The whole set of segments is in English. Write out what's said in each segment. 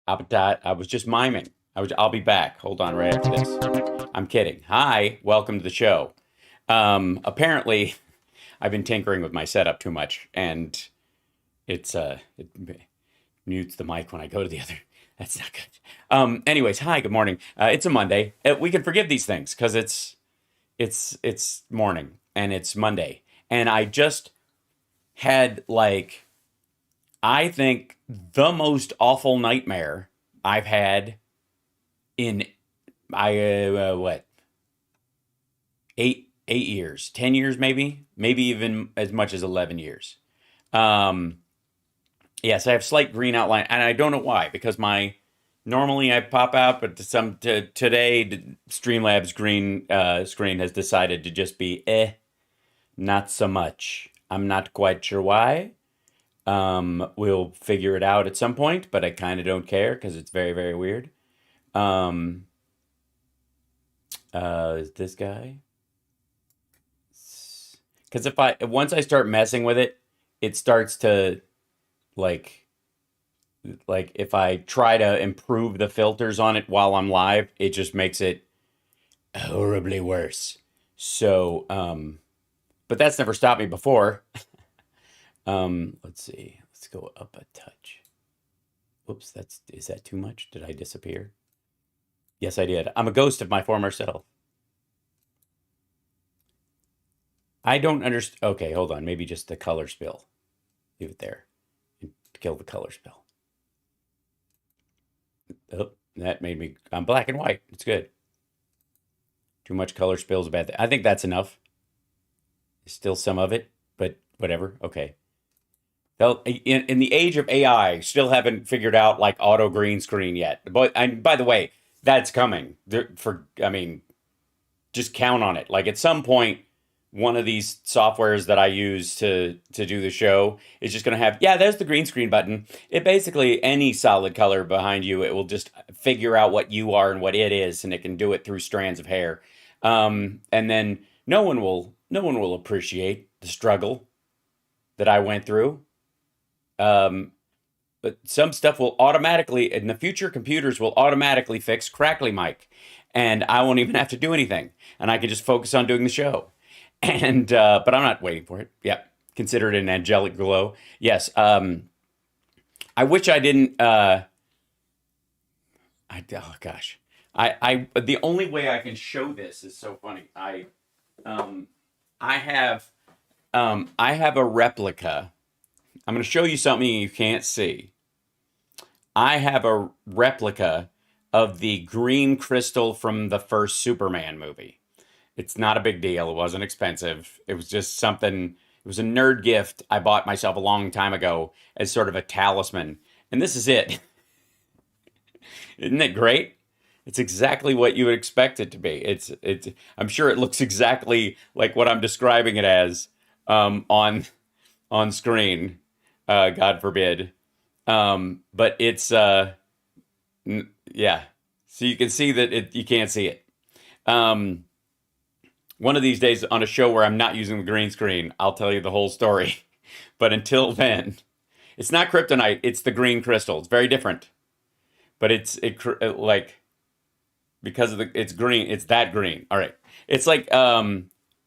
I was just miming. I'll be back. Hold on, right after this. I'm kidding. Hi, welcome to the show. Apparently, I've been tinkering with my setup too much, and it mutes the mic when I go to the other. That's not good. Anyways, hi, good morning. It's a Monday. We can forgive these things because it's morning and it's Monday, and I just had I think the most awful nightmare I've had in what 8 years, 10 years, maybe even as much as 11 years. Yes, I have slight green outline, and I don't know why, because normally I pop out, but today Streamlabs green screen has decided to just be not so much. I'm not quite sure why. We'll figure it out at some point, but I kind of don't care because it's very, very weird. Is this guy? Because once I start messing with it, it starts to like if I try to improve the filters on it while I'm live, it just makes it horribly worse. So, but that's never stopped me before. Let's see. Let's go up a touch. Oops, is that too much? Did I disappear? Yes, I did. I'm a ghost of my former self. I don't understand. Okay, hold on. Maybe just the color spill. Leave it there. And kill the color spill. Oh, that made me. I'm black and white. It's good. Too much color spill is a bad thing. I think that's enough. There's still some of it, but whatever. Okay. In the age of AI, still haven't figured out auto green screen yet. But and by the way, that's coming. Just count on it. At some point, one of these softwares that I use to do the show is just going to have, there's the green screen button. It basically, any solid color behind you, it will just figure out what you are and what it is, and it can do it through strands of hair. And then no one will appreciate the struggle that I went through. But some stuff will automatically, in the future, computers will automatically fix crackly mic, and I won't even have to do anything, and I can just focus on doing the show. And but I'm not waiting for it. Yeah, consider it an angelic glow. Yes. I wish I didn't. Oh gosh. The only way I can show this is so funny. I have a replica. I'm going to show you something you can't see. I have a replica of the green crystal from the first Superman movie. It's not a big deal. It wasn't expensive. It was just something. It was a nerd gift I bought myself a long time ago as sort of a talisman. And this is it. Isn't it great? It's exactly what you would expect it to be. It's. I'm sure it looks exactly like what I'm describing it as on screen. God forbid. But it's yeah. So you can see that you can't see it. One of these days on a show where I'm not using the green screen, I'll tell you the whole story. But until then, it's not kryptonite. It's the green crystal. It's very different. But because of it's green. It's that green. All right. It's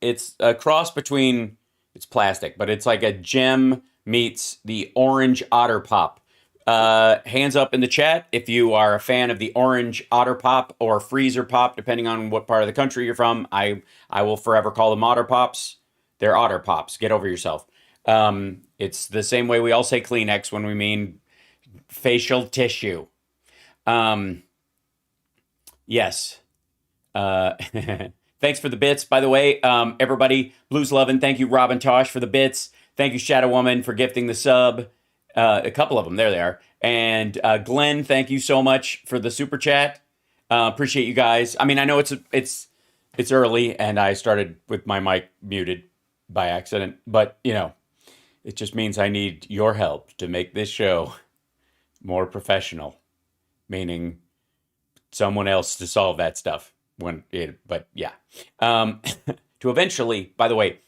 it's a cross between, it's plastic, but it's like a gem meets the orange otter pop. Hands up in the chat if you are a fan of the orange otter pop or freezer pop, depending on what part of the country you're from. I will forever call them otter pops. They're otter pops. Get over yourself. It's the same way we all say Kleenex when we mean facial tissue. Yes. Thanks for the bits, by the way. Everybody, Blues Lovin', thank you, Robin Tosh, for the bits. Thank you, Shadow Woman, for gifting the sub. A couple of them. There they are. And Glenn, thank you so much for the super chat. Appreciate you guys. I mean, I know it's early, and I started with my mic muted by accident, but it just means I need your help to make this show more professional, meaning someone else to solve that stuff. But yeah, to eventually, by the way,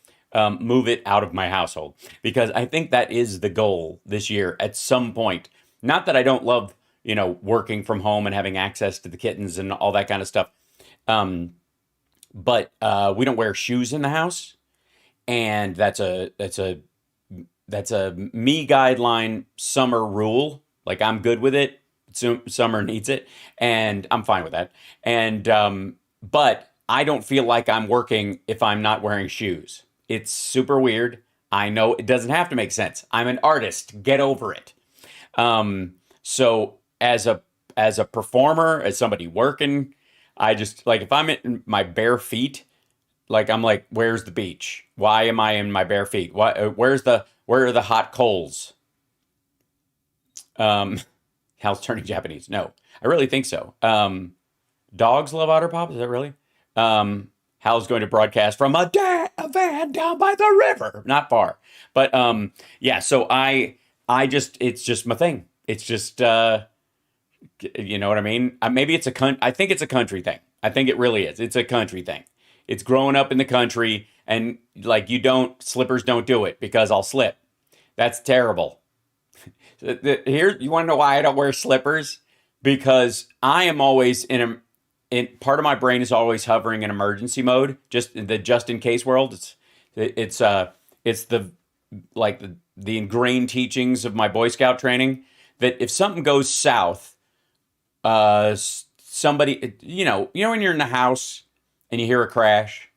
move it out of my household, because I think that is the goal this year at some point. Not that I don't love working from home and having access to the kittens and all that kind of stuff. Um, but we don't wear shoes in the house, and that's a me guideline summer rule. Like, I'm good with it. Summer needs it, and I'm fine with that. And but I don't feel like I'm working if I'm not wearing shoes. It's super weird. I know it doesn't have to make sense. I'm an artist. Get over it. So as a performer, as somebody working, I just like, if I'm in my bare feet, like, I'm like, where's the beach? Why am I in my bare feet? Where are the hot coals? Um, Hal's turning Japanese. No, I really think so. Dogs love otter pop. Is that really? Hal's going to broadcast from a van down by the river, not far. But yeah. So I just, it's just my thing. It's just, you know what I mean? Maybe I think it's a country thing. I think it really is. It's a country thing. It's growing up in the country, and like, slippers don't do it because I'll slip. That's terrible. Here, you want to know why I don't wear slippers? Because I am always in part of my brain is always hovering in emergency mode, just in the just in case world. It's the like the ingrained teachings of my Boy Scout training that if something goes south, somebody, when you're in the house and you hear a crash,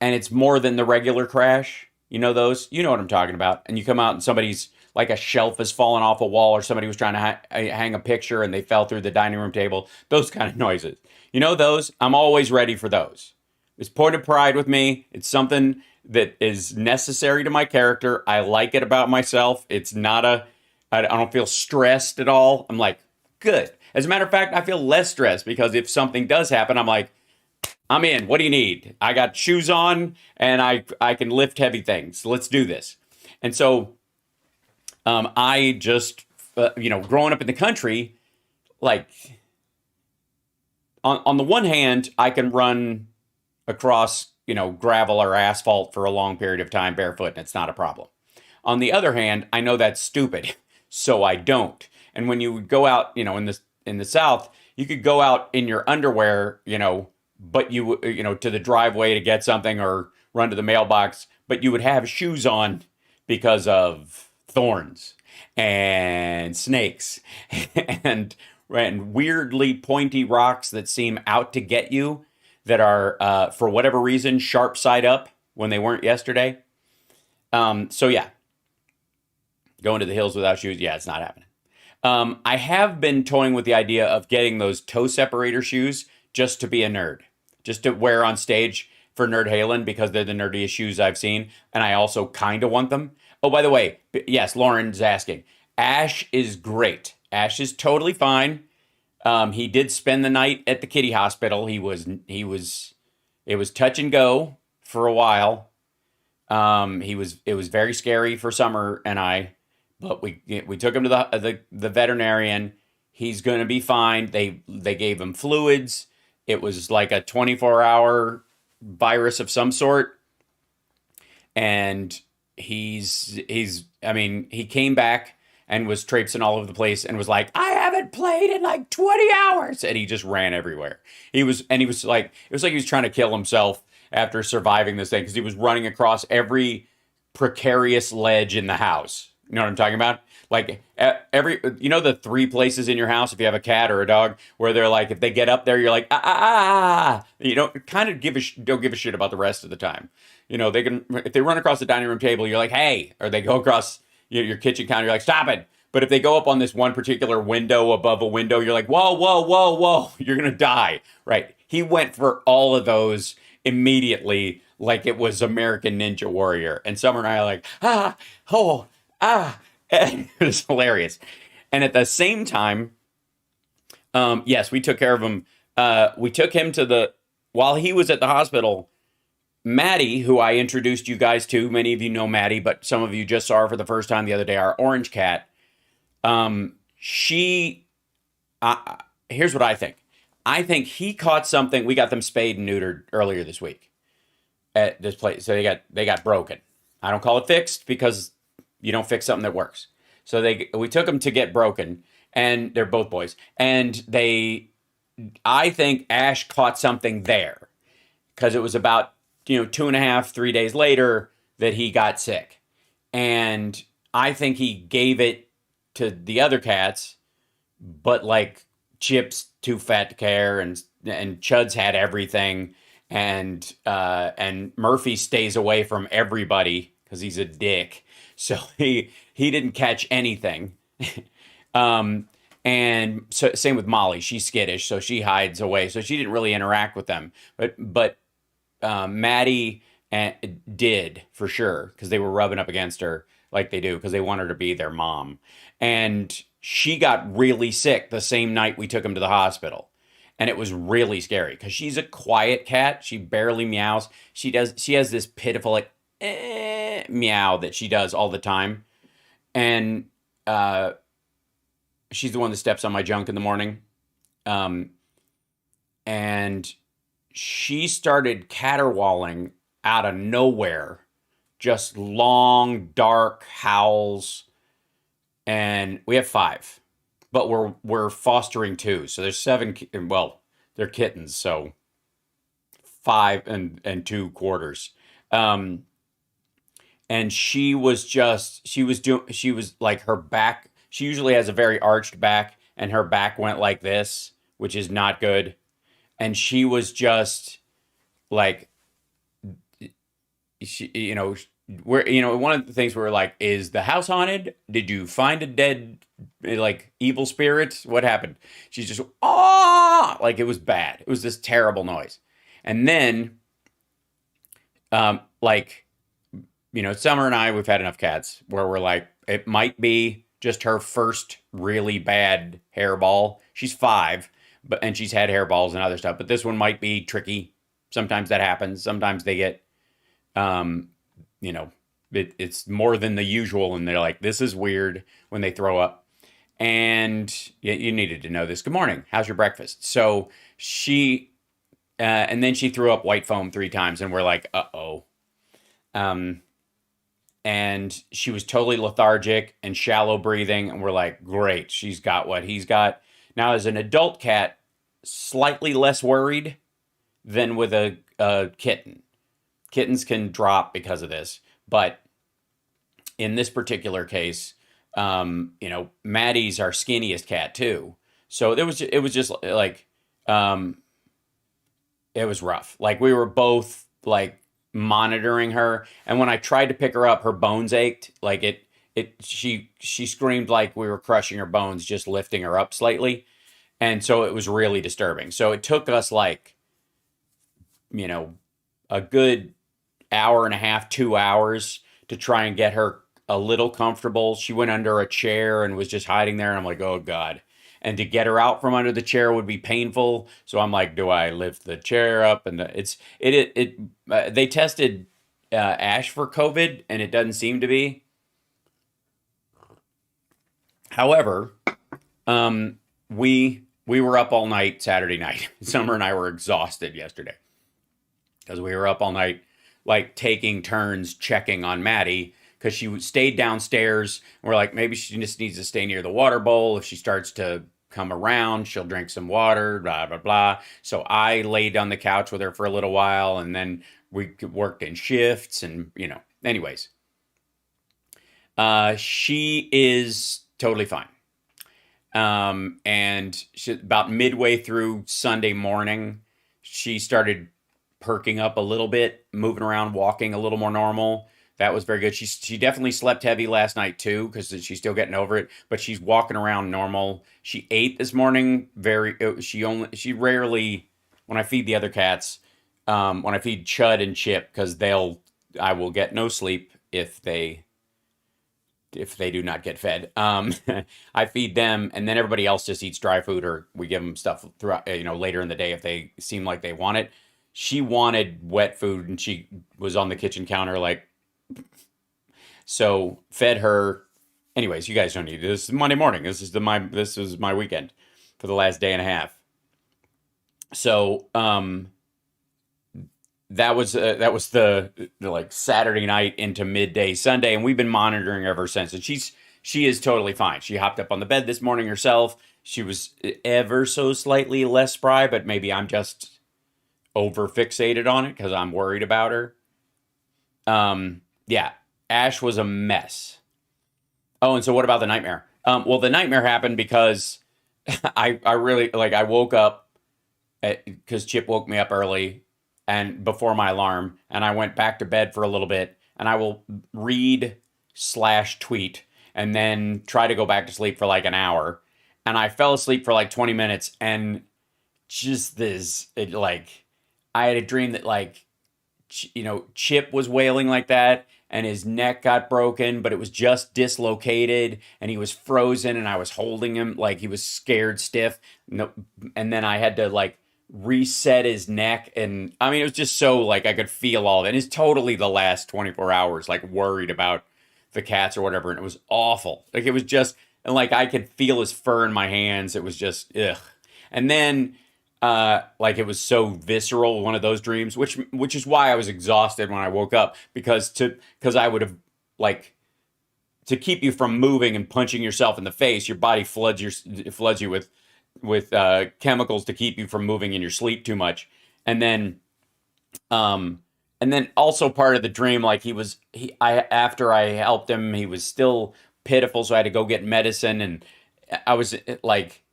and it's more than the regular crash. You know what I'm talking about. And you come out and somebody's, like, a shelf has fallen off a wall, or somebody was trying to hang a picture and they fell through the dining room table. Those kind of noises. Those, I'm always ready for those. It's point of pride with me. It's something that is necessary to my character. I like it about myself. I don't feel stressed at all. I'm like, good. As a matter of fact, I feel less stressed because if something does happen, I'm like, I'm in. What do you need? I got shoes on, and I can lift heavy things. Let's do this. And so I just, growing up in the country, like, on the one hand, I can run across, gravel or asphalt for a long period of time barefoot, and it's not a problem. On the other hand, I know that's stupid, so I don't. And when you go out, in the South, you could go out in your underwear, but to the driveway to get something or run to the mailbox, but you would have shoes on because of thorns and snakes and weirdly pointy rocks that seem out to get you, that are, for whatever reason, sharp side up when they weren't yesterday. So yeah, going to the hills without shoes, yeah, it's not happening. I have been toying with the idea of getting those toe separator shoes just to be a nerd, just to wear on stage for Nerd Halen, because they're the nerdiest shoes I've seen, and I also kind of want them. Oh, by the way, yes, Lauren's asking. Ash is great. Ash is totally fine. He did spend the night at the kitty hospital. It was touch and go for a while. It was very scary for Summer and I, but we took him to the veterinarian. He's going to be fine. They gave him fluids. It was like a 24-hour virus of some sort. And he came back and was traipsing all over the place and was like, I haven't played in like 20 hours. And he just ran everywhere. It was like he was trying to kill himself after surviving this thing, because he was running across every precarious ledge in the house. You know what I'm talking about? Like, the 3 places in your house, if you have a cat or a dog, where they're like, if they get up there, you're like, you don't kind of don't give a shit about the rest of the time. If they run across the dining room table, you're like, hey, or they go across your kitchen counter, you're like, stop it. But if they go up on this one particular window above a window, you're like, whoa, whoa, whoa, whoa, you're going to die. Right. He went for all of those immediately, like it was American Ninja Warrior. And Summer and I are like, and it was hilarious. And at the same time, yes, we took care of him. We took him while he was at the hospital, Maddie, who I introduced you guys to, many of you know Maddie, but some of you just saw her for the first time the other day, our orange cat. Here's what I think. I think he caught something. We got them spayed and neutered earlier this week at this place. So they got broken. I don't call it fixed, because you don't fix something that works. So we took them to get broken, And they're both boys. And I think Ash caught something there because it was about, 2.5, 3 days later that he got sick. And I think he gave it to the other cats, but like Chip's too fat to care, and Chud's had everything, and Murphy stays away from everybody because he's a dick. So he didn't catch anything. um, and so same with Molly. She's skittish, so she hides away. So she didn't really interact with them. But Maddie did for sure because they were rubbing up against her like they do because they want her to be their mom. And she got really sick the same night we took him to the hospital. And it was really scary because she's a quiet cat. She barely meows. She has this pitiful like meow that she does all the time. And she's the one that steps on my junk in the morning. Um, and she started caterwauling out of nowhere, just long, dark howls. And we have 5, but we're fostering 2, so there's 7. Well, they're kittens, so 5 and 2 quarters. And she was like her back. She usually has a very arched back, and her back went like this, which is not good. And she was just like, she, one of the things we were like, is the house haunted? Did you find a dead, like, evil spirit? What happened? She's just, like, it was bad. It was this terrible noise. And then, Summer and I, we've had enough cats where we're like, it might be just her first really bad hairball. She's 5. And she's had hairballs and other stuff, but this one might be tricky. Sometimes that happens. Sometimes they get, it's more than the usual, and they're like, this is weird when they throw up. And you needed to know this. Good morning. How's your breakfast? So and then she threw up white foam 3 times, and we're like, uh-oh. And she was totally lethargic and shallow breathing, and we're like, great, she's got what he's got. Now, as an adult cat, slightly less worried than with a kitten. Kittens can drop because of this, but in this particular case, Maddie's our skinniest cat too. So it was just like, it was rough. Like we were both like monitoring her, and when I tried to pick her up, her bones ached. Like she screamed like we were crushing her bones, just lifting her up slightly. And so it was really disturbing. So it took us like, a good hour and a half, 2 hours to try and get her a little comfortable. She went under a chair and was just hiding there. And I'm like, oh God. And to get her out from under the chair would be painful. So I'm like, do I lift the chair up? And they tested Ash for COVID, and it doesn't seem to be. However, we were up all night Saturday night. Summer and I were exhausted yesterday because we were up all night, like taking turns checking on Maddie because she stayed downstairs. And we're like, maybe she just needs to stay near the water bowl. If she starts to come around, she'll drink some water, blah, blah, blah. So I laid on the couch with her for a little while, and then we worked in shifts and, anyways. She is totally fine. And about midway through Sunday morning, she started perking up a little bit, moving around, walking a little more normal. That was very good. She definitely slept heavy last night too, because she's still getting over it, but she's walking around normal. She ate this morning. She rarely, when I feed the other cats, when I feed Chud and Chip, because I will get no sleep if they do not get fed. I feed them, and then everybody else just eats dry food, or we give them stuff throughout, later in the day if they seem like they want it. She wanted wet food, and she was on the kitchen counter like, so fed her. Anyways, you guys don't need this. This is Monday morning. This is my weekend for the last day and a half. So, that was the like Saturday night into midday Sunday, and we've been monitoring ever since. And she's she is totally fine. She hopped up on the bed this morning herself. She was ever so slightly less spry, but maybe I'm just over fixated on it because I'm worried about her. Yeah, Ash was a mess. Oh, and so what about the nightmare? Well, the nightmare happened because I really like I woke up because Chip woke me up early and before my alarm, and I went back to bed for a little bit, and I will read slash tweet and then try to go back to sleep for like an hour, and I fell asleep for like 20 minutes, and just like I had a dream that like Chip was wailing like that, and his neck got broken, but it was just dislocated, and he was frozen, and I was holding him like he was scared stiff. No, and then I had to like reset his neck, and I mean, it was just so like I could feel all of it. And it's totally the last 24 hours, like worried about the cats or whatever, and it was awful. Like it was just, and like I could feel his fur in my hands. It was just ugh. And then like it was so visceral, one of those dreams, which is why I was exhausted when I woke up, because I would have like to keep you from moving and punching yourself in the face, your body floods you with chemicals to keep you from moving in your sleep too much, and then also part of the dream, like after I helped him, he was still pitiful, so I had to go get medicine, and I was like.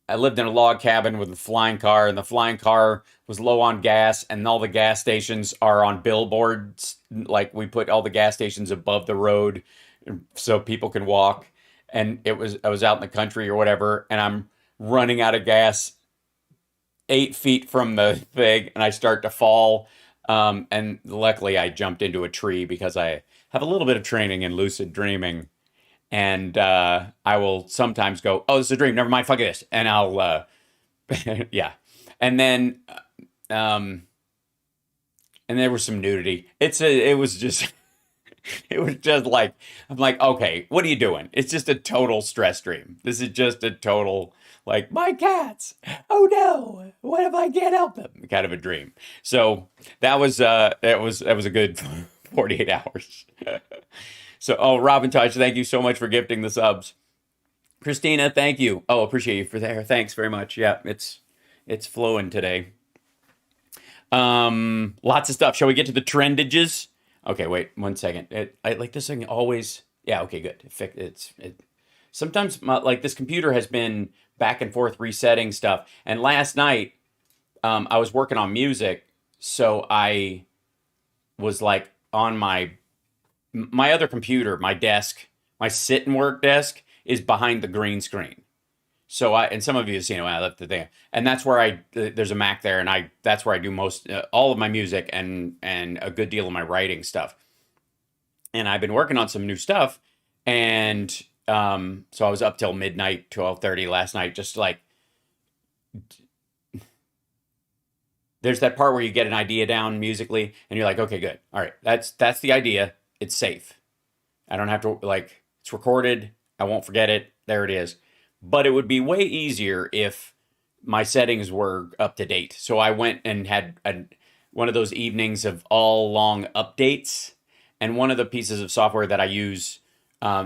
I lived in a log cabin with a flying car, and the flying car was low on gas, and all the gas stations are on billboards. Like we put all the gas stations above the road so people can walk. And I was out in the country or whatever, and I'm running out of gas 8 feet from the thing, and I start to fall. And luckily I jumped into a tree because I have a little bit of training in lucid dreaming. And I will sometimes go, oh, this is a dream. Never mind, fuck this. And I'll, yeah. And then, and there was some nudity. It was just, it was just like, I'm like, okay, what are you doing? It's just a total stress dream. This is just a total, like, my cats. Oh no, what if I can't help them? Kind of a dream. So that was a good 48 hours. So, Robin Touch, thank you so much for gifting the subs. Christina, thank you. Oh, appreciate you for there. Thanks very much. Yeah, it's flowing today. Lots of stuff. Shall we get to the trendages? Okay, wait 1 second. I like this thing always. Yeah, okay, good. Sometimes like this computer has been back and forth resetting stuff. And last night, I was working on music, so I was like on my other computer, my desk, my sit and work desk is behind the green screen. So and some of you have seen it when I left the thing, and that's where there's a Mac there, and that's where I do most, all of my music and a good deal of my writing stuff. And I've been working on some new stuff, and so I was up till midnight, 12:30 last night, just like, there's that part where you get an idea down musically, and you're like, okay, good. All right, that's the idea. It's safe. I don't have to, like, it's recorded. I won't forget it. There it is. But it would be way easier if my settings were up to date. So I went and had one of those evenings of all long updates. And one of the pieces of software that I use,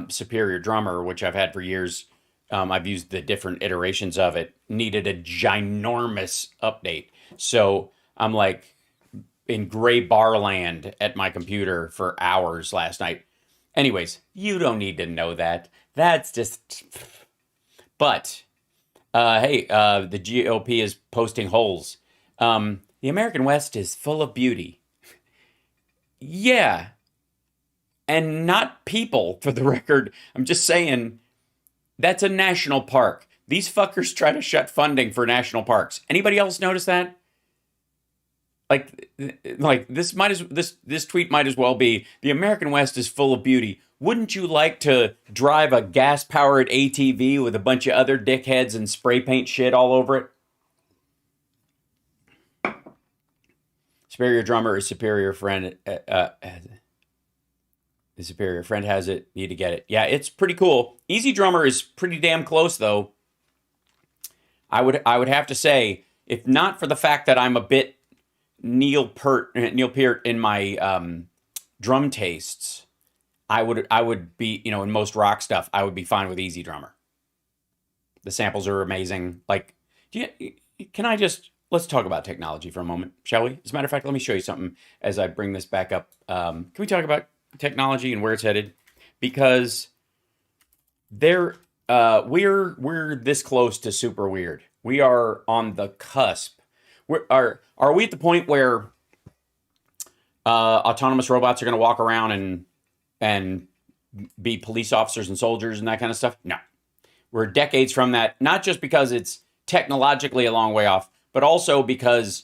Superior Drummer, which I've had for years, I've used the different iterations of it, needed a ginormous update. So I'm like, in gray bar land at my computer for hours last night. Anyways, you don't need to know that. That's just... But, hey, the GOP is posting holes. The American West is full of beauty. Yeah. And not people, for the record. I'm just saying, that's a national park. These fuckers try to shut funding for national parks. Anybody else notice that? Like this tweet might as well be, the American West is full of beauty. Wouldn't you like to drive a gas-powered ATV with a bunch of other dickheads and spray paint shit all over it? Superior Drummer is superior friend. The superior friend has it. Need to get it. Yeah, it's pretty cool. Easy Drummer is pretty damn close, though. I would have to say, if not for the fact that I'm a bit Neil Peart in my drum tastes, I would be, in most rock stuff, I would be fine with Easy Drummer. The samples are amazing. Like, can I just let's talk about technology for a moment, shall we? As a matter of fact, let me show you something as I bring this back up. Can we talk about technology and where it's headed? Because we're this close to super weird. We are on the cusp. Are we at the point where autonomous robots are going to walk around and be police officers and soldiers and that kind of stuff? No. We're decades from that, not just because it's technologically a long way off, but also because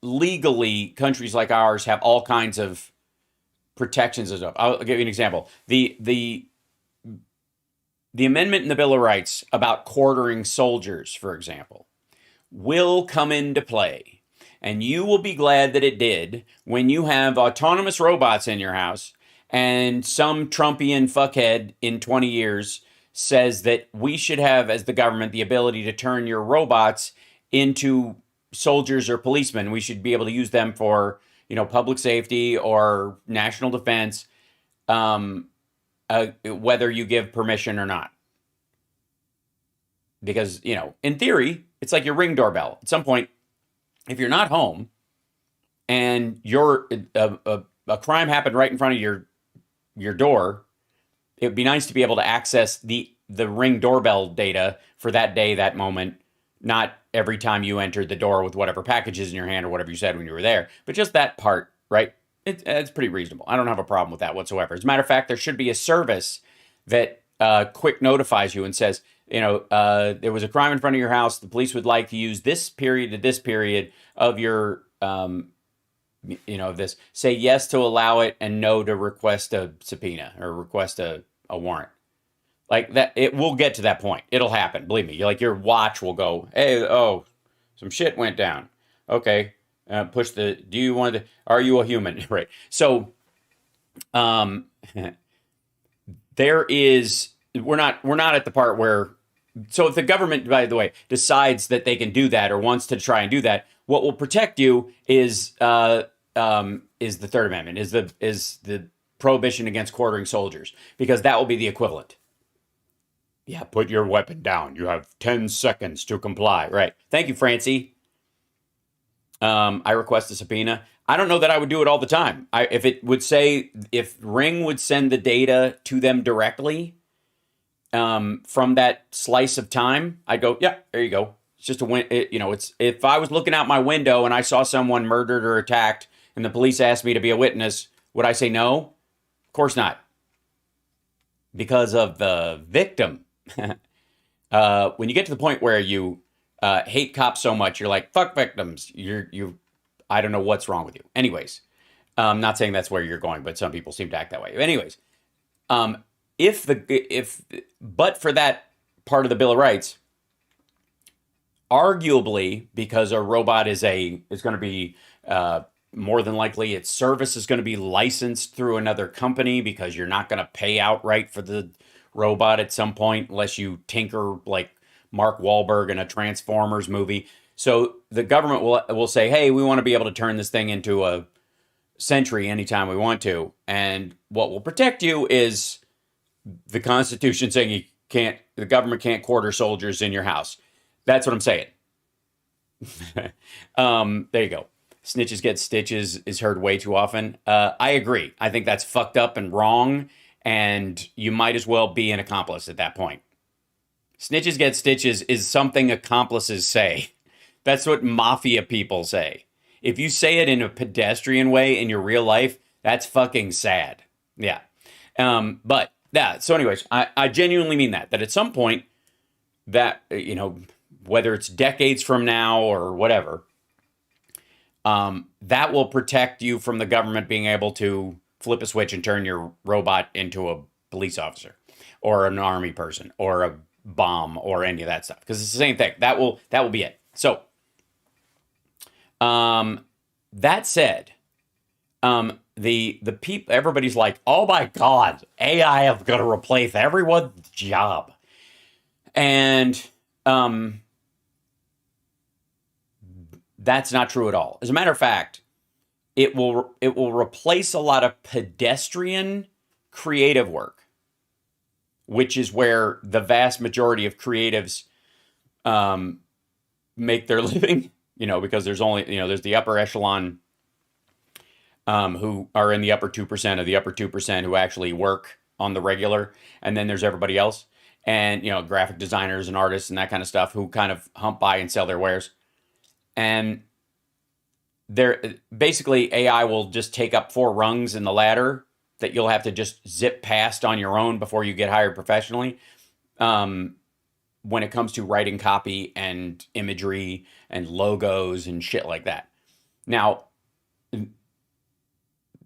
legally countries like ours have all kinds of protections and stuff. I'll give you an example. The amendment in the Bill of Rights about quartering soldiers, for example, will come into play. And you will be glad that it did when you have autonomous robots in your house and some Trumpian fuckhead in 20 years says that we should have, as the government, the ability to turn your robots into soldiers or policemen. We should be able to use them for, public safety or national defense, whether you give permission or not. Because, in theory, it's like your Ring doorbell. At some point, if you're not home and a crime happened right in front of your door, it would be nice to be able to access the Ring doorbell data for that day, that moment, not every time you entered the door with whatever packages in your hand or whatever you said when you were there, but just that part, right? It's pretty reasonable. I don't have a problem with that whatsoever. As a matter of fact, there should be a service that quick notifies you and says, there was a crime in front of your house. The police would like to use this period to this period of your, this. Say yes to allow it and no to request a subpoena or request a warrant. Like that, it will get to that point. It'll happen. Believe me. Like your watch will go, hey, some shit went down. Okay. Push do you want to, are you a human? Right. So, we're not at the part where, so if the government, by the way, decides that they can do that or wants to try and do that, what will protect you is the Third Amendment, is the prohibition against quartering soldiers, because that will be the equivalent. Yeah, put your weapon down. You have 10 seconds to comply. Right. Thank you, Francie. I request a subpoena. I don't know that I would do it all the time. If Ring would send the data to them directly from that slice of time, I'd go, yeah, there you go. It's just it's if I was looking out my window and I saw someone murdered or attacked and the police asked me to be a witness, would I say no? Of course not. Because of the victim. When you get to the point where you hate cops so much, you're like, fuck victims. I don't know what's wrong with you. Anyways, not saying that's where you're going, but some people seem to act that way. Anyways, but for that part of the Bill of Rights, arguably, because a robot is going to be more than likely its service is going to be licensed through another company, because you're not going to pay outright for the robot at some point unless you tinker like Mark Wahlberg in a Transformers movie. So the government will say, hey, we want to be able to turn this thing into a Sentry anytime we want to. And what will protect you is the Constitution saying the government can't quarter soldiers in your house. That's what I'm saying. There you go. Snitches get stitches is heard way too often. I agree. I think that's fucked up and wrong, and you might as well be an accomplice at that point. Snitches get stitches is something accomplices say. That's what mafia people say. If you say it in a pedestrian way in your real life, that's fucking sad. Yeah. But yeah, so anyways, I genuinely mean that at some point that, whether it's decades from now or whatever, that will protect you from the government being able to flip a switch and turn your robot into a police officer or an army person or a bomb or any of that stuff. Because it's the same thing. That will be it. So, that said, the people, everybody's like, oh my God, AI is going to replace everyone's job. And, that's not true at all. As a matter of fact, it will replace a lot of pedestrian creative work, which is where the vast majority of creatives make their living, because there's only, there's the upper echelon who are in the upper 2% of the upper 2% who actually work on the regular. And then there's everybody else. And, graphic designers and artists and that kind of stuff who kind of hump by and sell their wares. And basically AI will just take up 4 rungs in the ladder that you'll have to just zip past on your own before you get hired professionally. When it comes to writing copy and imagery and logos and shit like that. Now,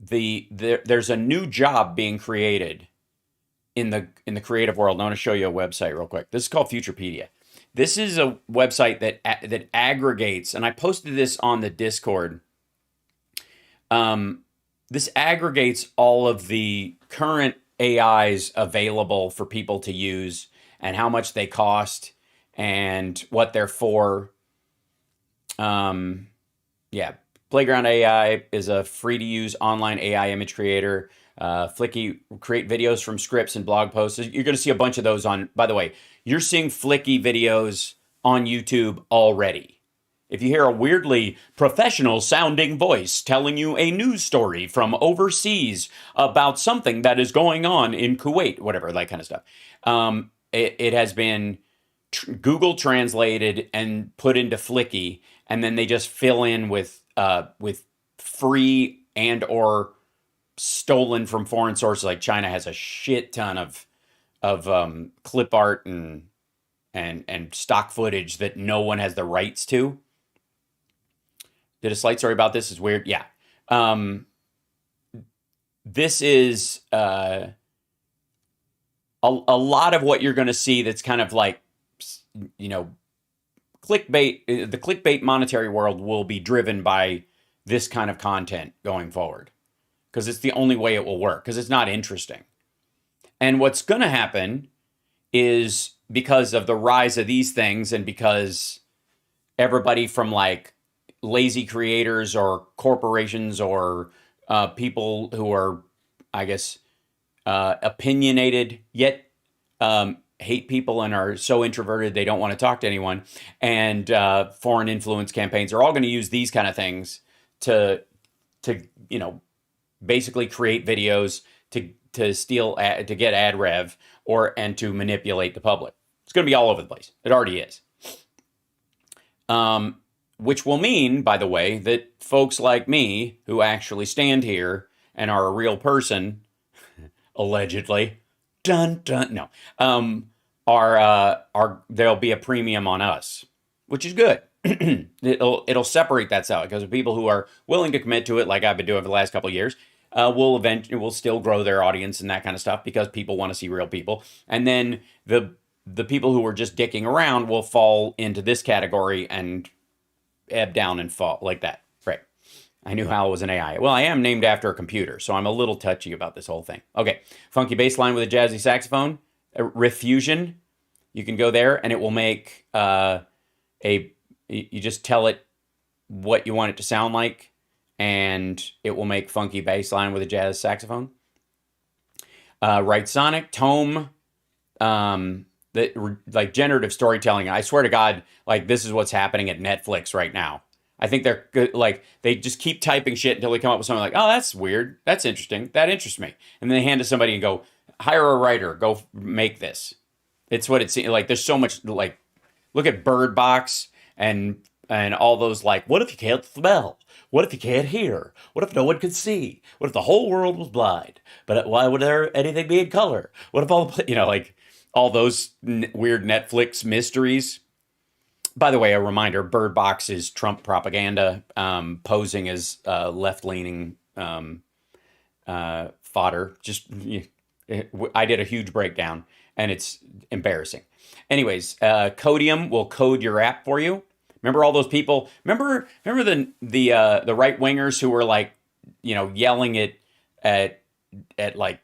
there's a new job being created in the creative world. I want to show you a website real quick. This is called Futurepedia. This is a website that aggregates, and I posted this on the Discord. This aggregates all of the current AIs available for people to use and how much they cost and what they're for. Playground AI is a free-to-use online AI image creator. Flicky create videos from scripts and blog posts. You're going to see a bunch of those on, by the way, you're seeing Flicky videos on YouTube already. If you hear a weirdly professional-sounding voice telling you a news story from overseas about something that is going on in Kuwait, whatever, that kind of stuff, it has been Google translated and put into Flicky, and then they just fill in with free and or stolen from foreign sources. Like China has a shit ton of clip art and stock footage that no one has the rights to. Did a slight story about this. Is weird. Yeah. This is a lot of what you're going to see that's kind of like, clickbait. The clickbait monetary world will be driven by this kind of content going forward because it's the only way it will work because it's not interesting. And what's going to happen is because of the rise of these things and because everybody from like lazy creators or corporations or people who are, I guess, opinionated yet hate people and are so introverted they don't want to talk to anyone, and foreign influence campaigns are all going to use these kind of things to basically create videos to steal to get ad rev and to manipulate the public. It's going to be all over the place. It already is. Which will mean, by the way, that folks like me who actually stand here and are a real person, allegedly, no, there'll be a premium on us, which is good. It'll separate that out because the people who are willing to commit to it, like I've been doing for the last couple of years, will still grow their audience and that kind of stuff because people want to see real people. And then the people who are just dicking around will fall into this category and ebb down and fall like that. Right. I knew Hal was an AI. Well, I am named after a computer, so I'm a little touchy about this whole thing. Okay. Funky bass line with a jazzy saxophone. Refusion. You can go there and it will make you just tell it what you want it to sound like and it will make funky bass line with a jazz saxophone. Right Sonic, Tome, like generative storytelling. I swear to God, like this is what's happening at Netflix right now. I think they're good. Like they just keep typing shit until they come up with something like, oh, that's weird. That's interesting. That interests me. And then they hand it to somebody and go, hire a writer, go make this. It's what it seems like. There's so much like, look at Bird Box and all those like, what if you can't smell? What if you can't hear? What if no one could see? What if the whole world was blind? But why would there anything be in color? What if all the, like all those weird Netflix mysteries? By the way, a reminder, Bird Box is Trump propaganda, posing as left-leaning fodder. I did a huge breakdown, and it's embarrassing. Anyways, Codium will code your app for you. Remember all those people? Remember the right wingers who were like, yelling at like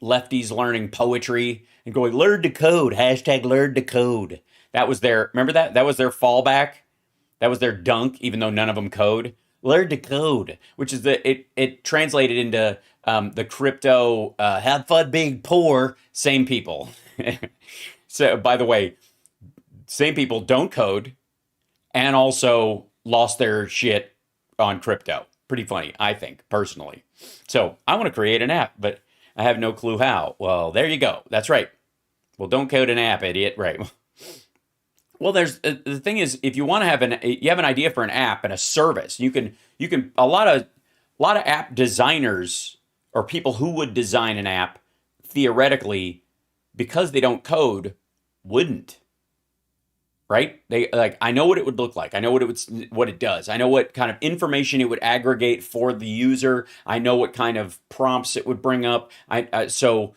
lefties learning poetry and going, learn to code, #learn to code. That was remember that? That was their fallback. That was their dunk, even though none of them code. learn to code, which is it translated into the crypto have fun being poor. Same people. So, by the way, same people don't code and also lost their shit on crypto. Pretty funny, I think, personally. So I want to create an app, but I have no clue how. Well, there you go. That's right. Well, don't code an app, idiot. Right. Well, there's the thing is, if you want to have you have an idea for an app and a service, you can a lot of app designers or people who would design an app theoretically, because they don't code, wouldn't. Right? They like, I know what it would look like. I know what it does. I know what kind of information it would aggregate for the user. I know what kind of prompts it would bring up. I think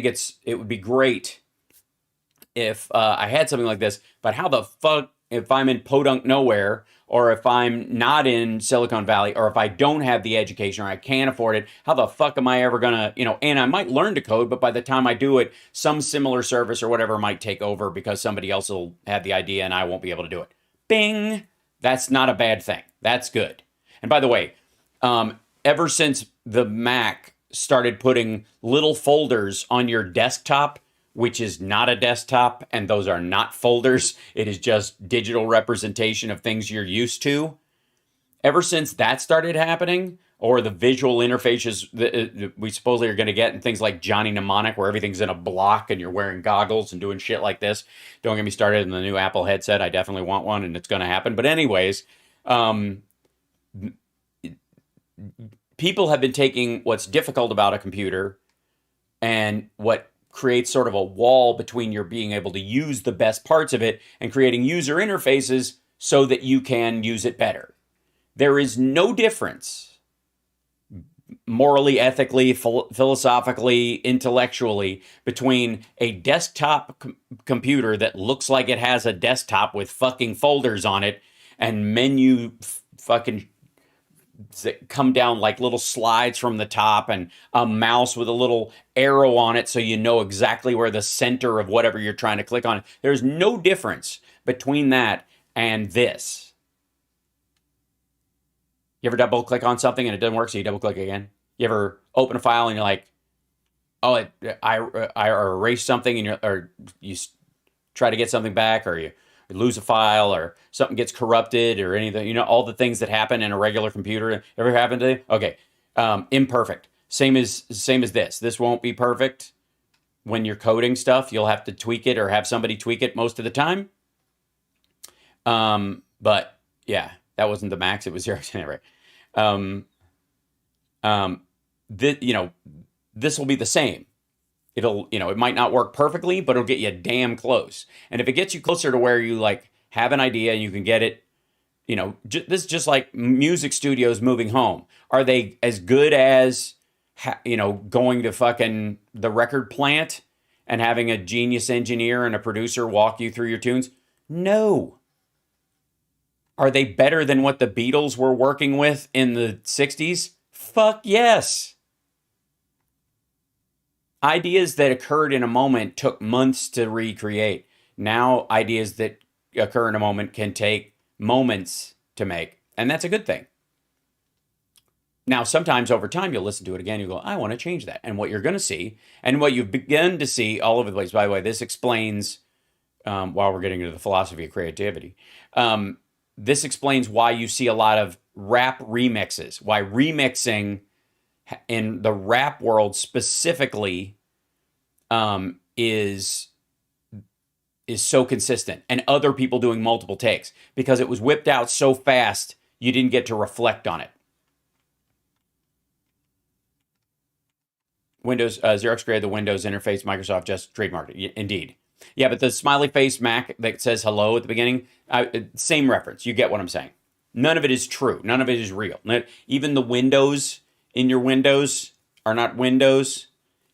it would be great if I had something like this, but how the fuck, if I'm in podunk nowhere, or if I'm not in Silicon Valley, or if I don't have the education or I can't afford it, how the fuck am I ever gonna, and I might learn to code, but by the time I do it, some similar service or whatever might take over because somebody else will have the idea and I won't be able to do it. Bing! That's not a bad thing. That's good. And by the way, ever since the Mac started putting little folders on your desktop, which is not a desktop, and those are not folders. It is just digital representation of things you're used to. Ever since that started happening, or the visual interfaces that we supposedly are going to get in things like Johnny Mnemonic, where everything's in a block and you're wearing goggles and doing shit like this. Don't get me started in the new Apple headset. I definitely want one, and it's going to happen. But anyways, people have been taking what's difficult about a computer and what creates sort of a wall between your being able to use the best parts of it and creating user interfaces so that you can use it better. There is no difference morally, ethically, philosophically, intellectually between a desktop computer that looks like it has a desktop with fucking folders on it and menu fucking that come down like little slides from the top and a mouse with a little arrow on it so you know exactly where the center of whatever you're trying to click on. There's no difference between that and this. You ever double click on something and it doesn't work, so you double click again? You ever open a file and you're like, oh, I erased something, and you try to get something back, or you lose a file, or something gets corrupted, or anything, all the things that happen in a regular computer. Ever happened to you? Okay. Imperfect. Same as this. This won't be perfect. When you're coding stuff, you'll have to tweak it or have somebody tweak it most of the time. But yeah, that wasn't the max. It was 0. Anyway. This will be the same. It might not work perfectly, but it'll get you damn close. And if it gets you closer to where you like have an idea and you can get it, this is just like music studios moving home. Are they as good as, going to fucking the record plant and having a genius engineer and a producer walk you through your tunes? No. Are they better than what the Beatles were working with in the 60s? Fuck yes. Ideas that occurred in a moment took months to recreate. Now, ideas that occur in a moment can take moments to make. And that's a good thing. Now, sometimes over time, you'll listen to it again. You go, I want to change that. And what you're going to see, and what you've begun to see all over the place, by the way, this explains, while we're getting into the philosophy of creativity, this explains why you see a lot of rap remixes, why remixing in the rap world specifically is so consistent, and other people doing multiple takes, because it was whipped out so fast you didn't get to reflect on it. Windows Xerox created the Windows interface. Microsoft just trademarked it. Indeed. Yeah, but the smiley face Mac that says hello at the beginning, same reference. You get what I'm saying. None of it is true. None of it is real. Even the windows in your Windows are not Windows.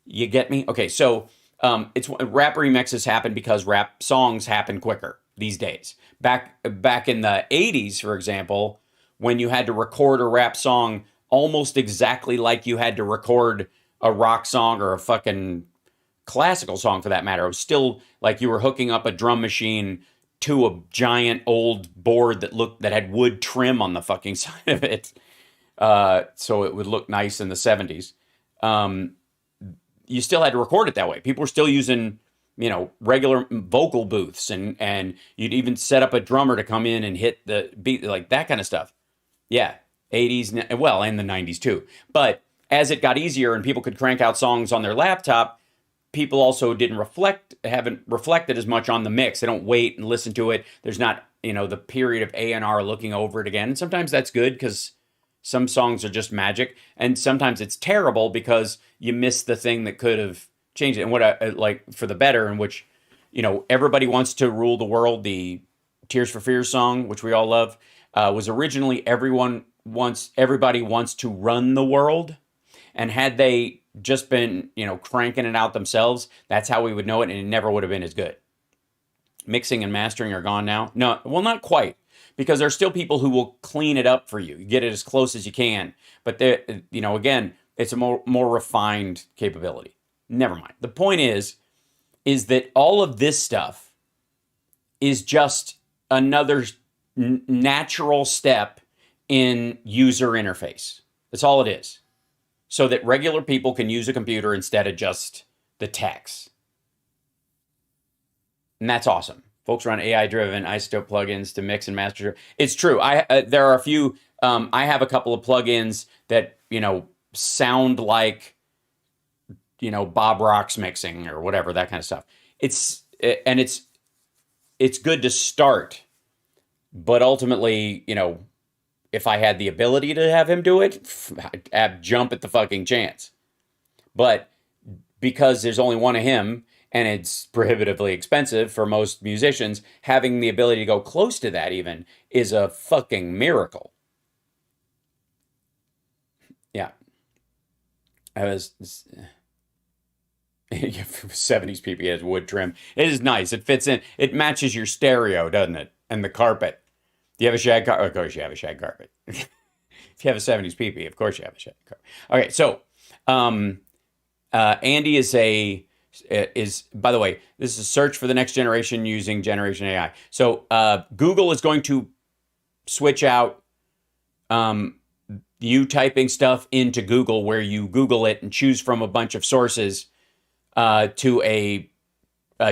You get me? Okay, so it's rap remixes happen because rap songs happen quicker these days. Back in the 80s, for example, when you had to record a rap song almost exactly like you had to record a rock song or a fucking classical song for that matter. It was still like you were hooking up a drum machine to a giant old board that had wood trim on the fucking side of it, so it would look nice in the 70s. You still had to record it that way. People were still using, regular vocal booths, and you'd even set up a drummer to come in and hit the beat, like that kind of stuff. Yeah, 80s, well, and the 90s too. But as it got easier and people could crank out songs on their laptop, people also haven't reflected as much on the mix. They don't wait and listen to it. There's not, the period of A&R looking over it again. And sometimes that's good because some songs are just magic. And sometimes it's terrible because you miss the thing that could have changed it. And what I like for the better, in which, Everybody Wants to Rule the World, the Tears for Fears song, which we all love, was originally Everybody Wants to Run the World. And had they just been, cranking it out themselves, that's how we would know it, and it never would have been as good. Mixing and mastering are gone now. No, well, not quite, because there's still people who will clean it up for you. You get it as close as you can. But, again, it's a more refined capability. Never mind. The point is that all of this stuff is just another natural step in user interface. That's all it is. So that regular people can use a computer instead of just the text. And that's awesome. Folks run AI-driven isotope plugins to mix and master. It's true. There are a few. I have a couple of plugins that sound like Bob Rock's mixing or whatever, that kind of stuff. It's good to start, but ultimately, if I had the ability to have him do it, I'd jump at the fucking chance. But because there's only one of him, and it's prohibitively expensive for most musicians, having the ability to go close to that even is a fucking miracle. Yeah. I was 70s PPS wood trim. It is nice. It fits in. It matches your stereo, doesn't it? And the carpet. Do you have a shag carpet? Of course you have a shag carpet. If you have a 70s PP, of course you have a shag carpet. Okay, so Andy is, by the way, this is a search for the next generation using generation AI. So Google is going to switch out you typing stuff into Google, where you Google it and choose from a bunch of sources to a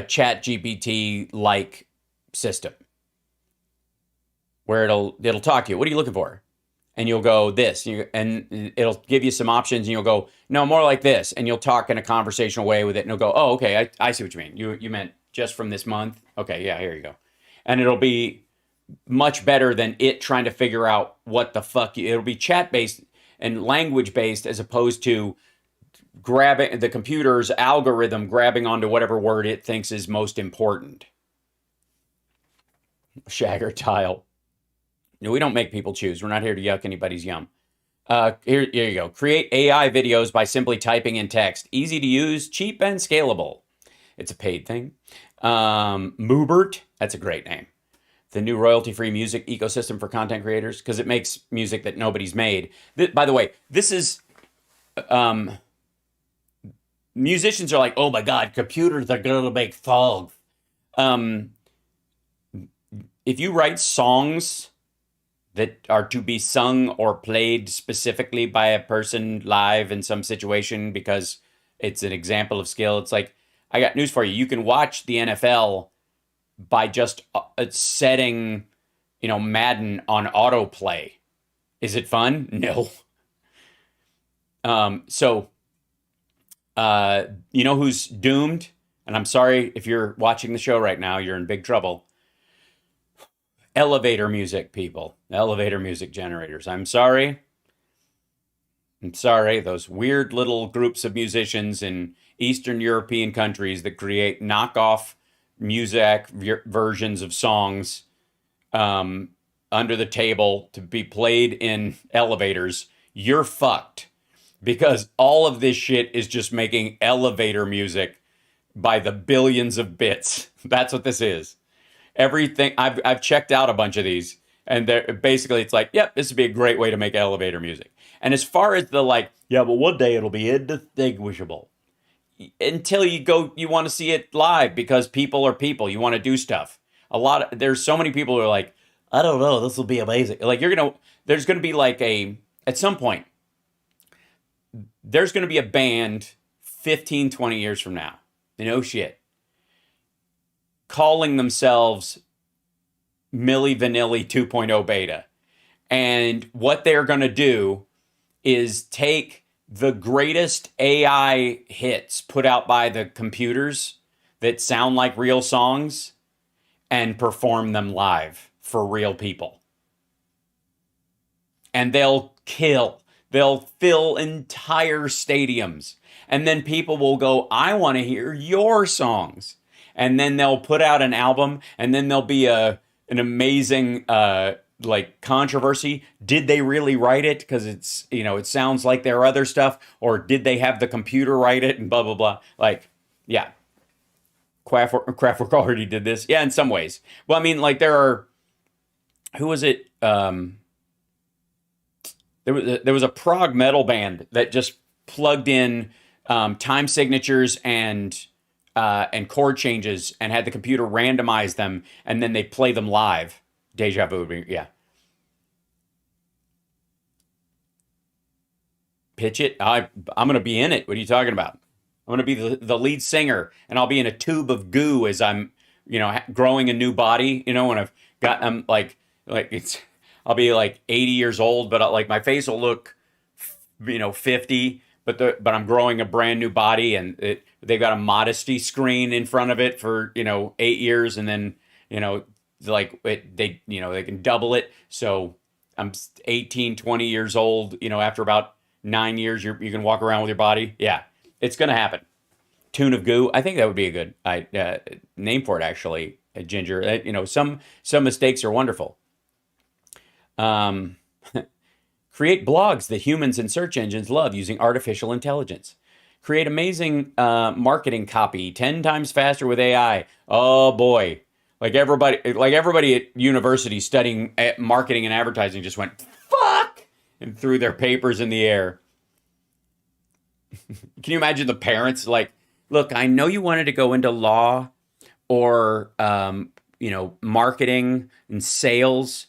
chat GPT-like system, where it'll talk to you. What are you looking for? And you'll go this, and it'll give you some options, and you'll go, no, more like this. And you'll talk in a conversational way with it, and it'll go, oh, okay, I see what you mean. You meant just from this month? Okay, yeah, here you go. And it'll be much better than it trying to figure out what the fuck. It'll be chat-based and language-based, as opposed to grabbing the computer's algorithm, grabbing onto whatever word it thinks is most important. Shagger tile. No, we don't make people choose. We're not here to yuck anybody's yum. Here you go. Create AI videos by simply typing in text. Easy to use, cheap, and scalable. It's a paid thing. Moobert, that's a great name. The new royalty-free music ecosystem for content creators, because it makes music that nobody's made. By the way, this is... musicians are like, oh my God, computers are going to make songs. If you write songs that are to be sung or played specifically by a person live in some situation because it's an example of skill, it's like, I got news for you. You can watch the NFL by just setting, Madden on autoplay. Is it fun? No. So you know who's doomed? And I'm sorry if you're watching the show right now, you're in big trouble. Elevator music people. Elevator music generators. I'm sorry. Those weird little groups of musicians in Eastern European countries that create knockoff music versions of songs under the table to be played in elevators. You're fucked. Because all of this shit is just making elevator music by the billions of bits. That's what this is. Everything, I've checked out a bunch of these, and basically it's like, yep, this would be a great way to make elevator music. And as far as the yeah, but one day it'll be indistinguishable. Until you want to see it live, because people are people. You want to do stuff. there's so many people who are like, I don't know, this will be amazing. Like there's gonna be like at some point, there's gonna be a band 15, 20 years from now, no shit, calling themselves Milli Vanilli 2.0 Beta. And what they're gonna do is take the greatest AI hits put out by the computers that sound like real songs and perform them live for real people. And they'll kill. They'll fill entire stadiums. And then people will go, I want to hear your songs. And then they'll put out an album, and then there'll be an amazing like controversy. Did they really write it? Because it's, it sounds like their other stuff, or did they have the computer write it and blah, blah, blah. Like, yeah. Kraftwerk already did this. Yeah, in some ways. Well, I mean, like who was it? There was a prog metal band that just plugged in time signatures and chord changes and had the computer randomize them, and then they play them live. Deja Vu, yeah. Pitch it. I'm going to be in it. What are you talking about? I'm going to be the lead singer, and I'll be in a tube of goo as I'm, growing a new body. When I've got, I'll be like 80 years old, but like my face will look, 50. But I'm growing a brand new body, and they've got a modesty screen in front of it for 8 years, and then they can double it. So I'm 18, 20 years old. After about 9 years, you can walk around with your body. Yeah. It's going to happen. Tune of Goo. I think that would be a good name for it, actually, Ginger. Some mistakes are wonderful. Create blogs that humans and search engines love using artificial intelligence. Create amazing marketing copy 10 times faster with AI. Oh, boy. Like everybody at university studying marketing and advertising just went, fuck, and threw their papers in the air. Can you imagine the parents like, look, I know you wanted to go into law or, marketing and sales,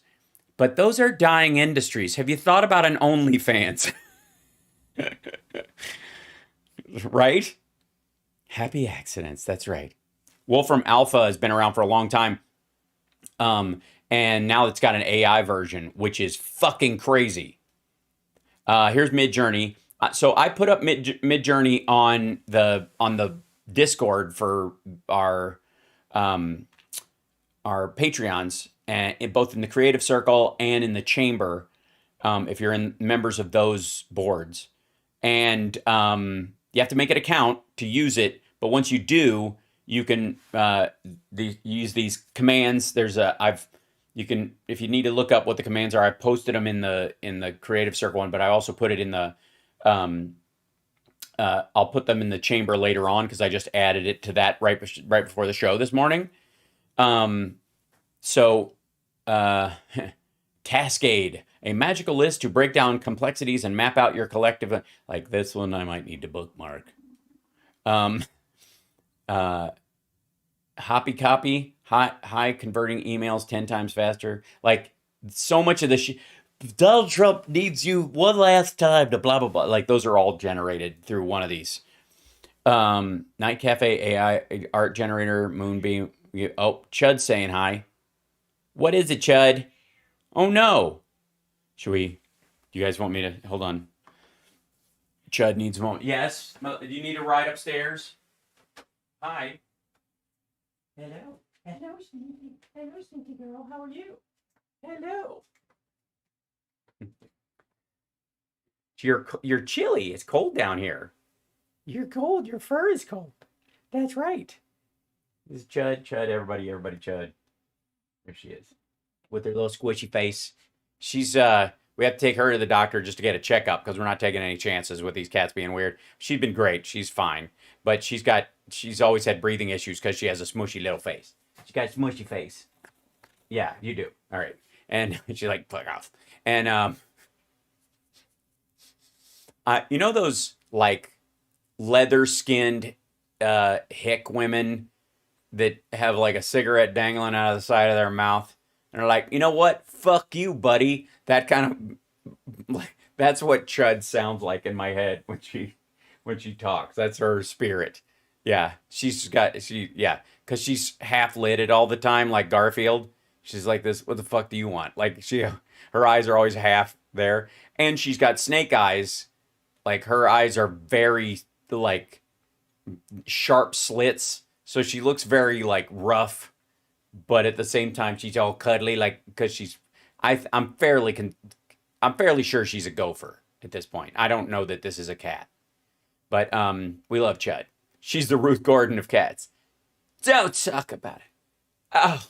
but those are dying industries. Have you thought about an OnlyFans? Right? Happy accidents. That's right. Wolfram Alpha has been around for a long time. And now it's got an AI version, which is fucking crazy. Here's Midjourney. So I put up Midjourney on the Discord for our Patreons, and both in the Creative Circle and in the Chamber, if you're in members of those boards, and you have to make an account to use it. But once you do, you can use these commands. You can, if you need to look up what the commands are, I've posted them in the Creative Circle one, but I also put it in the I'll put them in the Chamber later on because I just added it to that right before the show this morning. Cascade, a magical list to break down complexities and map out your collective. Like this one, I might need to bookmark. Hoppy copy, high converting emails 10 times faster. Like so much of this. Donald Trump needs you one last time to blah, blah, blah. Like those are all generated through one of these. Night Cafe AI art generator, Moonbeam. Oh, Chud's saying hi. What is it, Chud? Oh, no. Do you guys want me to, hold on. Chud needs a moment. Yes. Do you need a ride upstairs? Hi. Hello. Hello, Sneaky. Hello, Sneaky girl. How are you? Hello. You're chilly. It's cold down here. You're cold. Your fur is cold. That's right. This is Chud, everybody, Chud. There she is. With her little squishy face. She's we have to take her to the doctor just to get a checkup because we're not taking any chances with these cats being weird. She's been great. She's fine. But she's always had breathing issues because she has a smushy little face. She's got a smushy face. Yeah, you do. All right. And she's like, fuck off. And those like leather skinned hick women that have like a cigarette dangling out of the side of their mouth, and they're like, you know what? Fuck you, buddy. That kind of like that's what Chud sounds like in my head when she talks. That's her spirit. Yeah, yeah, because she's half lidded all the time, like Garfield. She's like this. What the fuck do you want? Like her eyes are always half there, and she's got snake eyes. Like her eyes are very like sharp slits, so she looks very like rough, but at the same time she's all cuddly, like because I'm fairly sure she's a gopher at this point. I don't know that this is a cat, but we love Chud. She's the Ruth Gordon of cats. Don't talk about it. Oh,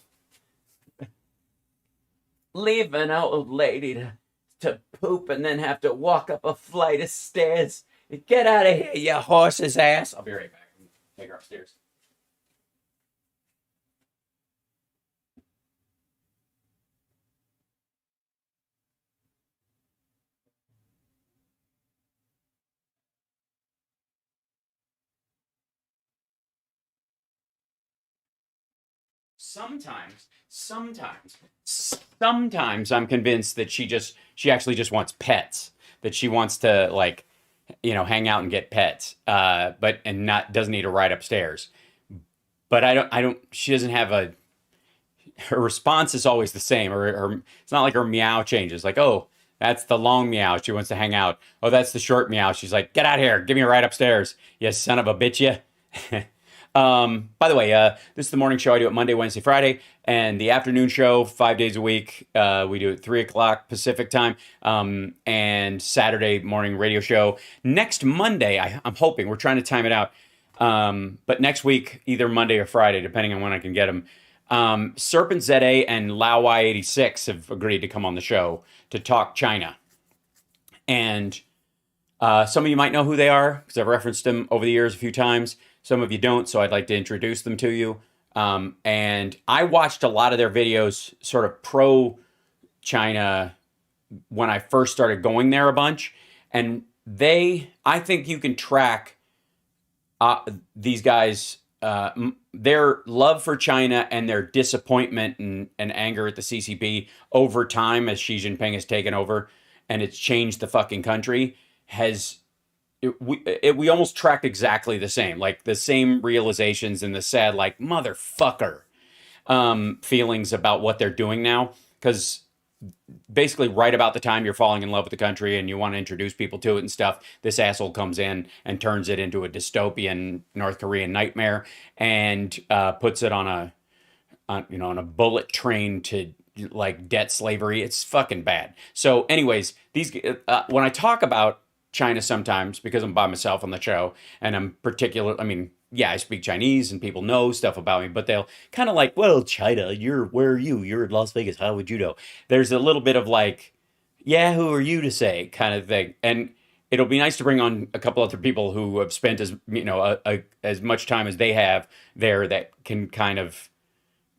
leave an old lady to poop and then have to walk up a flight of stairs. Get out of here, you horse's ass. I'll be right back. Take her upstairs. Sometimes I'm convinced that she actually just wants pets. That she wants to like, hang out and get pets. But and not doesn't need to ride upstairs. But I don't. She doesn't have a. Her response is always the same. It's not like her meow changes. Like, oh, that's the long meow. She wants to hang out. Oh, that's the short meow. She's like, get out of here. Give me a ride upstairs. You son of a bitch, you. By the way, this is the morning show. I do it Monday, Wednesday, Friday, and the afternoon show 5 days a week. We do it 3 o'clock Pacific time, and Saturday morning radio show. Next Monday, I'm hoping we're trying to time it out, but next week, either Monday or Friday, depending on when I can get them. Serpent ZA and Lao Y86 have agreed to come on the show to talk China, and some of you might know who they are because I've referenced them over the years a few times. Some of you don't, so I'd like to introduce them to you. And I watched a lot of their videos, sort of pro China, when I first started going there a bunch. And I think you can track these guys, their love for China and their disappointment and anger at the CCP over time as Xi Jinping has taken over and it's changed the fucking country has we almost tracked exactly the same, like the same realizations and the sad, like, motherfucker feelings about what they're doing now. Because basically, right about the time you're falling in love with the country and you want to introduce people to it and stuff, this asshole comes in and turns it into a dystopian North Korean nightmare and puts it on a bullet train to like debt slavery. It's fucking bad. So, anyways, when I talk about China sometimes because I'm by myself on the show and I mean, yeah, I speak Chinese and people know stuff about me, but they'll kind of like, well, China, where are you? You're in Las Vegas. How would you know? There's a little bit of like, yeah, who are you to say kind of thing. And it'll be nice to bring on a couple other people who have spent as much time as they have there that can kind of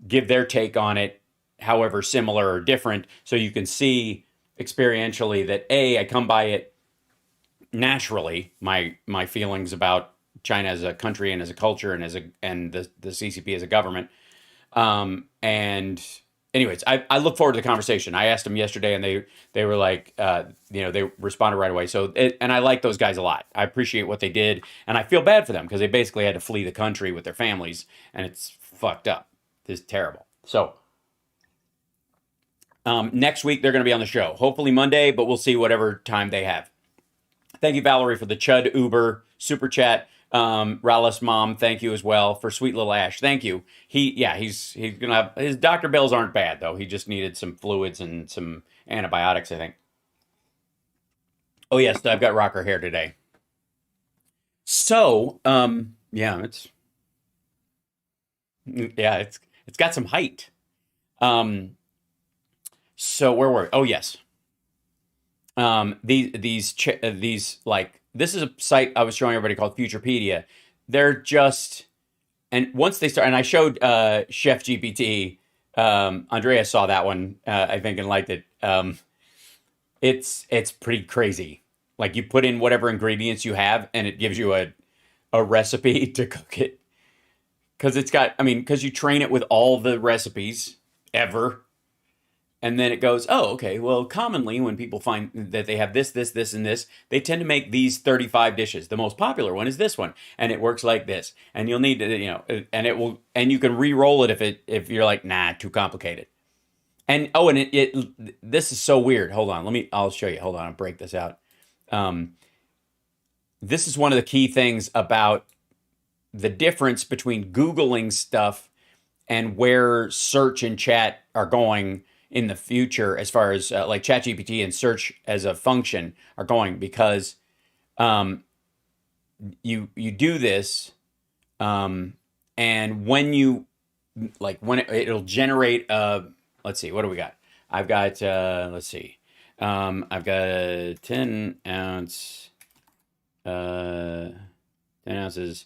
give their take on it, however similar or different. So you can see experientially that I come by it naturally, my feelings about China as a country and as a culture and the CCP as a government. And anyways, I look forward to the conversation. I asked them yesterday, and they were like, they responded right away. And I like those guys a lot. I appreciate what they did, and I feel bad for them because they basically had to flee the country with their families, and it's fucked up. It's terrible. So. Next week they're going to be on the show. Hopefully Monday, but we'll see whatever time they have. Thank you, Valerie, for the Chud Uber super chat. Rallis Mom, thank you as well for sweet little Ash. Thank you. He's gonna have his doctor bills aren't bad though. He just needed some fluids and some antibiotics, I think. Oh yes, I've got rocker hair today. So, yeah, it's got some height. Um, so where were we? Oh yes. These like this is a site I was showing everybody called Futurepedia. They're just and once they start and I showed Chef GPT. Andrea saw that one I think and liked it. It's pretty crazy. Like you put in whatever ingredients you have and it gives you a recipe to cook it. because it's got, I mean, because you train it with all the recipes ever. And then it goes, oh, okay. Well, commonly when people find that they have this, this, this, and this, they tend to make these 35 dishes. The most popular one is this one, and it works like this. And you'll need to, and it will, and you can re-roll it if you're like, nah, too complicated. And oh, and this is so weird. Hold on, I'll show you. Hold on, I'll break this out. This is one of the key things about the difference between Googling stuff and where search and chat are going in the future, as far as like ChatGPT and search as a function are going, because you do this, and when you when it'll generate let's see, what do we got? I've got let's see, I've got a 10-ounce 10 ounces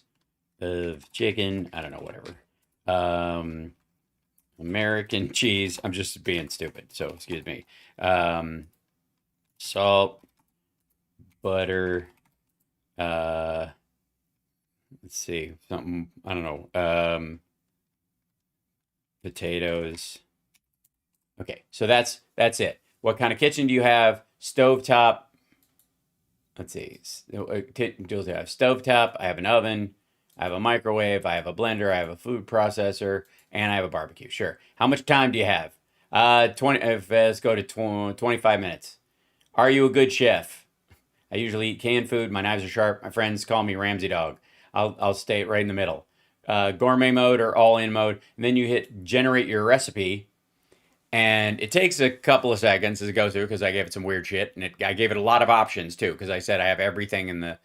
of chicken, I don't know, whatever, American cheese. I'm just being stupid, so excuse me. Salt, butter, let's see, something, I don't know, potatoes. Okay, so that's it. What kind of kitchen do you have? Stovetop. Let's see. Do I have stovetop? I have an oven. I have a microwave. I have a blender. I have a food processor. And I have a barbecue. Sure. How much time do you have? 20. Let's go to 25 minutes. Are you a good chef? I usually eat canned food. My knives are sharp. My friends call me Ramsay Dog. I'll stay right in the middle. Gourmet mode or all-in mode. And then you hit generate your recipe. And it takes a couple of seconds as it goes through, because I gave it some weird shit. And I gave it a lot of options, too, because I said I have everything in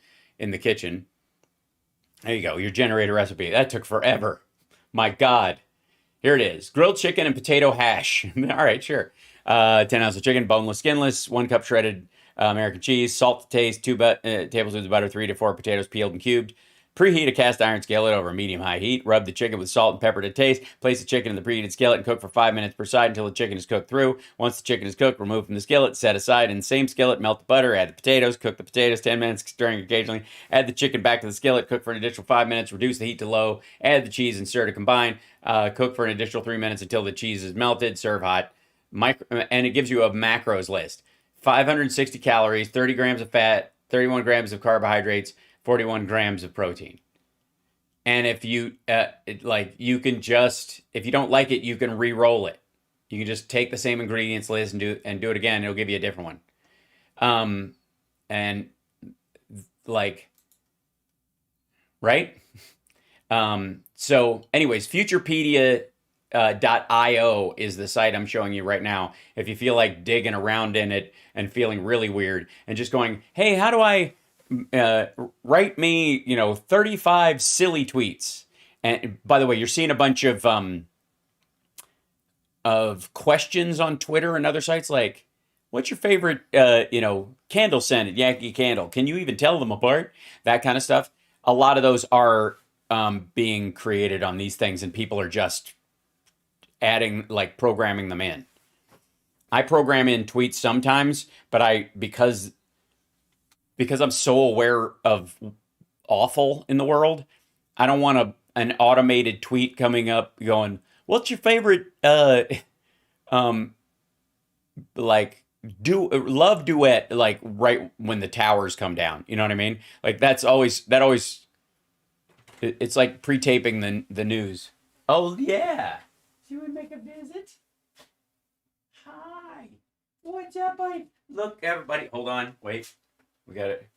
the kitchen. There you go. Your generator recipe. That took forever. My God. Here it is. Grilled chicken and potato hash. All right, sure. 10 ounces of chicken, boneless, skinless. 1 cup shredded American cheese. Salt to taste. 2 tablespoons of butter. 3 to 4 potatoes peeled and cubed. Preheat a cast iron skillet over medium-high heat. Rub the chicken with salt and pepper to taste. Place the chicken in the preheated skillet and cook for 5 minutes per side until the chicken is cooked through. Once the chicken is cooked, remove from the skillet. Set aside in the same skillet. Melt the butter. Add the potatoes. Cook the potatoes 10 minutes, stirring occasionally. Add the chicken back to the skillet. Cook for an additional 5 minutes. Reduce the heat to low. Add the cheese and stir to combine. Cook for an additional 3 minutes until the cheese is melted. Serve hot. And it gives you a macros list. 560 calories, 30 grams of fat, 31 grams of carbohydrates, 41 grams of protein. And if you you can just, if you don't like it, you can re-roll it. You can just take the same ingredients list and do it again. It'll give you a different one. And like, right? So anyways, Futurepedia.io is the site I'm showing you right now. If you feel like digging around in it and feeling really weird and just going, hey, how do I write me, 35 silly tweets? And by the way, you're seeing a bunch of questions on Twitter and other sites, like, what's your favorite, candle scent at Yankee Candle? Can you even tell them apart? That kind of stuff. A lot of those are being created on these things, and people are just adding, programming them in. I program in tweets sometimes, but because I'm so aware of awful in the world, I don't want an automated tweet coming up going, what's your favorite love duet, right when the towers come down? You know what I mean? It's like pre-taping the news. Oh yeah, you would make a visit. Hi, what's up, buddy? Look, everybody, hold on, wait. We got it.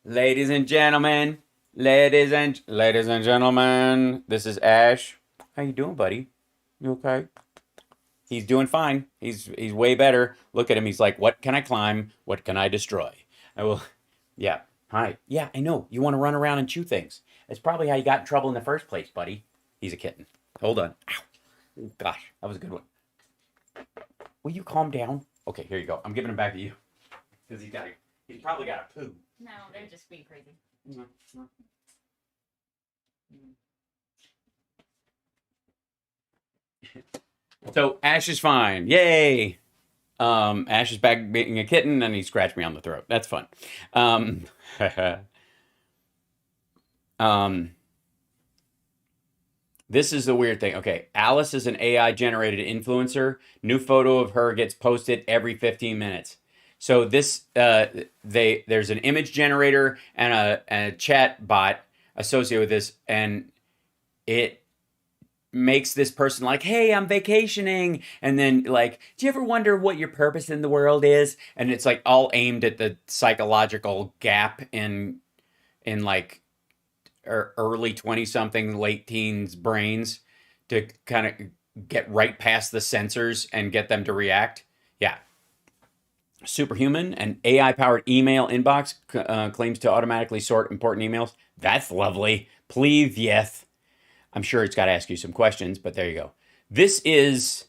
Ladies and gentlemen, this is Ash. How you doing, buddy? You okay? He's doing fine. He's way better. Look at him. He's like, what can I climb? What can I destroy? I will. Yeah. Hi. Yeah, I know. You want to run around and chew things. That's probably how you got in trouble in the first place, buddy. He's a kitten. Hold on. Ow. Gosh, that was a good one. Will you calm down? Okay, here you go. I'm giving him back to you. Because he's probably got a poo. No, they're just being crazy. So Ash is fine. Yay! Ash is back being a kitten, and he scratched me on the throat. That's fun. This is the weird thing. Okay, Alice is an AI generated influencer. New photo of her gets posted every 15 minutes. So this there's an image generator and a chat bot associated with this, and it makes this person like, hey, I'm vacationing, and then like, do you ever wonder what your purpose in the world is? And it's like all aimed at the psychological gap in like early 20 something, late teens brains to kind of get right past the sensors and get them to react. Yeah. Superhuman, an AI powered email inbox claims to automatically sort important emails. That's lovely. Please, yes. I'm sure it's got to ask you some questions, but there you go. This is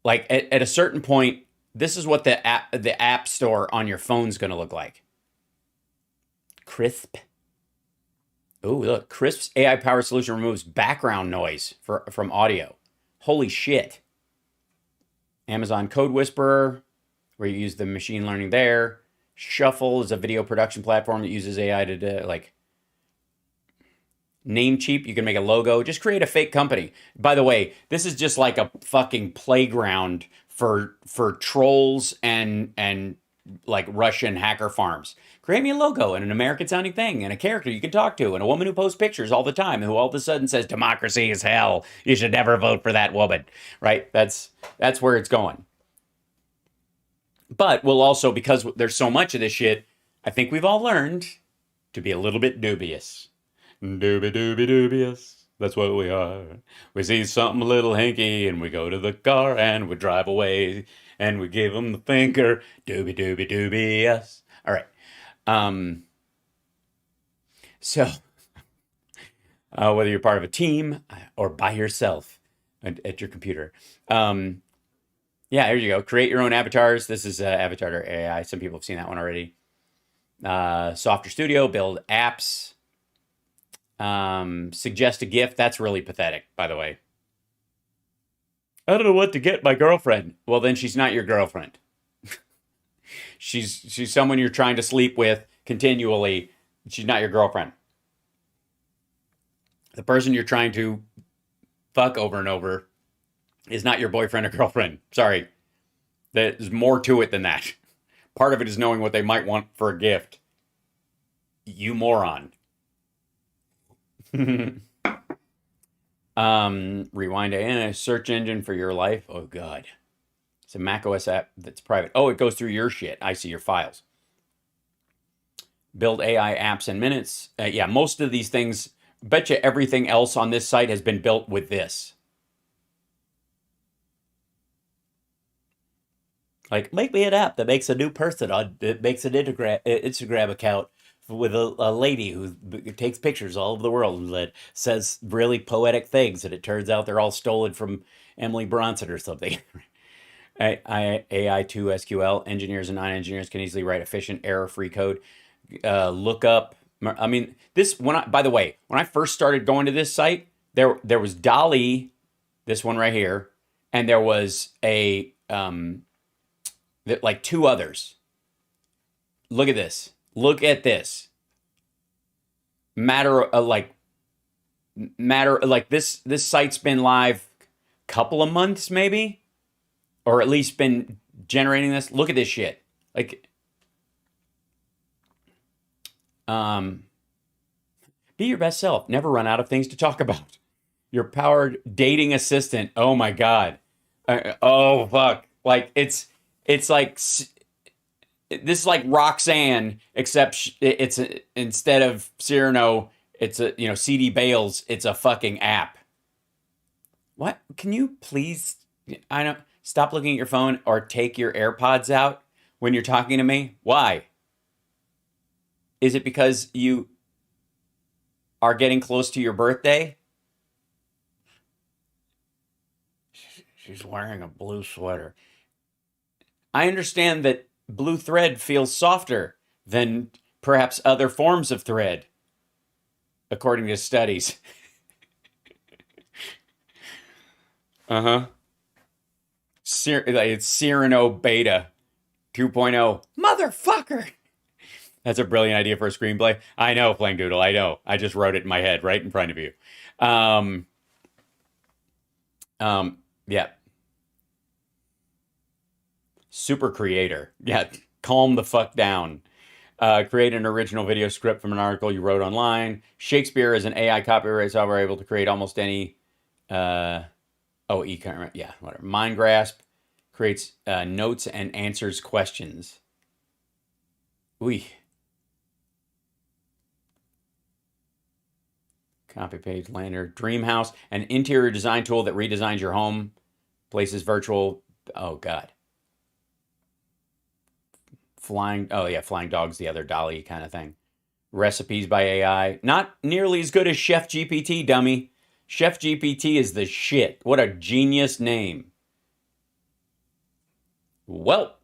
like at a certain point, this is what the app store on your phone's going to look like. Crisp. Oh, look, Crisp's AI powered solution removes background noise from audio. Holy shit. Amazon Code Whisperer, where you use the machine learning there. Shuffle is a video production platform that uses AI to do, like, Namecheap, you can make a logo. Just create a fake company. By the way, this is just like a fucking playground for trolls and like Russian hacker farms. Create me a logo and an American sounding thing and a character you can talk to and a woman who posts pictures all the time and who all of a sudden says democracy is hell. You should never vote for that woman. Right? That's where it's going. But we'll also, because there's so much of this shit, I think we've all learned to be a little bit dubious. Dubious. That's what we are. We see something a little hanky and we go to the car and we drive away and we give them the finger. Dubious. All right. So, whether you're part of a team or by yourself at your computer. Yeah, here you go. Create your own avatars. This is Avatar.ai. Some people have seen that one already. Softer Studio, build apps. Suggest a gift. That's really pathetic, by the way. I don't know what to get my girlfriend. Well, then she's not your girlfriend. She's someone you're trying to sleep with continually. She's not your girlfriend. The person you're trying to fuck over and over is not your boyfriend or girlfriend. Sorry. There's more to it than that. Part of it is knowing what they might want for a gift. You moron. Rewind a search engine for your life. Oh, God. It's a macOS app that's private. Oh, it goes through your shit. I see your files. Build AI apps in minutes. Yeah, most of these things, bet you everything else on this site has been built with this. Like, make me an app that makes a new person it makes an Instagram account with a lady who takes pictures all over the world that says really poetic things, and it turns out they're all stolen from Emily Bronson or something. AI2 SQL engineers and non-engineers can easily write efficient, error-free code. Look up. I mean, this by the way, when I first started going to this site, there was Dolly, this one right here, and there was like two others. Look at this. Look at this. Matter like this site's been live a couple of months maybe, or at least been generating this. Look at this shit. Like, be your best self. Never run out of things to talk about. Your powered dating assistant. Oh my God. Oh fuck. Like it's like this is like Roxanne, except it's instead of Cyrano, it's a CD Bales. It's a fucking app. What? Can you please? I don't stop looking at your phone or take your AirPods out when you're talking to me. Why? Is it because you are getting close to your birthday? She's wearing a blue sweater. I understand that blue thread feels softer than perhaps other forms of thread, according to studies. Uh-huh. It's Cyrano Beta 2.0. Motherfucker! That's a brilliant idea for a screenplay. I know, Playing Doodle. I know. I just wrote it in my head right in front of you. Um, yeah. Super creator. Yeah. Calm the fuck down. Create an original video script from an article you wrote online. Shakespeare is an AI copyright software able to create almost any. Uh, yeah, whatever. Mind Grasp creates notes and answers questions. Ooh. Copy page lander. Dreamhouse, an interior design tool that redesigns your home, places virtual. Oh God. Flying. Oh yeah, flying dogs. The other Dolly kind of thing. Recipes by AI. Not nearly as good as Chef GPT, dummy. Chef GPT is the shit. What a genius name. Well,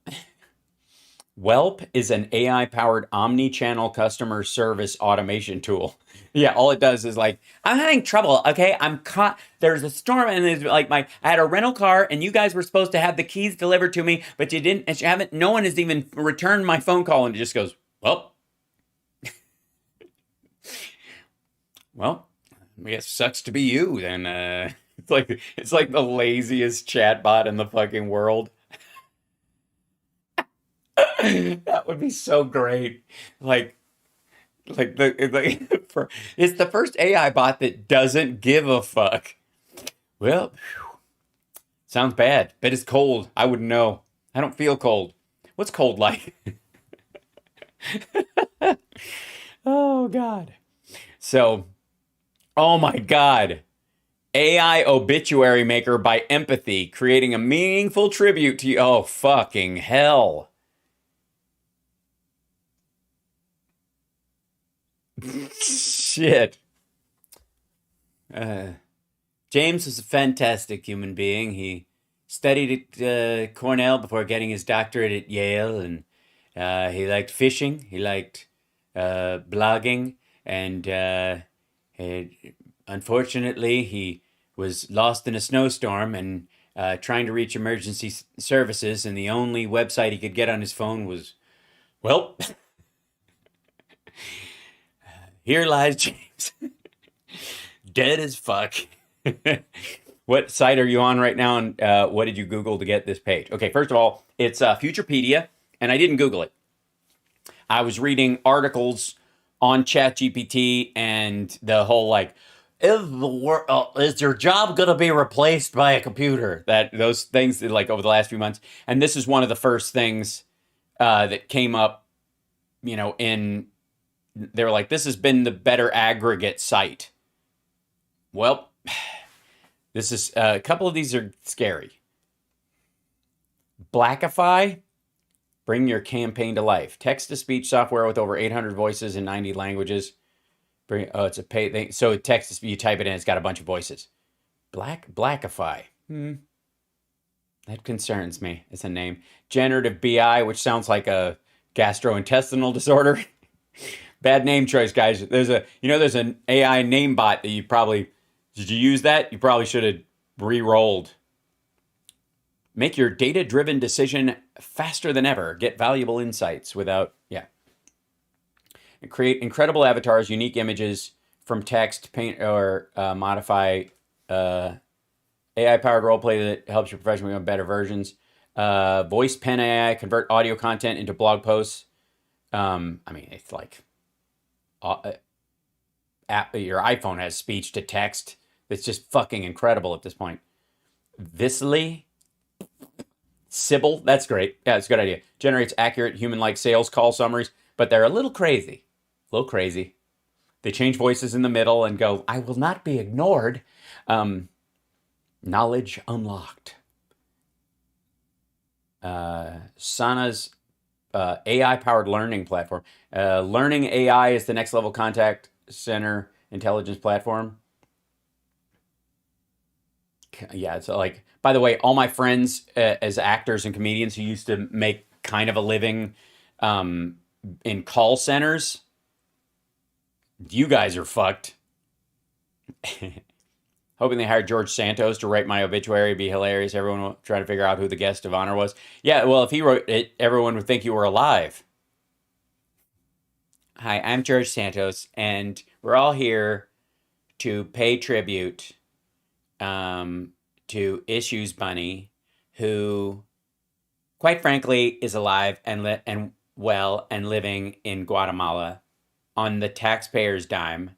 Whelp is an AI-powered omni-channel customer service automation tool. Yeah, all it does is like, I'm having trouble. Okay, I'm caught. There's a storm, and it's like I had a rental car, and you guys were supposed to have the keys delivered to me, but you didn't. And you haven't. No one has even returned my phone call, and it just goes, well, I guess sucks to be you. Then it's like the laziest chatbot in the fucking world. That would be so great. Like it's the first AI bot that doesn't give a fuck. Well, sounds bad. Bet it's cold. I wouldn't know. I don't feel cold. What's cold like? Oh God. So, oh my God. AI obituary maker by empathy, creating a meaningful tribute to you. Oh fucking hell. Shit. Uh, James was a fantastic human being. He studied at Cornell before getting his doctorate at Yale, and he liked fishing. He liked blogging, and unfortunately, he was lost in a snowstorm and trying to reach emergency services, and the only website he could get on his phone was, well, here lies James, dead as fuck. What site are you on right now, and what did you Google to get this page? Okay, first of all, it's Futurepedia, and I didn't Google it. I was reading articles on ChatGPT and the whole like, is your job going to be replaced by a computer? Those things like over the last few months, and this is one of the first things that came up. They were like, this has been the better aggregate site. Well, this is a couple of these are scary. Blackify, bring your campaign to life. Text-to-speech software with over 800 voices in 90 languages. It's a pay thing. So text, you type it in, it's got a bunch of voices. Blackify. That concerns me. It's a name. Generative BI, which sounds like a gastrointestinal disorder. Bad name choice, guys. There's an AI name bot that did you use that? You probably should have re-rolled. Make your data-driven decision faster than ever. Get valuable insights without, and create incredible avatars, unique images from text, paint, or modify AI-powered roleplay that helps your profession become better versions. Voice pen AI, convert audio content into blog posts. It's like your iPhone has speech to text. It's just fucking incredible at this point. Visly, Sybil, that's great. Yeah, it's a good idea. Generates accurate human-like sales call summaries, but they're a little crazy. They change voices in the middle and go, I will not be ignored. Knowledge unlocked. Sana's AI-powered learning platform. Learning AI is the next level contact center intelligence platform. Yeah, it's like, by the way, all my friends as actors and comedians who used to make kind of a living in call centers, you guys are fucked. Hoping they hired George Santos to write my obituary. It'd be hilarious. Everyone will try to figure out who the guest of honor was. Yeah, well, if he wrote it, everyone would think you were alive. Hi, I'm George Santos, and we're all here to pay tribute um, to Issues Bunny, who, quite frankly, is alive and well and living in Guatemala on the taxpayers' dime,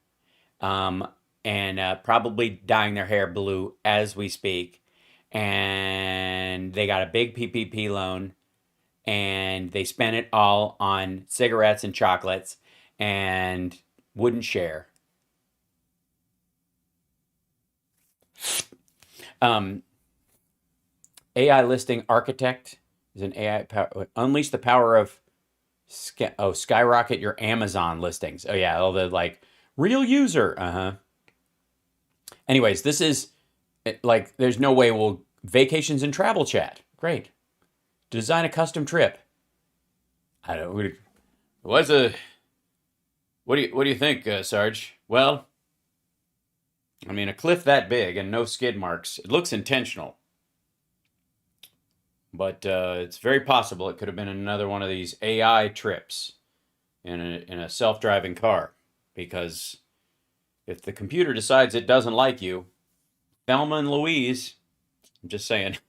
um, and probably dyeing their hair blue as we speak. And they got a big PPP loan, and they spent it all on cigarettes and chocolates, and wouldn't share. Um, AI listing architect is an AI unleash the power of skyrocket your Amazon listings. Oh yeah, all the like real user. Anyways, this is like there's no way we'll vacations and travel chat. Great. Design a custom trip. I don't. What's a what do you think, Sarge? Well, I mean, a cliff that big and no skid marks. It looks intentional. But it's very possible it could have been another one of these AI trips in a self-driving car. Because if the computer decides it doesn't like you, Thelma and Louise, I'm just saying.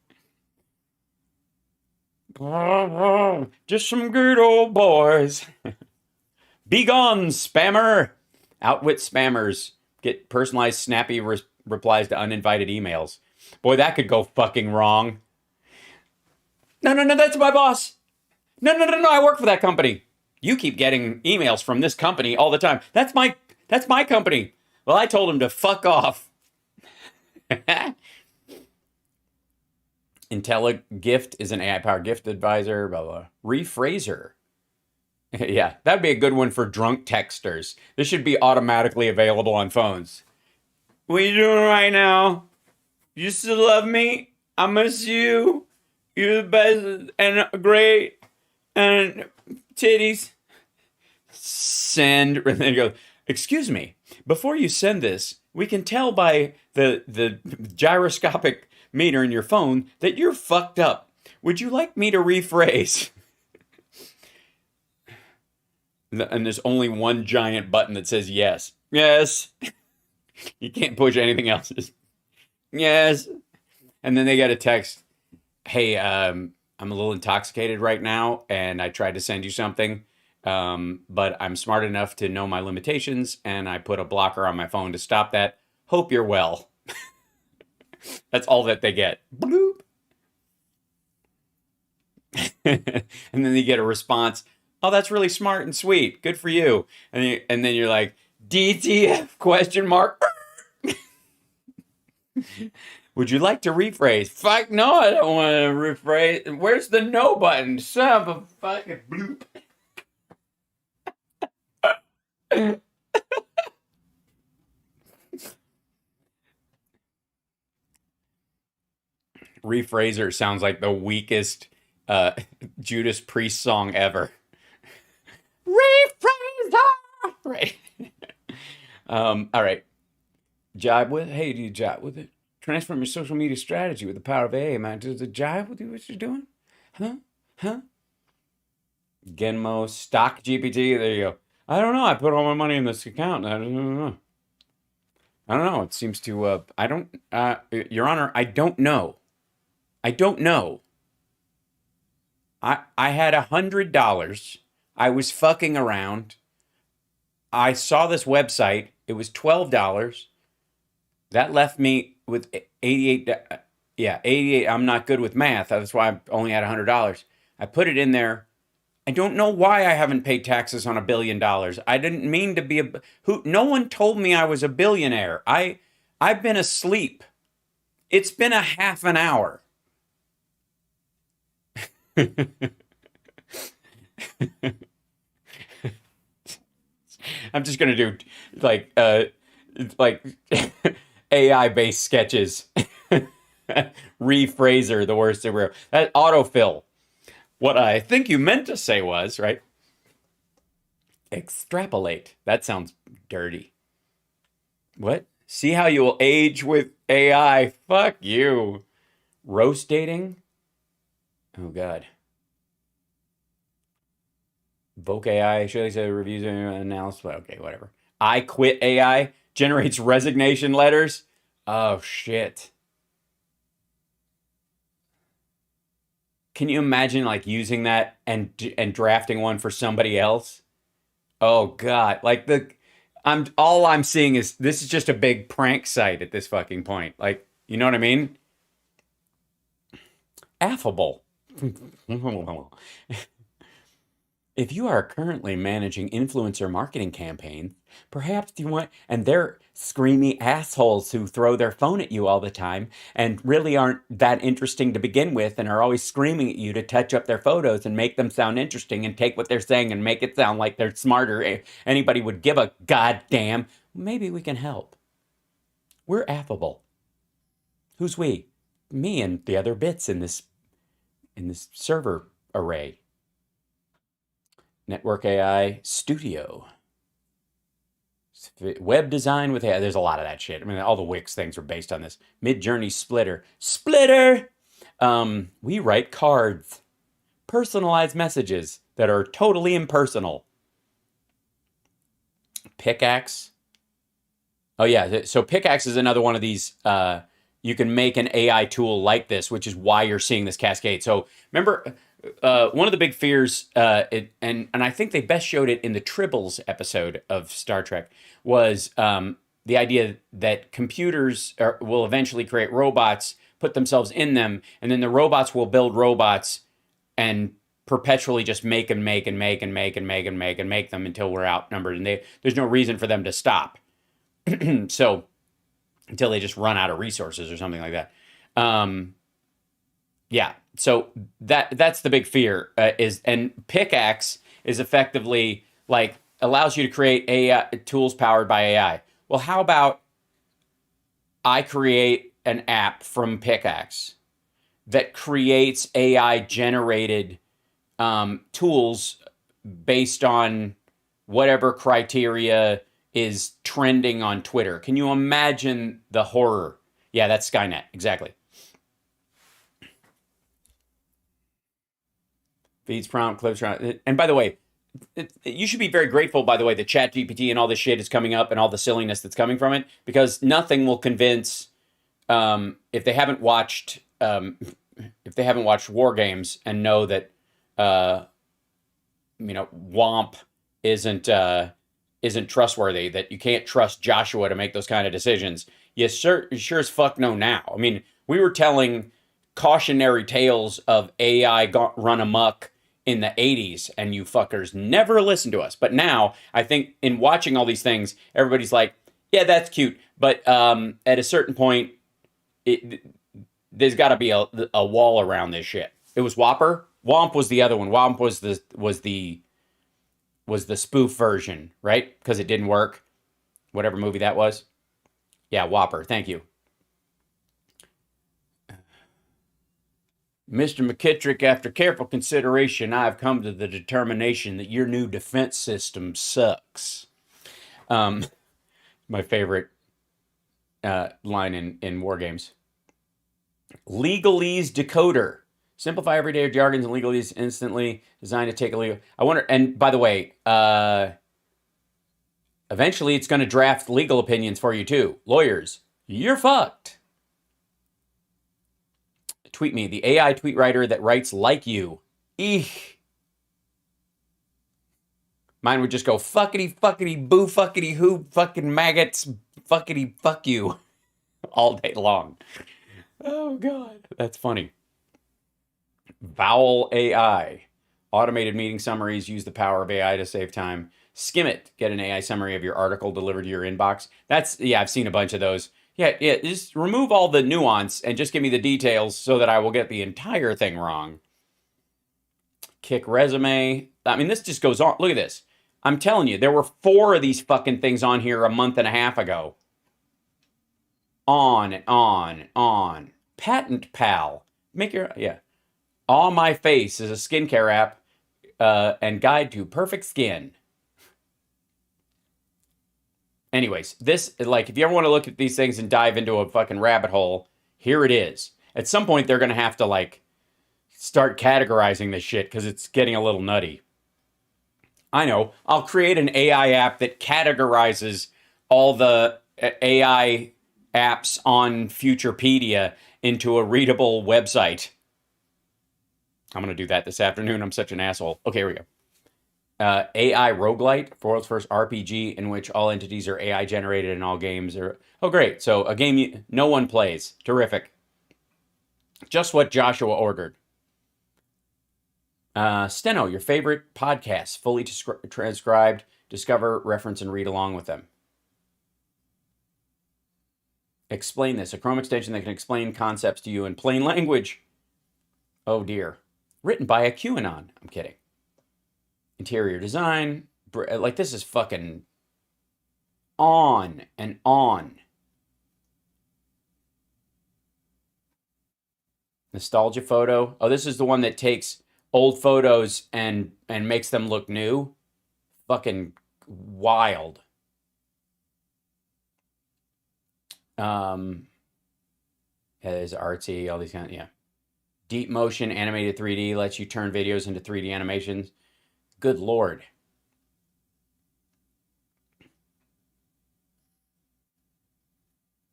Just some good old boys. Be gone, spammer. Outwit spammers. Get personalized, snappy replies to uninvited emails. Boy, that could go fucking wrong. No, that's my boss. No, I work for that company. You keep getting emails from this company all the time. That's my company. Well, I told him to fuck off. IntelliGift is an AI-powered gift advisor, blah, blah. Rephraser. Yeah, that'd be a good one for drunk texters. This should be automatically available on phones. What are you doing right now? You still love me? I miss you. You're the best and great and titties. Send. And then you go, excuse me, before you send this, we can tell by the gyroscopic meter in your phone that you're fucked up. Would you like me to rephrase? And there's only one giant button that says yes. Yes. You can't push anything else. Yes. And then they get a text. Hey, I'm a little intoxicated right now, and I tried to send you something, but I'm smart enough to know my limitations, and I put a blocker on my phone to stop that. Hope you're well. That's all that they get. Bloop. And then they get a response. Oh, that's really smart and sweet. Good for you. And then you're like, DTF question mark. Would you like to rephrase? Fuck no, I don't want to rephrase. Where's the no button? Son of a fucking bloop. Rephraser sounds like the weakest Judas Priest song ever. Rephraser! Right. All right. Jibe with? Hey, do you jibe with it? Transform your social media strategy with the power of AI, man. Does it jive with what you're doing? Huh? Genmo, Stock GPT. There you go. I don't know. I put all my money in this account. I don't know. It seems to. I don't. Your Honor, I don't know. I don't know. I had $100. I was fucking around. I saw this website. It was $12. That left me with 88. Yeah, 88. I'm not good with math. That's why I only had $100. I put it in there. I don't know why I haven't paid taxes on $1 billion. I didn't mean to be no one told me I was a billionaire. I've been asleep. It's been a half an hour. I'm just gonna do like AI based sketches. Rephraser, the worst superhero. That autofill. What I think you meant to say was, right? Extrapolate. That sounds dirty. What? See how you will age with AI? Fuck you. Roast dating? Oh, God. Voke AI, should I say reviews and analysis? Okay, whatever. I quit AI generates resignation letters. Oh shit. Can you imagine like using that and drafting one for somebody else? Oh god. Like the I'm all I'm seeing is this is just a big prank site at this fucking point. Like, you know what I mean? Affable. If you are currently managing influencer marketing campaigns, perhaps you want, and they're screamy assholes who throw their phone at you all the time and really aren't that interesting to begin with and are always screaming at you to touch up their photos and make them sound interesting and take what they're saying and make it sound like they're smarter. Anybody would give a goddamn. Maybe we can help. We're affable. Who's we? Me and the other bits in this server array. Network AI Studio. Web design with AI. There's a lot of that shit. I mean, all the Wix things are based on this. Midjourney Splitter. Splitter! We write cards. Personalized messages that are totally impersonal. Pickaxe. Oh, yeah. So Pickaxe is another one of these. You can make an AI tool like this, which is why you're seeing this cascade. So remember, one of the big fears, and I think they best showed it in the Tribbles episode of Star Trek, was the idea that computers will eventually create robots, put themselves in them, and then the robots will build robots and perpetually just make and make and make and make and make and make and make them until we're outnumbered, and there's no reason for them to stop. So until they just run out of resources or something like that. Yeah, so that's the big fear and Pickaxe is effectively like allows you to create AI tools powered by AI. Well, how about I create an app from Pickaxe that creates AI generated tools based on whatever criteria is trending on Twitter. Can you imagine the horror? Yeah, that's Skynet, exactly. Feeds prompt, clips. And by the way, you should be very grateful, by the way, that ChatGPT and all this shit is coming up and all the silliness that's coming from it, because nothing will convince, if they haven't watched War Games and know that, Womp isn't trustworthy, that you can't trust Joshua to make those kind of decisions. You sure as fuck know now. I mean, we were telling cautionary tales of AI run amok in the 80s, and you fuckers never listened to us. But now, I think in watching all these things, everybody's like, yeah, that's cute. But at a certain point, there's got to be a wall around this shit. It was Whopper. Womp was the other one. Womp was the spoof version, right? Because it didn't work. Whatever movie that was. Yeah, Whopper. Thank you. Mr. McKittrick, after careful consideration, I have come to the determination that your new defense system sucks. My favorite line in War Games. Legalese decoder. Simplify everyday jargons and legalese instantly. Designed to take a legal. I wonder. And by the way, eventually it's going to draft legal opinions for you too. Lawyers, you're fucked. Tweet me, the AI tweet writer that writes like you. Eek. Mine would just go fuckity fuckity boo fuckity who fucking maggots fuckity fuck you all day long. Oh god, that's funny. Vowel AI. Automated meeting summaries. Use the power of AI to save time. Skim it. Get an AI summary of your article delivered to your inbox. I've seen a bunch of those. Yeah, just remove all the nuance and just give me the details so that I will get the entire thing wrong. Kick resume. I mean, this just goes on. Look at this. I'm telling you, there were 4 of these fucking things on here a month and a half ago. On and on and on. Patent Pal. All My Face is a skincare app and guide to perfect skin. Anyways, this, like, if you ever want to look at these things and dive into a fucking rabbit hole, here it is. At some point, they're going to have to, like, start categorizing this shit because it's getting a little nutty. I know. I'll create an AI app that categorizes all the AI apps on Futurepedia into a readable website. I'm going to do that this afternoon. I'm such an asshole. Okay, here we go. AI roguelite, world's first RPG in which all entities are AI generated and all games are. Oh, great. So a game no one plays. Terrific. Just what Joshua ordered. Steno, your favorite podcasts, fully transcribed. Discover, reference, and read along with them. Explain this. A Chrome extension that can explain concepts to you in plain language. Oh, dear. Written by a QAnon. I'm kidding. Interior design. Like, this is fucking on and on. Nostalgia photo. Oh, this is the one that takes old photos and makes them look new. Fucking wild. Yeah, there's artsy, all these kind of, yeah. Deep motion animated 3D lets you turn videos into 3D animations. Good Lord.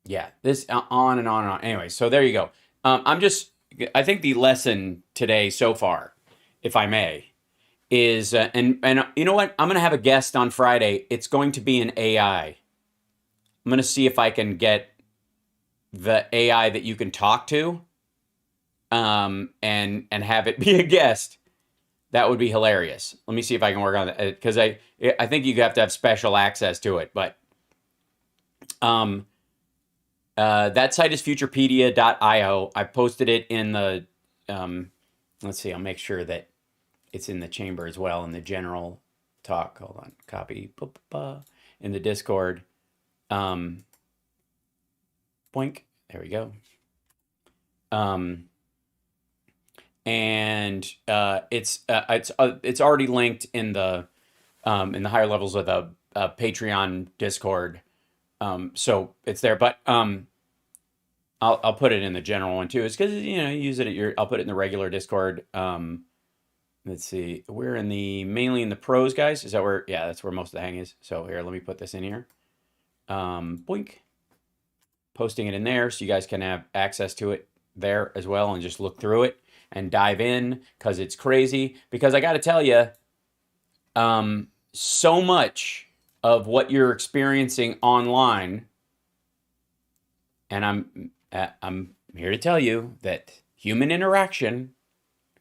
Yeah, this on and on and on. Anyway, so there you go. I think the lesson today so far, if I may, is, and you know what? I'm going to have a guest on Friday. It's going to be an AI. I'm going to see if I can get the AI that you can talk to, and have it be a guest. That would be hilarious. Let me see if I can work on that, because I think you have to have special access to it. But that site is futurepedia.io. I posted it in the let's see. I'll make sure that it's in the chamber as well in the general talk. Hold on, copy in the Discord. Boink. There we go. And it's already linked in the higher levels of the Patreon Discord, so it's there. But I'll put it in the general one too. It's because you use it at your. I'll put it in the regular Discord. Let's see. We're mainly in the pros, guys. Is that where? Yeah, that's where most of the hang is. So here, let me put this in here. Boink. Posting it in there so you guys can have access to it there as well and just look through it and dive in, because it's crazy. Because I got to tell you, so much of what you're experiencing online, and I'm here to tell you that human interaction,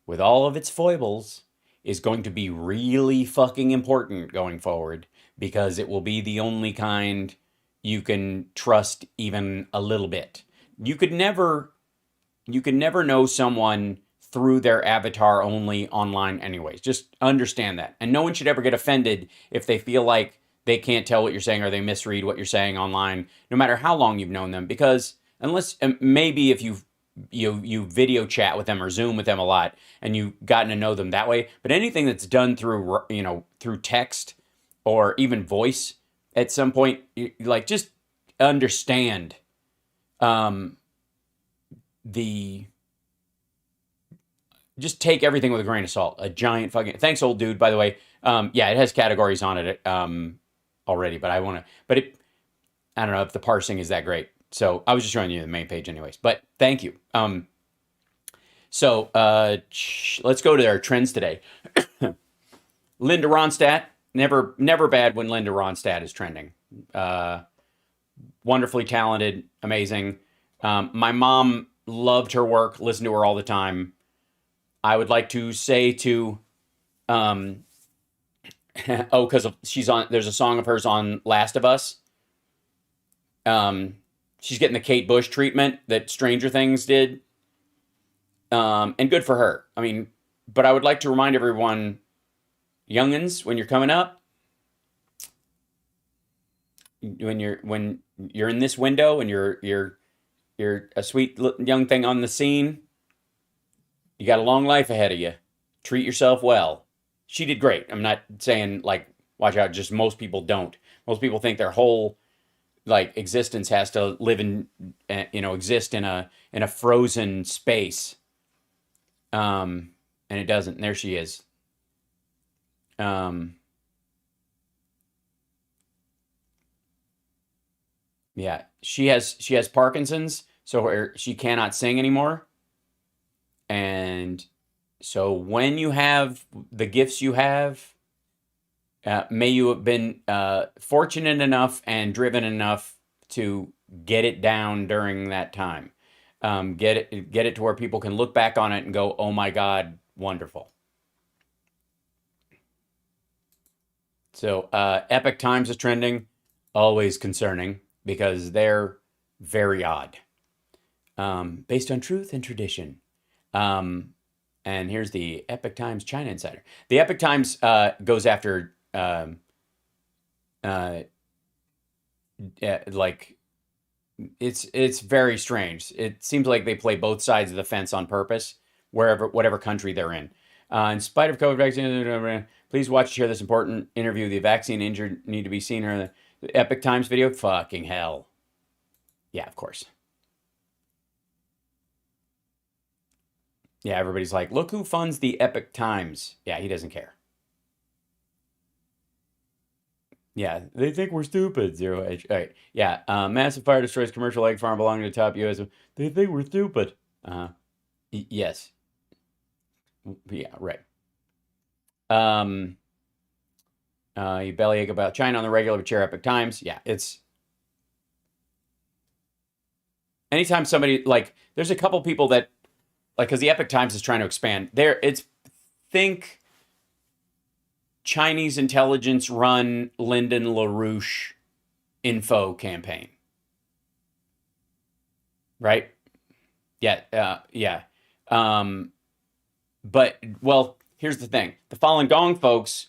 with all of its foibles, is going to be really fucking important going forward, because it will be the only kind you can trust even a little bit. You could never know someone through their avatar only online anyways. Just understand that. And no one should ever get offended if they feel like they can't tell what you're saying or they misread what you're saying online, no matter how long you've known them. Because unless, maybe if you video chat with them or Zoom with them a lot and you've gotten to know them that way, but anything that's done through, through text or even voice at some point, like, just understand just take everything with a grain of salt. A giant fucking thanks, old dude. By the way, yeah, it has categories on it already, but I don't know if the parsing is that great. So I was just showing you the main page, anyways. But thank you. So let's go to our trends today. Linda Ronstadt, never bad when Linda Ronstadt is trending. Wonderfully talented, amazing. My mom loved her work, listened to her all the time. I would like to say to, because there's a song of hers on Last of Us. She's getting the Kate Bush treatment that Stranger Things did. And good for her. I mean, but I would like to remind everyone, youngins, when you're coming up, when you're in this window and you're a sweet young thing on the scene, you got a long life ahead of you. Treat yourself well. She did great. I'm not saying, like, watch out, just most people don't. Most people think their whole, like, existence has to live in, exist in a frozen space. And it doesn't. And there she is. Yeah, she has Parkinson's, so she cannot sing anymore. And so when you have the gifts you have, may you have been fortunate enough and driven enough to get it down during that time. Get it to where people can look back on it and go, "Oh my God, wonderful." So Epic Times is trending, always concerning because they're very odd, based on truth and tradition. Um, and here's the Epic Times China Insider. The Epic Times goes after uh, like it's very strange. It seems like they play both sides of the fence on purpose, whatever country they're in. In spite of COVID vaccine, please watch and share this important interview. The vaccine injured need to be seen. Or the Epic Times video. Fucking hell. Yeah, of course. Yeah, everybody's like, look who funds the Epic Times. Yeah, he doesn't care. Yeah, they think we're stupid. Zero H. All right. Yeah, massive fire destroys commercial egg farm belonging to top U.S. They think we're stupid. Yes. Yeah, right. Um, you bellyache about China on the regular, but share Epic Times. Yeah, it's anytime somebody like there's a couple people that like because the Epic Times is trying to expand. It's think Chinese intelligence run Lyndon LaRouche info campaign, right? Yeah, yeah. Um, but well, here's the thing: the Falun Gong folks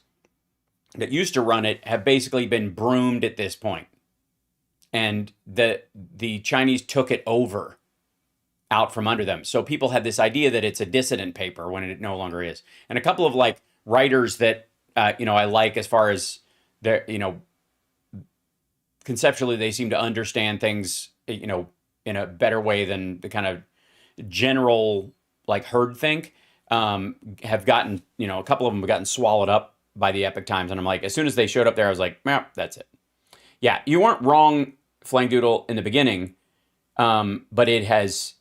that used to run it have basically been broomed at this point, and the Chinese took it over out from under them. So people had this idea that it's a dissident paper when it no longer is. And a couple of like writers that I like as far as their conceptually they seem to understand things in a better way than the kind of general like herd think. Have gotten a couple of them have gotten swallowed up by the Epic Times, and I'm like, as soon as they showed up there, I was like, yeah, that's it. Yeah, you weren't wrong, Flang Doodle, in the beginning, but it has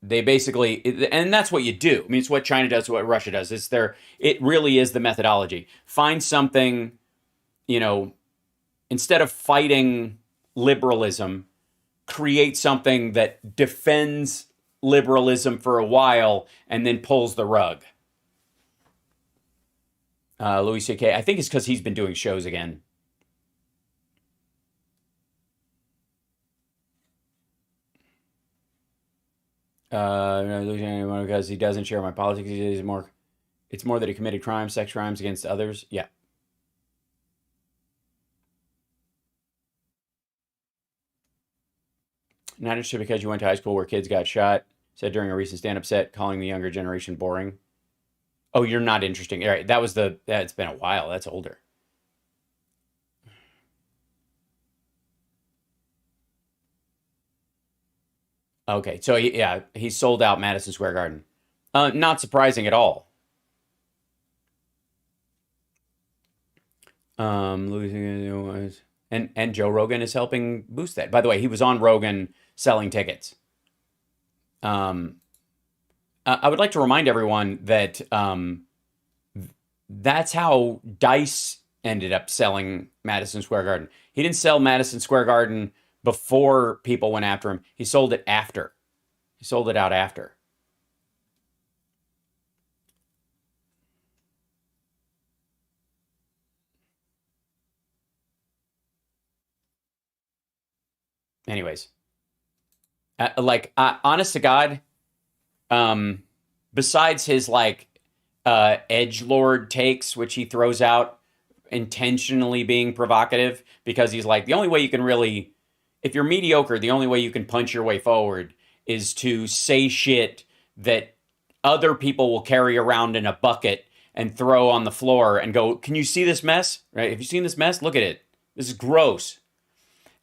they basically and that's what you do. I mean, it's what China does, what Russia does. It really is the methodology. Find something, you know instead of fighting liberalism, create something that defends liberalism for a while and then pulls the rug. Louis C.K. I think it's because he's been doing shows again. Because he doesn't share my politics. It's more that he committed crimes, sex crimes against others. Yeah. Not interested because you went to high school where kids got shot. Said during a recent stand-up set, calling the younger generation boring. Oh, you're not interesting. All right, it's been a while. That's older. Okay, so yeah, he sold out Madison Square Garden. Not surprising at all. And Joe Rogan is helping boost that. By the way, he was on Rogan selling tickets. Um, I would like to remind everyone that that's how Dice ended up selling Madison Square Garden. He didn't sell Madison Square Garden before people went after him. He sold it after. He sold it out after. Anyways, honest to God, um, besides his like edge lord takes, which he throws out intentionally being provocative because he's like the only way you can really, if you're mediocre, the only way you can punch your way forward is to say shit that other people will carry around in a bucket and throw on the floor and go, "Can you see this mess? Right? Have you seen this mess? Look at it. This is gross."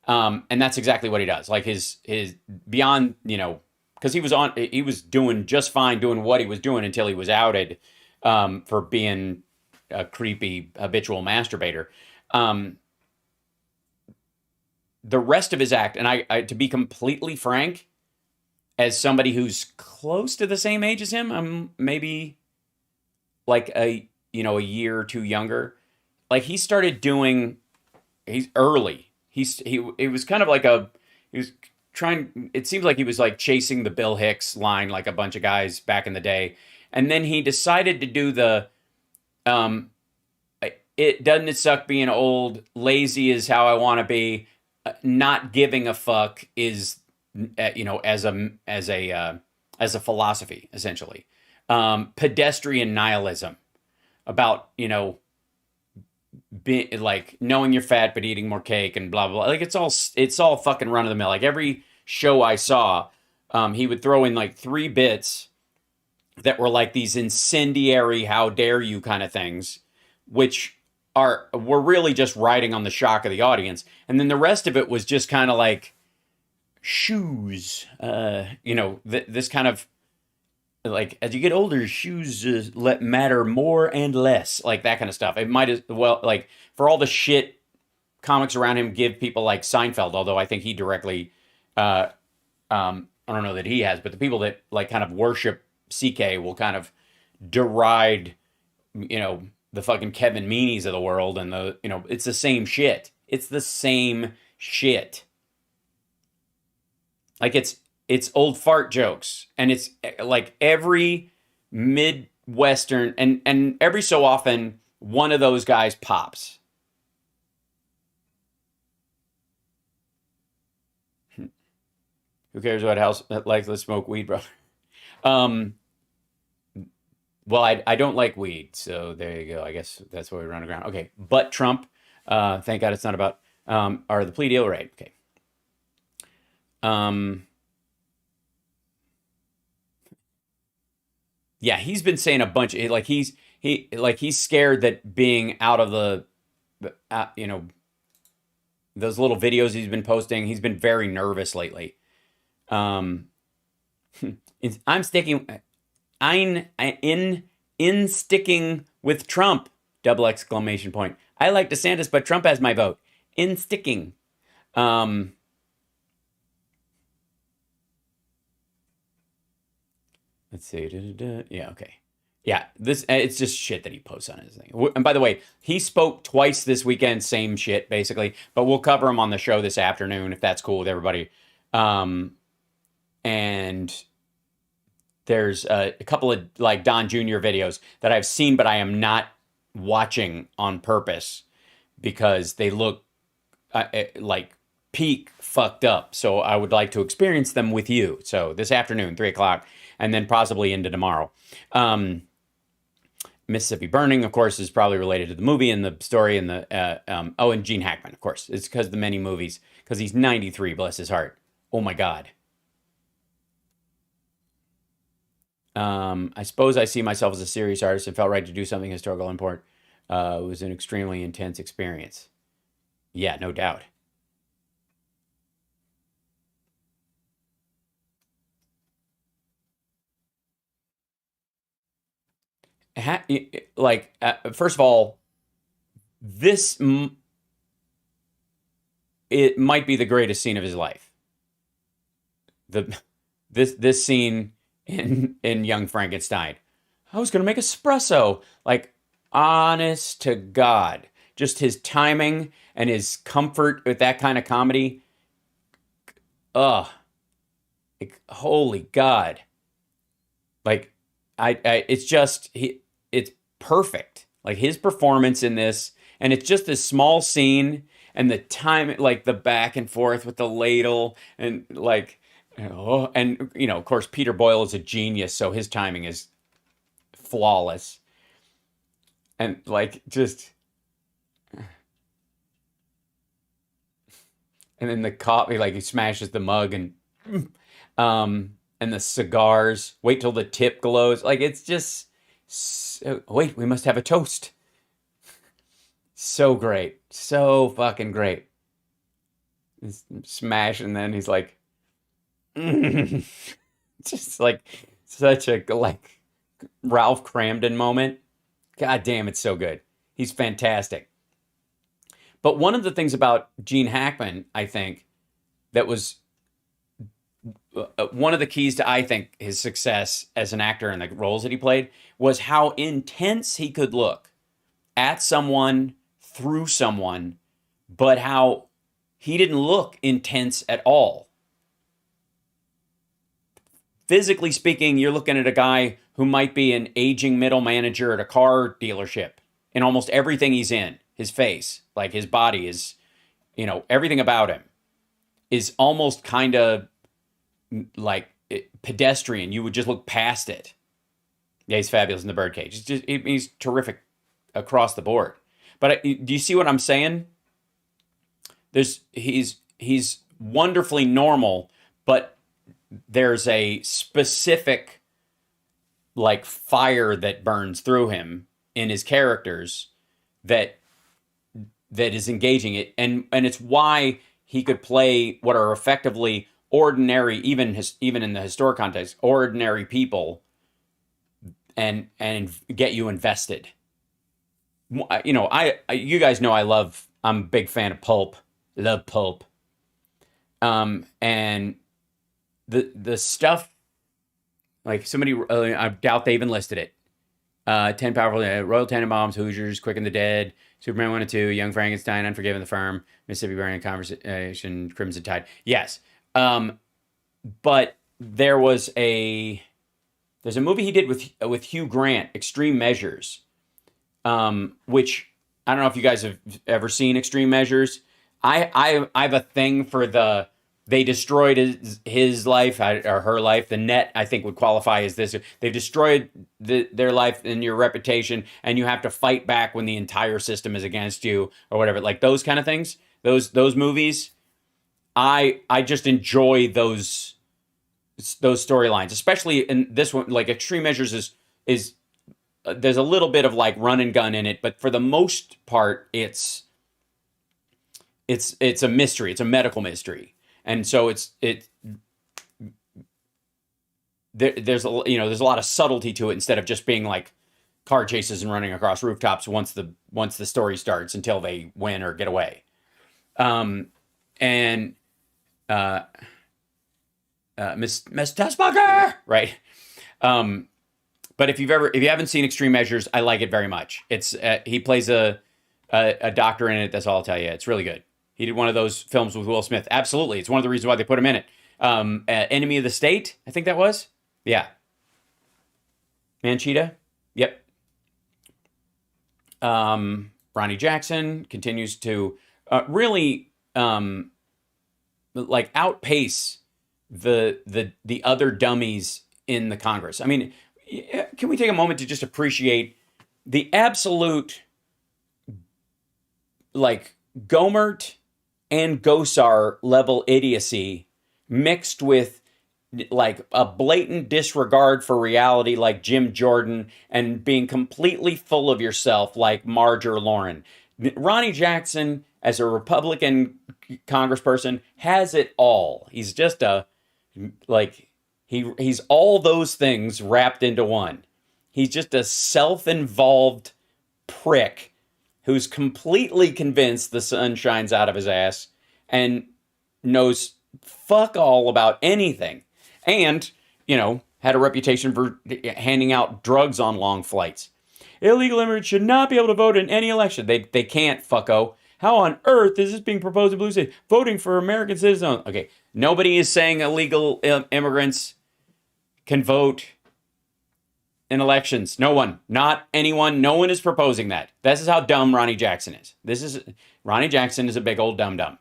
And that's exactly what he does. Like his beyond, because he was doing just fine doing what he was doing until he was outed for being a creepy habitual masturbator. Um, the rest of his act, and I to be completely frank, as somebody who's close to the same age as him, I'm maybe like a year or two younger. Like he started doing, he's early. He it was kind of like he was trying. It seems like he was like chasing the Bill Hicks line, like a bunch of guys back in the day, and then he decided to do the um, it doesn't it suck being old. Lazy is how I want to be. Not giving a fuck is as a philosophy essentially. Pedestrian nihilism about like knowing you're fat but eating more cake and blah blah blah. Like it's all fucking run of the mill. Like every show I saw, he would throw in like three bits that were like these incendiary "how dare you" kind of things, which were really just riding on the shock of the audience, and then the rest of it was just kind of like shoes. This kind of like as you get older, shoes let matter more and less, like that kind of stuff. It might as well like for all the shit comics around him give people like Seinfeld, although I think he directly, I don't know that he has, but the people that like kind of worship CK will kind of deride, the fucking Kevin Meanies of the world, and it's the same shit. It's the same shit. Like it's old fart jokes, and it's like every Midwestern, and every so often one of those guys pops. Who cares what house that likes to smoke weed, bro? Um, well, I don't like weed, so there you go. I guess that's where we run around. Okay, but Trump, thank God it's not about or the plea deal, right? Okay. Um, yeah, he's been saying a bunch of like he's scared that being out of those little videos he's been posting. He's been very nervous lately. Um, I'm sticking. I'm in sticking with Trump. Double exclamation point. I like DeSantis, but Trump has my vote. In sticking. Um, let's see. Yeah, okay. Yeah, this it's just shit that he posts on his thing. And by the way, he spoke twice this weekend, same shit basically. But we'll cover him on the show this afternoon if that's cool with everybody. And there's a couple of like Don Jr. videos that I've seen, but I am not watching on purpose because they look like peak fucked up. So I would like to experience them with you. So this afternoon, 3 o'clock, and then possibly into tomorrow. Mississippi Burning, of course, is probably related to the movie and the story and and Gene Hackman, of course. It's because of the many movies, because he's 93, bless his heart. Oh my God. I suppose I see myself as a serious artist and felt right to do something historical and important. It was an extremely intense experience. Yeah, no doubt. First of all, this it might be the greatest scene of his life. The this scene in Young Frankenstein. I was gonna make espresso. Like, honest to God, just his timing and his comfort with that kind of comedy. Ugh, like, holy God! Like, it's just it's perfect. Like his performance in this, and it's just this small scene, and the time, like the back and forth with the ladle, and like, and of course, Peter Boyle is a genius, so his timing is flawless, and like just, and then the coffee, like he smashes the mug, and the cigars. Wait till the tip glows. Like it's just. Wait, we must have a toast. So great. So fucking great. Smash, and then he's like, just like such a like Ralph Cramden moment. God damn, it's so good. He's fantastic. But one of the things about Gene Hackman, I think, that was one of the keys to, I think, his success as an actor and the roles that he played was how intense he could look at someone, through someone, but how he didn't look intense at all. Physically speaking, you're looking at a guy who might be an aging middle manager at a car dealership in almost everything he's in. His face, like his body is, everything about him is almost kind of like pedestrian. You would just look past it. Yeah, he's fabulous in The Birdcage. He's terrific across the board. But do you see what I'm saying? He's wonderfully normal, but there's a specific like fire that burns through him in his characters that is engaging it, and it's why he could play what are effectively ordinary, even in the historic context, ordinary people, and get you invested. You guys know I'm a big fan of pulp, love pulp, and the stuff, like somebody, I doubt they even listed it. 10 Powerful, Royal Tenenbaums, Hoosiers, Quick and the Dead, Superman 1 and 2, Young Frankenstein, Unforgiven, The Firm, Mississippi Burning, Conversation, Crimson Tide. Yes. But there's a movie he did with Hugh Grant, Extreme Measures, which I don't know if you guys have ever seen Extreme Measures. I have a thing for they destroyed his life or her life. The net, I think, would qualify as this. They've destroyed their life and your reputation, and you have to fight back when the entire system is against you or whatever. Like those kind of things, those movies. I just enjoy those storylines, especially in this one. Like Extreme Measures is there's a little bit of like run and gun in it, but for the most part, it's a mystery. It's a medical mystery. And so there's a lot of subtlety to it instead of just being like car chases and running across rooftops once the story starts until they win or get away. Miss Tessmacher, right? But if you haven't seen Extreme Measures, I like it very much. It's he plays a doctor in it. That's all I'll tell you. It's really good. He did one of those films with Will Smith. Absolutely. It's one of the reasons why they put him in it. Enemy of the State, I think that was. Yeah. Manchita. Yep. Ronnie Jackson continues to really like outpace the other dummies in the Congress. I mean, can we take a moment to just appreciate the absolute like Gomert and Gosar level idiocy mixed with like a blatant disregard for reality like Jim Jordan and being completely full of yourself like Marge or Lauren. Ronnie Jackson, as a Republican congressperson, has it all. He's just he's all those things wrapped into one. He's just a self-involved prick who's completely convinced the sun shines out of his ass and knows fuck all about anything. And, had a reputation for handing out drugs on long flights. Illegal immigrants should not be able to vote in any election. They can't, fucko. How on earth is this being proposed in blue states? Voting for American citizens. Okay, nobody is saying illegal immigrants can vote in elections. No one. Not anyone. No one is proposing that. This is how dumb Ronnie Jackson is. Ronnie Jackson is a big old dum-dum.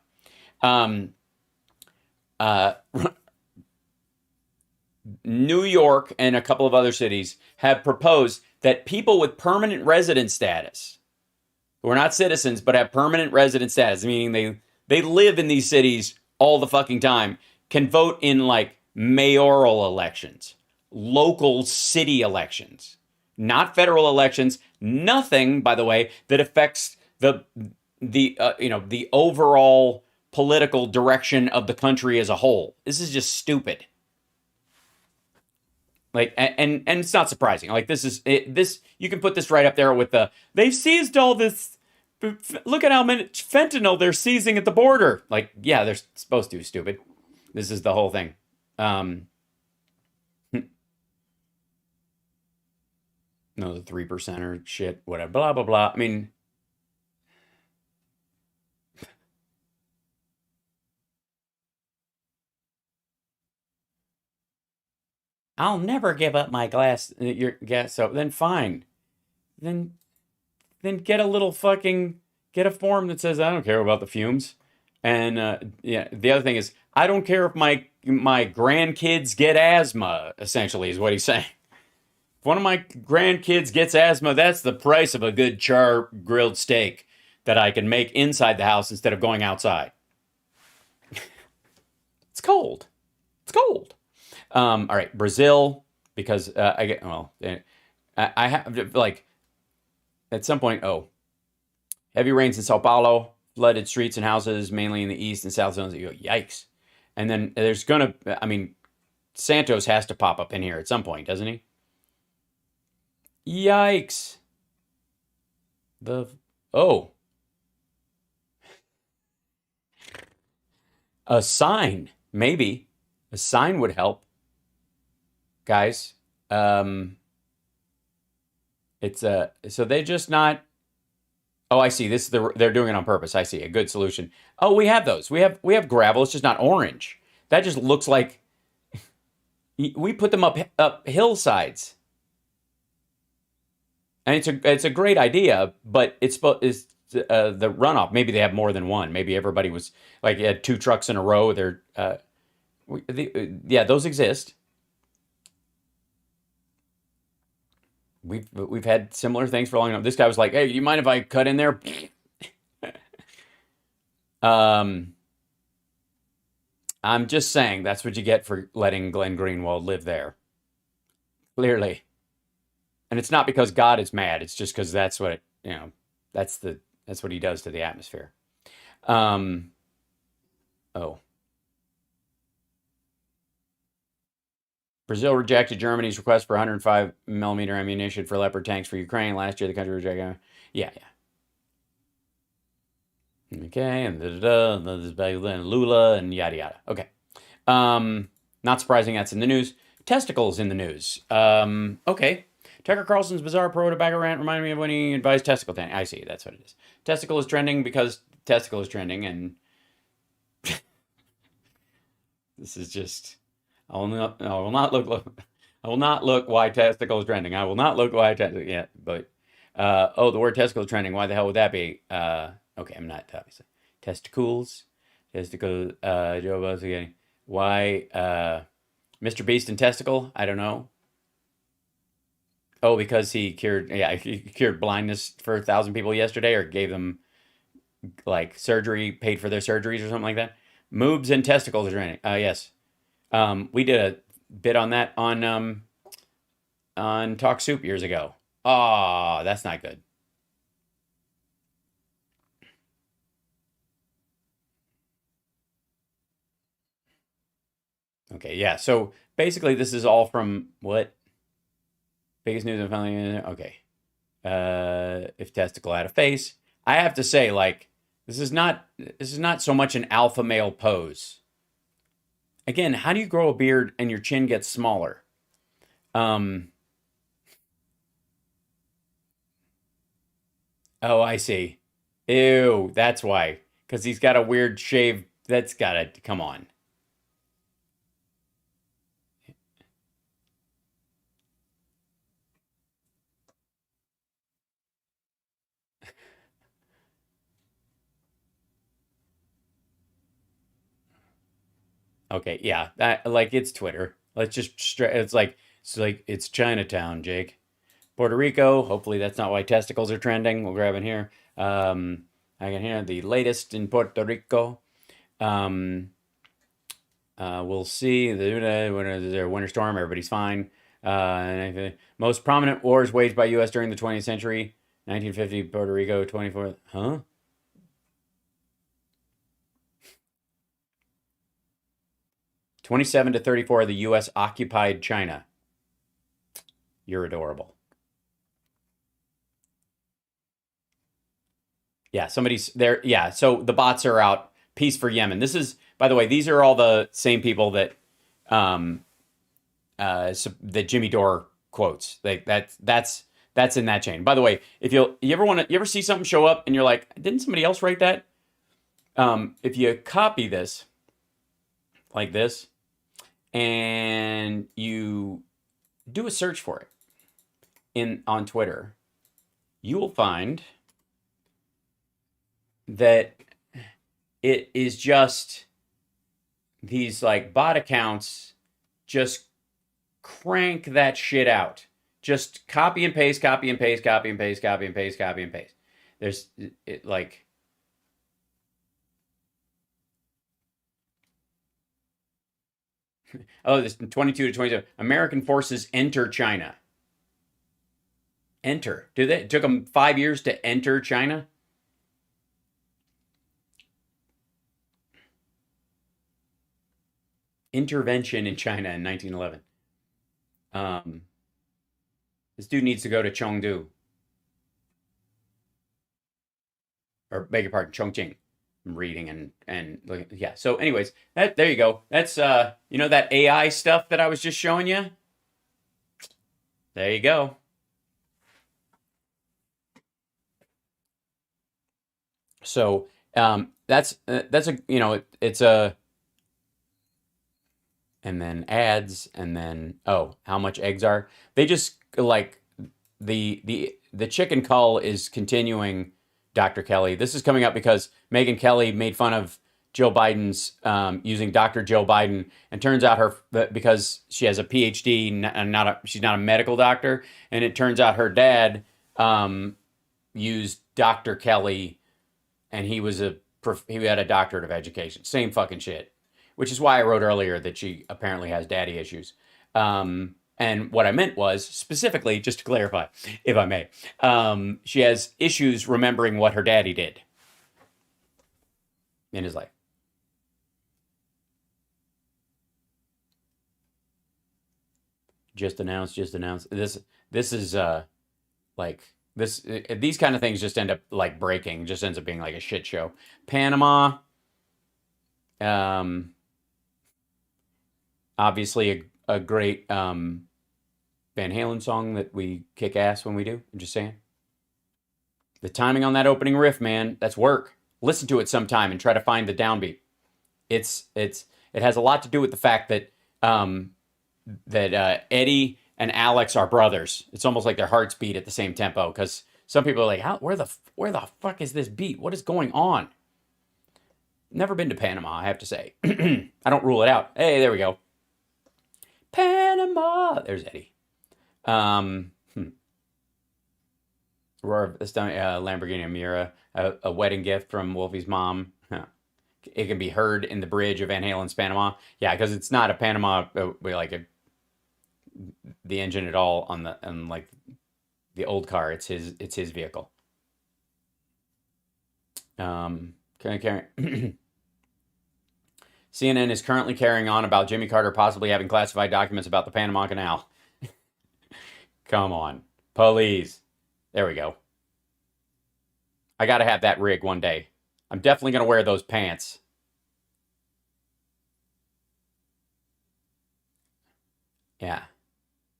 New York and a couple of other cities have proposed that people with permanent resident status, who are not citizens but have permanent resident status, meaning they live in these cities all the fucking time, can vote in like mayoral elections, local city elections, not federal elections. Nothing, by the way, that affects the overall political direction of the country as a whole. This is just stupid. Like, and it's not surprising. Like, this you can put this right up there with they've seized all this Look at how much fentanyl they're seizing at the border. Like, yeah, they're supposed to, stupid. This is the whole thing. No, the 3%er shit, whatever, blah, blah, blah. I mean, I'll never give up my glass. Your gas. So then fine. Then get a little fucking get a form that says I don't care about the fumes. And yeah, the other thing is I don't care if my grandkids get asthma. Essentially, is what he's saying. If one of my grandkids gets asthma, that's the price of a good char grilled steak that I can make inside the house instead of going outside. It's cold. It's cold. All right, Brazil, because I get I have like at some point. Oh, heavy rains in Sao Paulo, flooded streets and houses, mainly in the east and south zones. You go, yikes! And then there's gonna. I mean, Santos has to pop up in here at some point, doesn't he? Yikes! The oh, a sign maybe a sign would help, guys. It's so they just not. Oh, I see. They're doing it on purpose. I see a good solution. Oh, we have those. We have gravel. It's just not orange. That just looks like we put them up hillsides, and it's a great idea. But it's the runoff. Maybe they have more than one. Maybe everybody was like you had two trucks in a row. Yeah, those exist. We've had similar things for a long time. This guy was like, "Hey, you mind if I cut in there?" um, I'm just saying that's what you get for letting Glenn Greenwald live there. Clearly, and it's not because God is mad. It's just because that's what that's what he does to the atmosphere. Um, oh, Brazil rejected Germany's request for 105 millimeter ammunition for Leopard tanks for Ukraine last year. The country rejected. Yeah, yeah. Okay, and this is back then Lula and yada yada. Okay. Not surprising that's in the news. Testicles in the news. Okay. Tucker Carlson's bizarre pro tobacco rant reminded me of when he advised testicle tanning. I see, that's what it is. Testicle is trending because testicle is trending, and this is just. I will not look why testicle is trending. I will not look why testicle. Yeah, but the word testicle is trending. Why the hell would that be? Okay, I'm not obviously testicles, testicle. Joe Buzz again. Why Mr. Beast and testicle? I don't know. Oh, because he cured blindness for 1,000 people yesterday, or gave them like surgery, paid for their surgeries or something like that. Moobs and testicles are trending. Yes. We did a bit on that on Talk Soup years ago. Oh, that's not good. Okay, yeah. So basically, this is all from what biggest news I'm finally. Okay, if testicle had a face, I have to say, like, this is not so much an alpha male pose. Again, how do you grow a beard and your chin gets smaller? Um, oh, I see. Ew, that's why. Because he's got a weird shave. That's gotta come on. Okay, yeah, that like it's Twitter. Let's just it's like it's Chinatown, Jake. Puerto Rico. Hopefully that's not why testicles are trending. We'll grab it here. I can hear the latest in Puerto Rico. Um, we'll see. There's a winter storm. Everybody's fine. Most prominent wars waged by U.S. during the 20th century. 1950, Puerto Rico, 24th. Huh? 27 to 34, the U.S. occupied China. You're adorable. Yeah, somebody's there. Yeah, so the bots are out. Peace for Yemen. This is, by the way, these are all the same people that um that Jimmy Dore quotes. Like that's in that chain. By the way, if you ever see something show up and you're like, didn't somebody else write that? If you copy this like this and you do a search for it in on Twitter, you will find that it is just these like bot accounts just crank that shit out. Just copy and paste, copy and paste, copy and paste, copy and paste, copy and paste. There's it like oh, this 22 to 27. American forces enter China. Enter. It took them 5 years to enter China? Intervention in China in 1911. Um, this dude needs to go to Chengdu, or beg your pardon, Chongqing. I'm reading and looking. Yeah. So, anyways, there you go. That's that AI stuff that I was just showing you. There you go. So, that's a it's a and then ads and then how much eggs are they just like the chicken call is continuing. Dr. Kelly, this is coming up because Megyn Kelly made fun of Joe Biden's using Dr. Joe Biden, and turns out because she has a PhD and she's not a medical doctor, and it turns out her dad used Dr. Kelly, and he had a doctorate of education. Same fucking shit. Which is why I wrote earlier that she apparently has daddy issues. And what I meant was, specifically, just to clarify, if I may, she has issues remembering what her daddy did in his life. Just announced. This is like this. These kind of things just end up like breaking. Just ends up being like a shit show. Panama. Obviously a great Van Halen song that we kick ass when we do. I'm just saying. The timing on that opening riff, man, that's work. Listen to it sometime and try to find the downbeat. It has a lot to do with the fact that Eddie and Alex are brothers. It's almost like their hearts beat at the same tempo, because some people are like, where the fuck is this beat? What is going on? Never been to Panama, I have to say. I don't rule it out. Hey, there we go. Panama. There's Eddie. Roar this time, Lamborghini Miura, a wedding gift from Wolfie's mom. It can be heard in the bridge of Van Halen's Panama. Yeah, because it's not a Panama the engine at all on like the old car. It's his vehicle. Can I carry? CNN is currently carrying on about Jimmy Carter possibly having classified documents about the Panama Canal. Come on. Please. There we go. I got to have that rig one day. I'm definitely going to wear those pants. Yeah.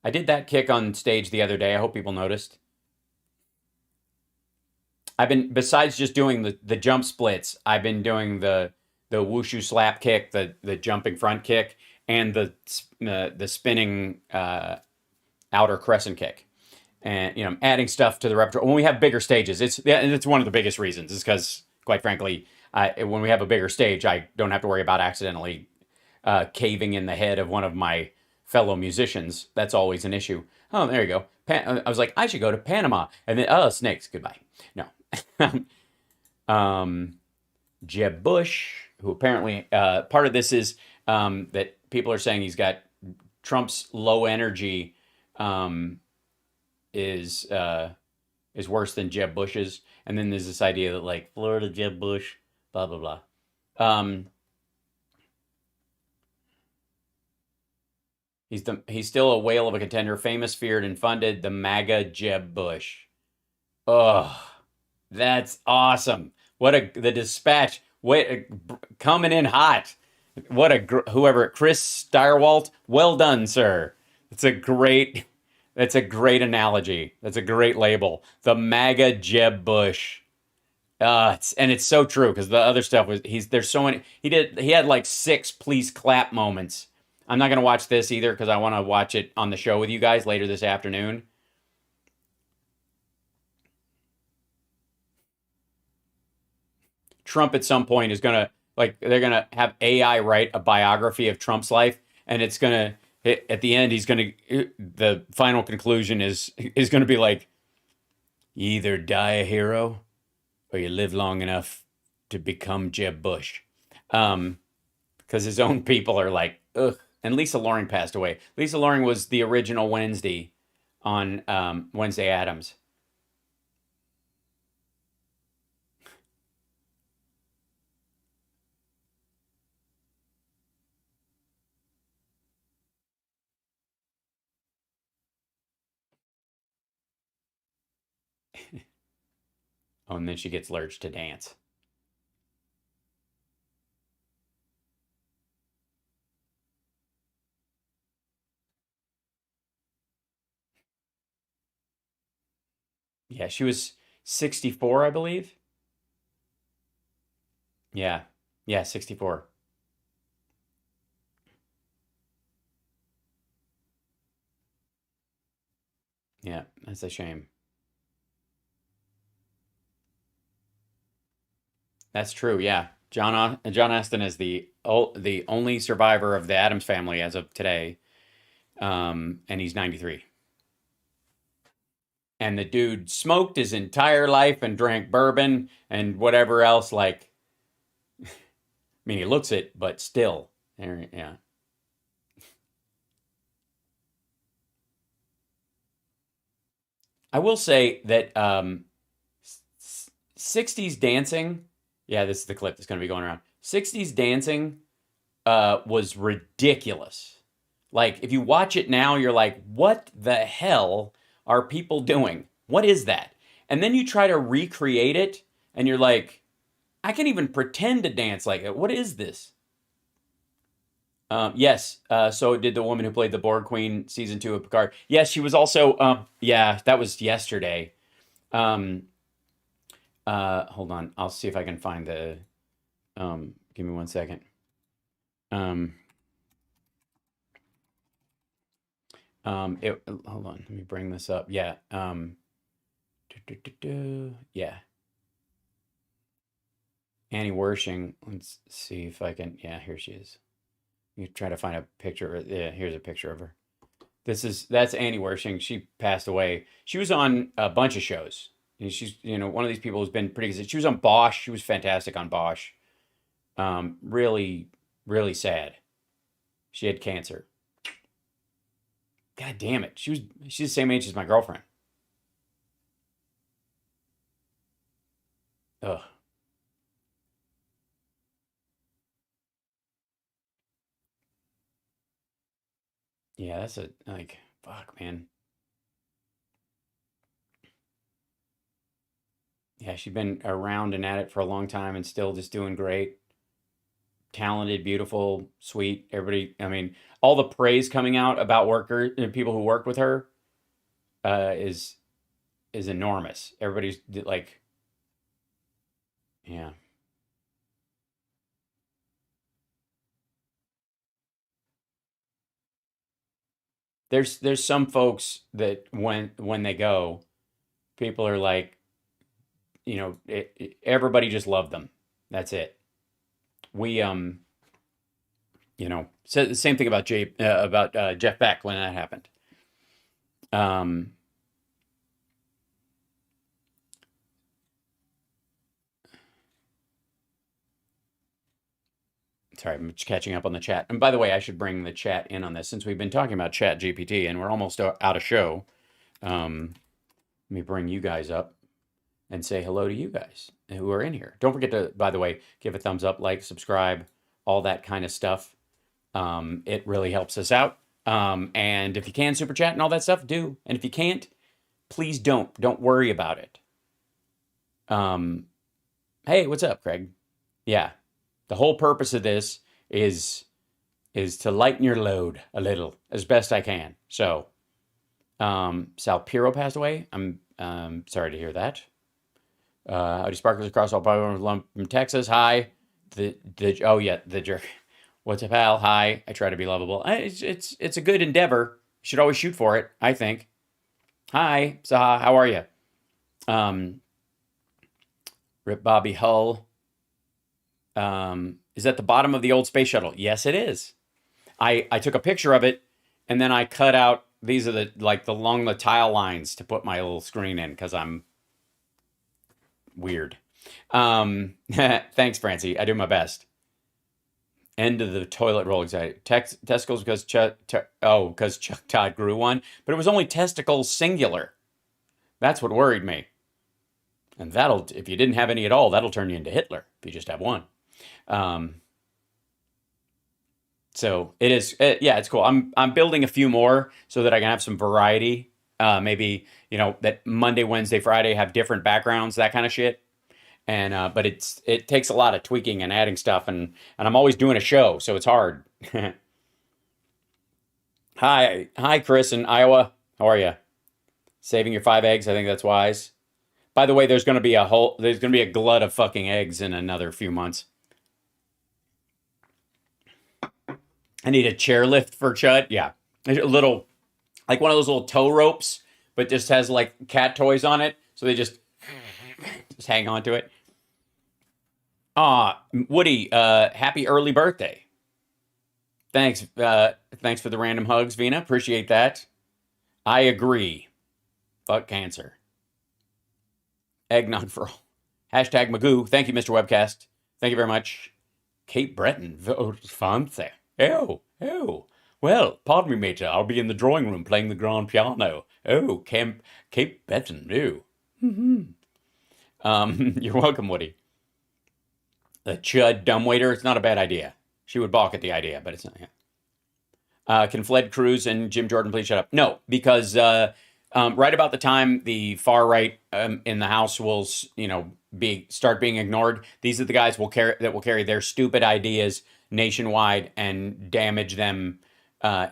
I did that kick on stage the other day. I hope people noticed. Besides just doing the jump splits, I've been doing the wushu slap kick, the jumping front kick, and the spinning outer crescent kick. And adding stuff to the repertoire when we have bigger stages. It's one of the biggest reasons. Is because, quite frankly, when we have a bigger stage, I don't have to worry about accidentally caving in the head of one of my fellow musicians. That's always an issue. Oh, there you go. I was like, I should go to Panama, and then snakes. Goodbye. No. Jeb Bush, who apparently part of this is that people are saying he's got Trump's low energy is worse than Jeb Bush's, and then there's this idea that like Florida Jeb Bush, blah blah blah. He's still a whale of a contender, famous, feared, and funded. The MAGA Jeb Bush. Ugh. That's awesome. What a the dispatch. Wait, coming in hot. What a whoever Chris Steyerwalt. Well done, sir. It's a great. That's a great analogy. That's a great label. The MAGA Jeb Bush. And it's so true because the other stuff was there's so many he had like six please clap moments. I'm not gonna watch this either because I want to watch it on the show with you guys later this afternoon. Trump at some point is gonna like they're gonna have AI write a biography of Trump's life, and it's gonna at the end he's gonna the final conclusion is gonna be like you either die a hero or you live long enough to become Jeb Bush. Because his own people are like, ugh. And Lisa Loring passed away. Lisa Loring was the original Wednesday on Wednesday Addams. Oh, and then she gets lurched to dance. Yeah, she was 64, I believe. Yeah, yeah, 64. Yeah, that's a shame. That's true. Yeah, John Aston is the only survivor of the Adams family as of today, and he's 93. And the dude smoked his entire life and drank bourbon and whatever else. Like, I mean, he looks it, but still, yeah. I will say that 60s dancing. Yeah, this is the clip that's going to be going around. 60s dancing was ridiculous. Like, if you watch it now, you're like, what the hell are people doing? What is that? And then you try to recreate it, and you're like, I can't even pretend to dance like it. What is this? Yes. So did the woman who played the Borg Queen season two of Picard. Yes, she was also. Yeah, that was yesterday. Um, hold on. I'll see if I can find the. Give me one second. Um, hold on. Let me bring this up. Yeah. Yeah. Annie Wershing. Let's see if I can. Yeah, here she is. You try to find a picture. Yeah, here's a picture of her. That's Annie Wershing. She passed away. She was on a bunch of shows. And she's one of these people who's been pretty good. She was on Bosch. She was fantastic on Bosch. Really, really sad. She had cancer. God damn it. She's the same age as my girlfriend. Ugh. Yeah, that's a like fuck, man. Yeah, she's been around and at it for a long time and still just doing great. Talented, beautiful, sweet. Everybody, I mean, all the praise coming out about workers and people who work with her is enormous. Everybody's like, yeah. There's some folks that when they go, people are like, everybody just loved them. That's it. We said the same thing about Jeff Beck when that happened. Um, sorry, I'm just catching up on the chat. And by the way, I should bring the chat in on this since we've been talking about Chat GPT and we're almost out of show. Let me bring you guys up and say hello to you guys who are in here. Don't forget to, by the way, give a thumbs up, like, subscribe, all that kind of stuff. It really helps us out. And if you can super chat and all that stuff, do. And if you can't, please don't. Don't worry about it. Um, hey, what's up, Craig? Yeah, the whole purpose of this is to lighten your load a little as best I can. So, Sal Piro passed away. I'm sorry to hear that. Howdy Sparklers across all from Texas. Hi. Oh yeah, the jerk. What's up, pal? Hi. I try to be lovable. It's a good endeavor. You should always shoot for it, I think. Hi, Saha. How are you? Rip Bobby Hull. Is at the bottom of the old space shuttle. Yes, it is. I took a picture of it, and then I cut out, these are the along the tile lines to put my little screen in, because I'm weird. Thanks, Francie. I do my best. End of the toilet roll anxiety. Testicles because because Chuck Todd grew one, but it was only testicles singular. That's what worried me. And if you didn't have any at all, that'll turn you into Hitler if you just have one. So it is, yeah, it's cool. I'm building a few more so that I can have some variety. Maybe, that Monday, Wednesday, Friday have different backgrounds, that kind of shit. And but it takes a lot of tweaking and adding stuff, and I'm always doing a show, so it's hard. Hi, Chris in Iowa. How are you? Saving your 5 eggs. I think that's wise. By the way, there's going to be a glut of fucking eggs in another few months. I need a chairlift for Chud. Yeah, a little, like one of those little tow ropes, but just has like cat toys on it, so they just hang on to it. Woody, happy early birthday. Thanks for the random hugs, Vina. Appreciate that. I agree. Fuck cancer. Eggnog for all. Hashtag Magoo. Thank you, Mr. Webcast. Thank you very much. Kate Breton. Fancy. Oh. Well, pardon me, mate. I'll be in the drawing room playing the grand piano. Oh, Kate Breton. Oh. You're welcome, Woody. The Chud dumbwaiter. It's not a bad idea. She would balk at the idea, but it's not. Yeah. Can Fled Cruz and Jim Jordan please shut up? No, because right about the time the far right in the House will, start being ignored, these are the guys that will carry their stupid ideas nationwide and damage them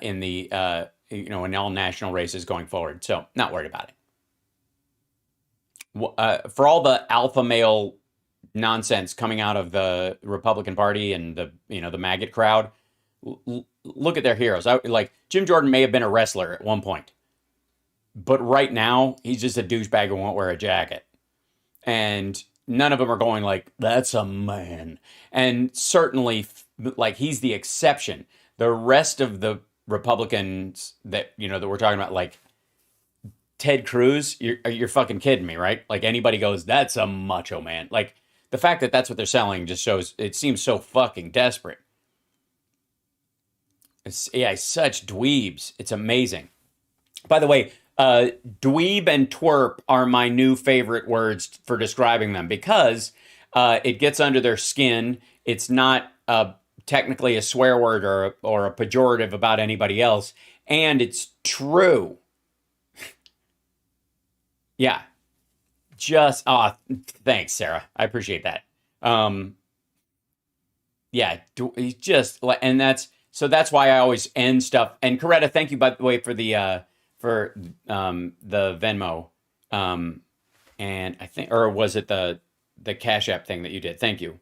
in the in all national races going forward. So not worried about it. For all the alpha male nonsense coming out of the Republican Party and the maggot crowd, look at their heroes. Like Jim Jordan may have been a wrestler at one point, but right now he's just a douchebag who won't wear a jacket. And none of them are going like, that's a man. And certainly, like, he's the exception. The rest of the Republicans that we're talking about, like Ted Cruz, you're fucking kidding me, right? Like, anybody goes, that's a macho man. Like, the fact that that's what they're selling just shows, it seems so fucking desperate. It's such dweebs. It's amazing. By the way, dweeb and twerp are my new favorite words for describing them, because it gets under their skin. It's not technically a swear word or a pejorative about anybody else, and it's true. Yeah. Thanks, Sarah. I appreciate that. Yeah, just, and that's why I always end stuff. And Coretta, thank you, by the way, for the Venmo, and I think, or was it the Cash App thing that you did? Thank you.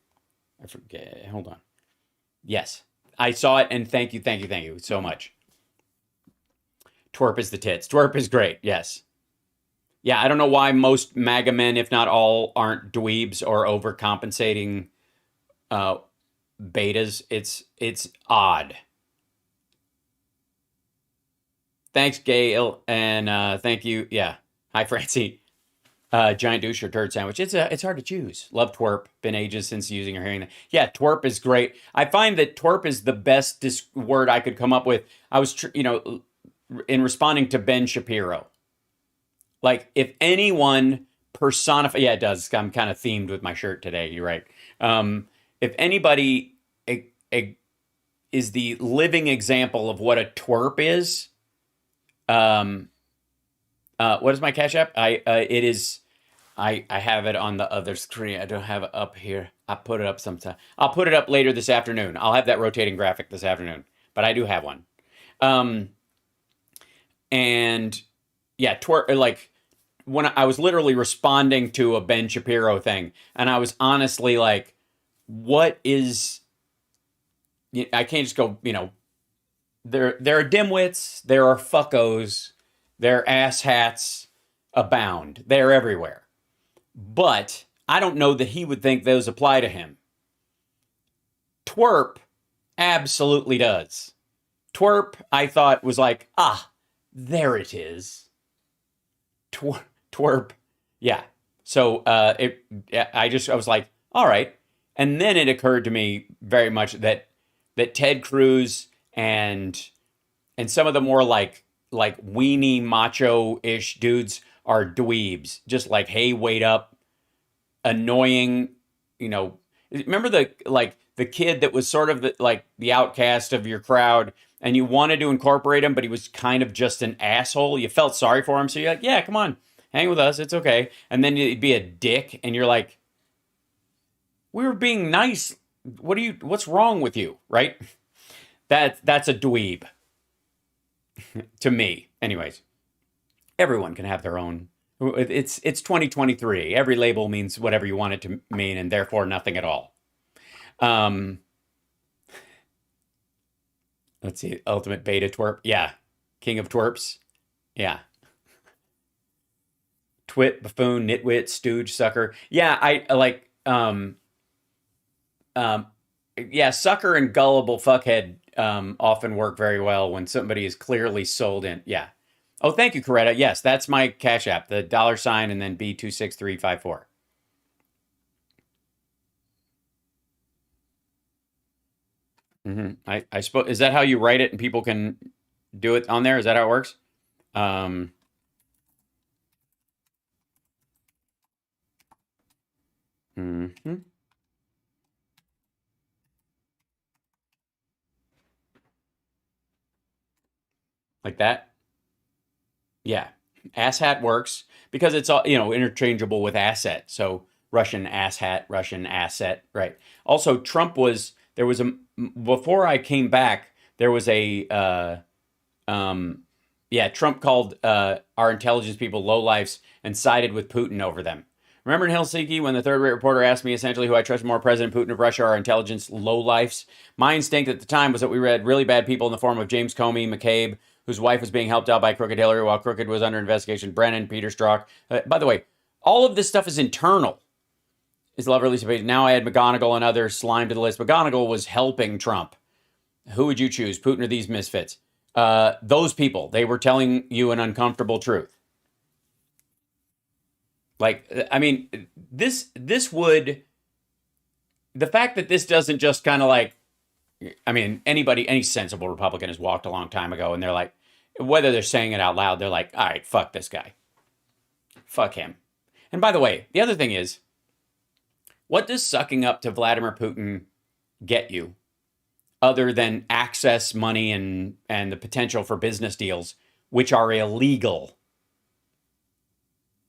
I forget. Hold on. Yes, I saw it, and thank you so much. Twerp is the tits. Twerp is great. Yes. Yeah, I don't know why most MAGA men, if not all, aren't dweebs or overcompensating betas. It's odd. Thanks, Gail, and thank you. Yeah. Hi, Francie. Giant douche or turd sandwich. It's hard to choose. Love twerp. Been ages since using or hearing that. Yeah, twerp is great. I find that twerp is the best word I could come up with. I was, in responding to Ben Shapiro. Like, if anyone personify, yeah, it does. I'm kind of themed with my shirt today. You're right. If anybody is the living example of what a twerp is, what is my Cash App? It is I have it on the other screen. I don't have it up here. I put it up sometime. I'll put it up later this afternoon. I'll have that rotating graphic this afternoon. But I do have one. Um, and yeah, like when I was literally responding to a Ben Shapiro thing, and I was honestly like, what is, I can't just go, there are dimwits, there are fuckos, there are asshats abound. They're everywhere. But I don't know that he would think those apply to him. Twerp absolutely does. Twerp, I thought, was like, there it is. Twerp. Yeah. So I was like, all right. And then it occurred to me very much that Ted Cruz and some of the more like weenie macho-ish dudes are dweebs. Just like, hey, wait up. Annoying, remember the kid that was sort of the outcast of your crowd, and you wanted to incorporate him, but he was kind of just an asshole. You felt sorry for him, so you're like, yeah, come on, hang with us, it's okay. And then he'd be a dick, and you're like, we were being nice. What's wrong with you, right? That's a dweeb to me. Anyways, everyone can have their own. It's 2023. Every label means whatever you want it to mean, and therefore nothing at all. Let's see. Ultimate beta twerp. Yeah. King of twerps. Yeah. Twit, buffoon, nitwit, stooge, sucker. Yeah, I like yeah, sucker and gullible fuckhead often work very well when somebody is clearly sold in. Yeah. Oh, thank you, Coretta. Yes, that's my Cash App, the $ and then B26354. I suppose, is that how you write it and people can do it on there? Is that how it works? Um, mhm. Like that? Yeah. Asshat works because it's all, interchangeable with asset. So Russian asshat, Russian asset, right? Also, there was before I came back, there was Trump called our intelligence people lowlifes and sided with Putin over them. Remember in Helsinki when the third-rate reporter asked me essentially who I trust more, President Putin of Russia or our intelligence lowlifes? My instinct at the time was that we had really bad people in the form of James Comey, McCabe, whose wife was being helped out by Crooked Hillary while Crooked was under investigation, Brennan, Peter Strzok. By the way, all of this stuff is internal. Is love release page. Now I add McGonigal and others slime to the list. McGonigal was helping Trump. Who would you choose, Putin or these misfits? Those people, they were telling you an uncomfortable truth. Like, I mean, the fact that this doesn't just kind of like, I mean, any sensible Republican has walked a long time ago and they're like, whether they're saying it out loud, they're like, all right, fuck this guy. Fuck him. And by the way, the other thing is, what does sucking up to Vladimir Putin get you other than access, money, and the potential for business deals, which are illegal?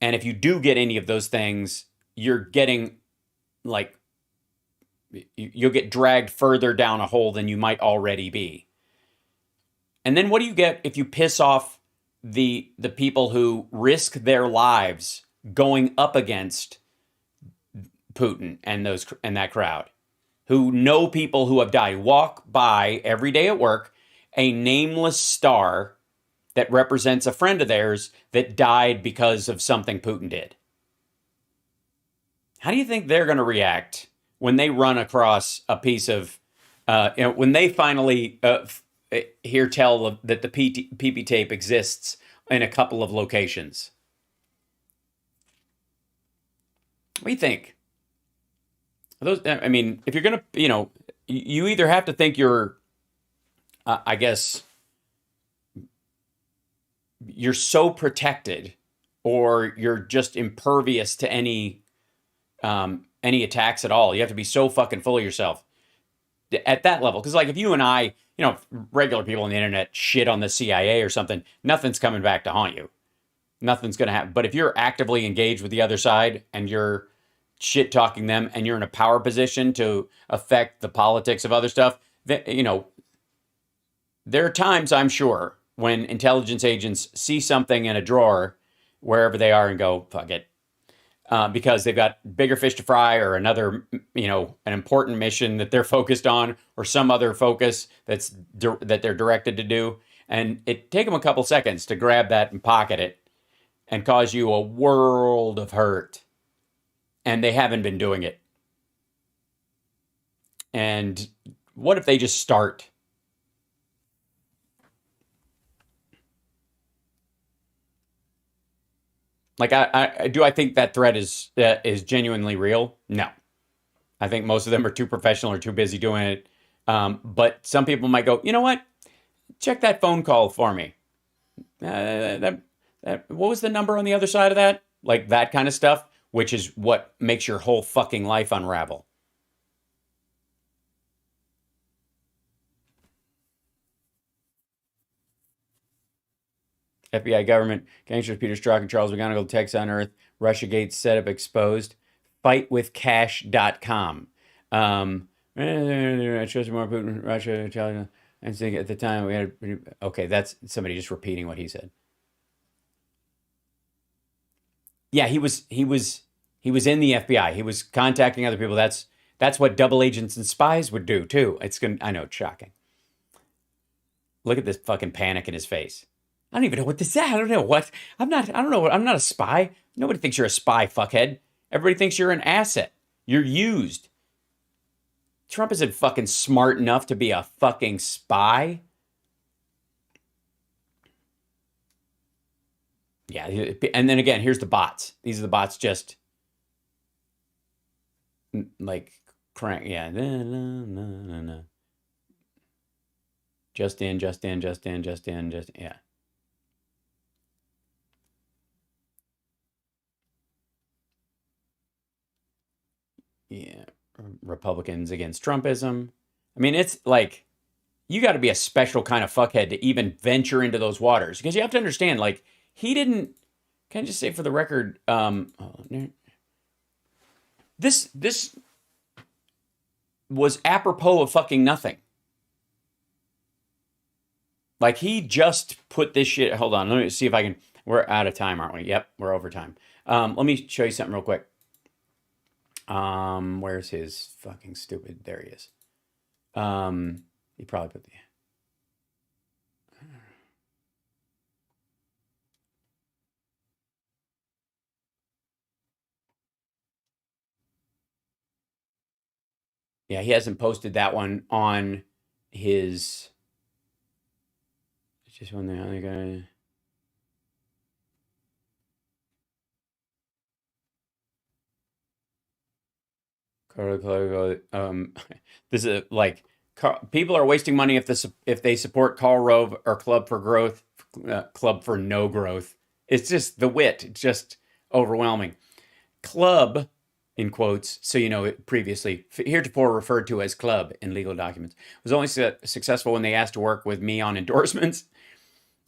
And if you do get any of those things, you're getting like, you'll get dragged further down a hole than you might already be. And then what do you get if you piss off the people who risk their lives going up against Putin and that crowd, who know people who have died, walk by every day at work, a nameless star that represents a friend of theirs that died because of something Putin did? How do you think they're going to react when they run across a piece of, when they finally hear tell that the PP tape exists in a couple of locations? What do you think? Those, I mean, if you're going to, you either have to think you're, I guess, you're so protected, or you're just impervious to any attacks at all. You have to be so fucking full of yourself at that level. Because like if you and I, regular people on the internet shit on the CIA or something, nothing's coming back to haunt you. nothing's going to happen. But if you're actively engaged with the other side and you're shit talking them and you're in a power position to affect the politics of other stuff, that, you know, there are times, I'm sure, when intelligence agents see something in a drawer wherever they are and go, fuck it. Because they've got bigger fish to fry or another, you know, an important mission that they're focused on or some other focus that they're directed to do. And it take them a couple seconds to grab that and pocket it and cause you a world of hurt. And they haven't been doing it. And what if they just start? Like, I think that threat is genuinely real? No. I think most of them are too professional or too busy doing it. But some people might go, you know what? Check that phone call for me. What was the number on the other side of that? Like that kind of stuff, which is what makes your whole fucking life unravel. FBI government, gangsters Peter Strzok and Charles McGonigal, text unearthed, Russiagate setup exposed, fightwithcash.com. It shows more Putin, Russia, China. I think at the time we had, okay, that's somebody just repeating what he said. Yeah, he was in the FBI. He was contacting other people. That's what double agents and spies would do too. I know it's shocking. Look at this fucking panic in his face. I don't even know what this is. I don't know what. I don't know. I'm not a spy. Nobody thinks you're a spy, fuckhead. Everybody thinks you're an asset. You're used. Trump isn't fucking smart enough to be a fucking spy. Yeah, and then again, here's the bots. These are the bots just like crank. Yeah. Just in. Yeah. Yeah. Republicans against Trumpism. I mean, it's like, you got to be a special kind of fuckhead to even venture into those waters. Because you have to understand, like, he didn't, can I just say for the record, this was apropos of fucking nothing. Like, he just put this shit, hold on, let me see if I can, we're out of time, aren't we? Yep, we're over time. Let me show you something real quick. Where's his fucking stupid, there he is. He probably put the, yeah, he hasn't posted that one on his, it's just one the other guy. This is like, people are wasting money if they support Karl Rove or Club for Growth, Club for No Growth. It's just the wit. It's just overwhelming. Club, in quotes, so you know, previously heretofore referred to as Club in legal documents, was only successful when they asked to work with me on endorsements.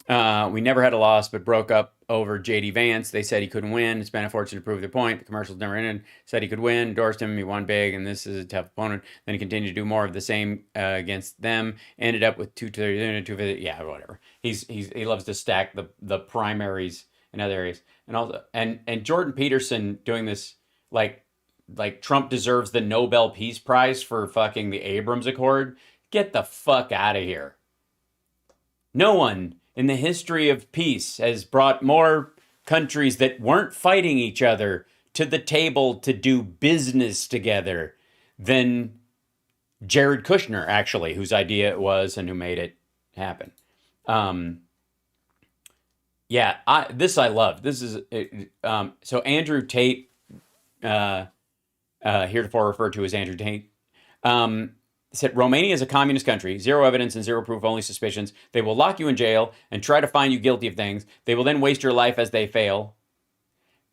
We never had a loss, but broke up over J.D. Vance. They said he couldn't win. It's been a fortune to prove their point. The commercials never ended. Said he could win. Endorsed him. He won big, and this is a tough opponent. Then he continued to do more of the same against them. Ended up with 230. Yeah, whatever. He loves to stack the primaries in other areas, and also and Jordan Peterson doing this like Trump deserves the Nobel Peace Prize for fucking the Abrams Accord. Get the fuck out of here. No one in the history of peace has brought more countries that weren't fighting each other to the table to do business together than Jared Kushner, actually, whose idea it was and who made it happen. Yeah, I love. This is so Andrew Tate, heretofore referred to as Andrew Tate, said Romania is a communist country, zero evidence and zero proof, only suspicions. They will lock you in jail and try to find you guilty of things. They will then waste your life as they fail,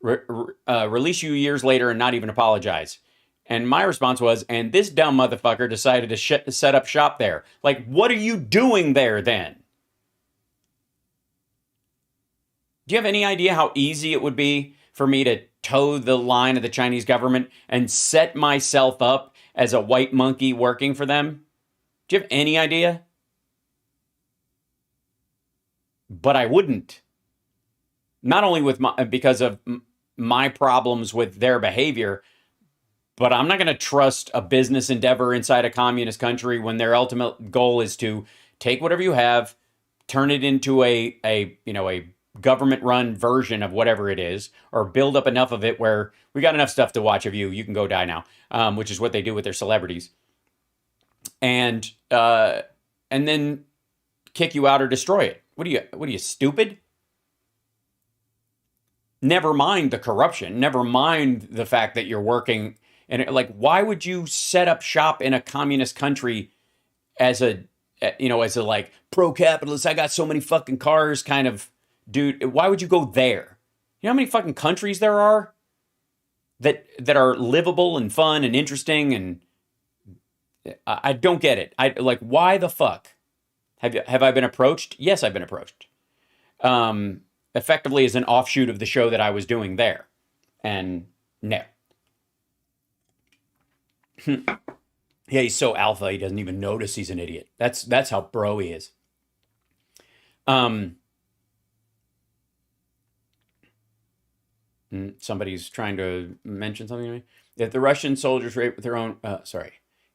release you years later and not even apologize. And my response was, and this dumb motherfucker decided to set up shop there. Like, what are you doing there then? Do you have any idea how easy it would be for me to toe the line of the Chinese government and set myself up as a white monkey working for them? Do you have any idea? But I wouldn't. Not only because of my problems with their behavior, but I'm not going to trust a business endeavor inside a communist country when their ultimate goal is to take whatever you have, turn it into a government-run version of whatever it is, or build up enough of it where we got enough stuff to watch of you. You can go die now, which is what they do with their celebrities, and then kick you out or destroy it. What are you, stupid? Never mind the corruption. Never mind the fact that you're working. And why would you set up shop in a communist country as a like pro-capitalist, I got so many fucking cars kind of dude? Why would you go there? You know how many fucking countries there are that are livable and fun and interesting? And I don't get it. Why the fuck? Have I been approached? Yes, I've been approached. Effectively as an offshoot of the show that I was doing there. And no. Yeah, he's so alpha, he doesn't even notice he's an idiot. That's how bro he is. Somebody's trying to mention something to me. If the Russian soldiers rape their own,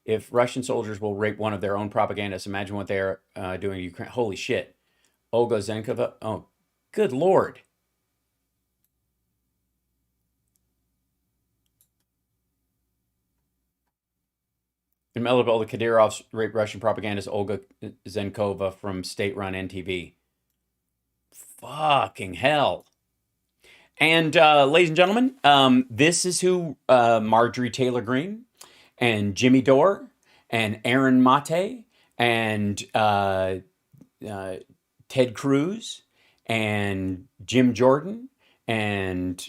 if Russian soldiers will rape one of their own propagandists, imagine what they're doing to Ukraine. Holy shit. Olga Zenkova. Oh, good Lord. In Melibel, the Kadyrovs raped Russian propagandist Olga Zenkova from state-run NTV. Fucking hell. And ladies and gentlemen, this is who Marjorie Taylor Greene and Jimmy Dore and Aaron Mate and Ted Cruz and Jim Jordan and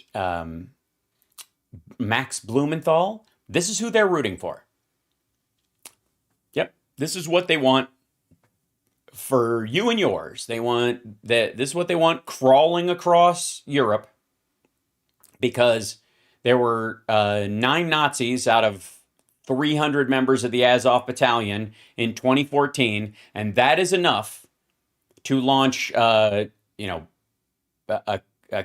Max Blumenthal, this is who they're rooting for. Yep, this is what they want for you and yours. They want that. This is what they want crawling across Europe, because there were 9 Nazis out of 300 members of the Azov Battalion in 2014, and that is enough to launch, a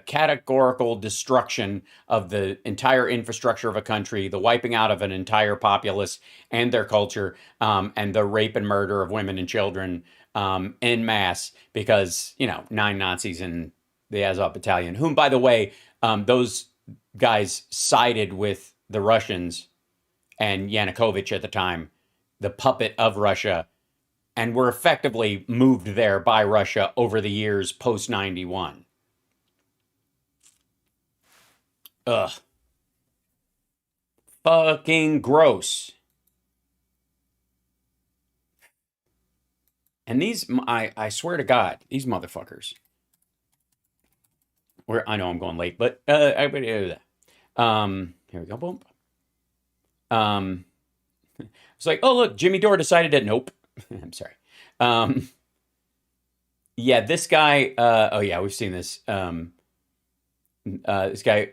categorical destruction of the entire infrastructure of a country, the wiping out of an entire populace and their culture, and the rape and murder of women and children en masse, because, 9 Nazis in the Azov Battalion, whom, by the way, those guys sided with the Russians and Yanukovych at the time, the puppet of Russia, and were effectively moved there by Russia over the years post-91. Ugh. Fucking gross. And these, I swear to God, these motherfuckers. I know I'm going late, but here we go. Boom. It's like, oh look, Jimmy Dore decided to nope. I'm sorry. Yeah, this guy. Oh yeah, we've seen this. This guy.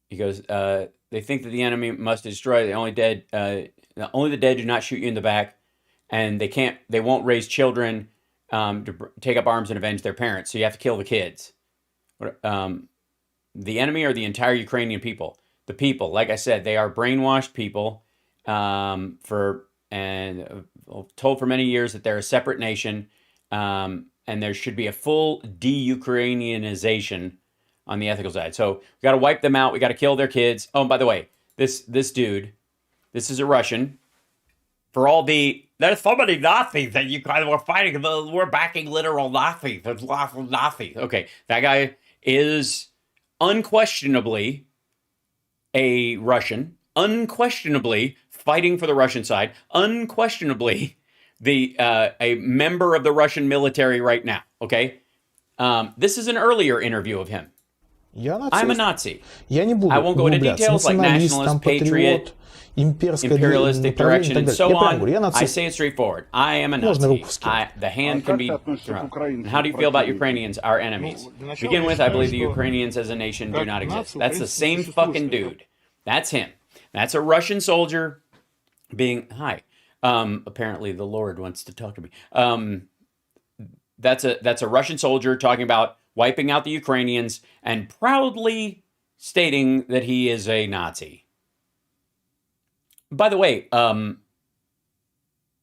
He goes. They think that the enemy must destroy. Only the dead do not shoot you in the back, and they won't raise children to take up arms and avenge their parents. So you have to kill the kids. The enemy are the entire Ukrainian people. The people, like I said, they are brainwashed people, told for many years that they're a separate nation, and there should be a full de-Ukrainianization on the ethical side. So we got to wipe them out. We got to kill their kids. Oh, and by the way, this dude, this is a Russian. For all there's so many Nazis that you guys were fighting. We're backing literal Nazis. There's lots of Nazis. Okay, that guy is unquestionably a Russian, unquestionably fighting for the Russian side, unquestionably a member of the Russian military right now. Okay, this is an earlier interview of him. Я I'm a нацист. Nazi. Я не I буду won't go into углубляться. details like Националист, nationalist, там, patriot, патриот, имперское imperialistic направление и direction, так and далее. so Я прямо on. говорю, я I нацист. say it straightforward. I am a Можно Nazi. руку скинуть. The А hand can как ты be относишься к thrown. And украинцам, how do you feel about противникам? Ukrainians, our enemies? Ну, для начала Begin я with, I считаю, believe the что Ukrainians as a nation do как not exist. нация That's the украинцы не same существуют, fucking скажем. dude. That's him. That's a Russian soldier being, hi. Apparently the Lord wants to talk to me. That's a Russian soldier talking about wiping out the Ukrainians and proudly stating that he is a Nazi. By the way,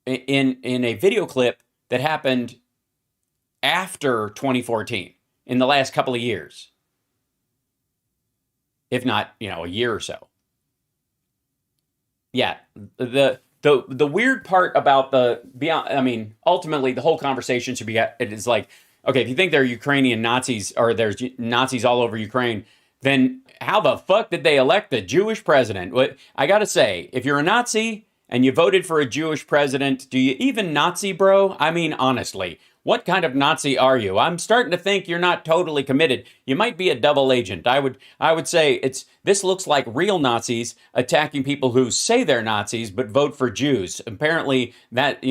in a video clip that happened after 2014, in the last couple of years, if not, a year or so. Yeah, the weird part about ultimately the whole conversation should be, it is like, okay, if you think there are Ukrainian Nazis or there's Nazis all over Ukraine, then how the fuck did they elect a Jewish president? What I got to say, if you're a Nazi and you voted for a Jewish president, do you even Nazi, bro? I mean, honestly, what kind of Nazi are you? I'm starting to think you're not totally committed. You might be a double agent. I would say this looks like real Nazis attacking people who say they're Nazis but vote for Jews. Apparently, that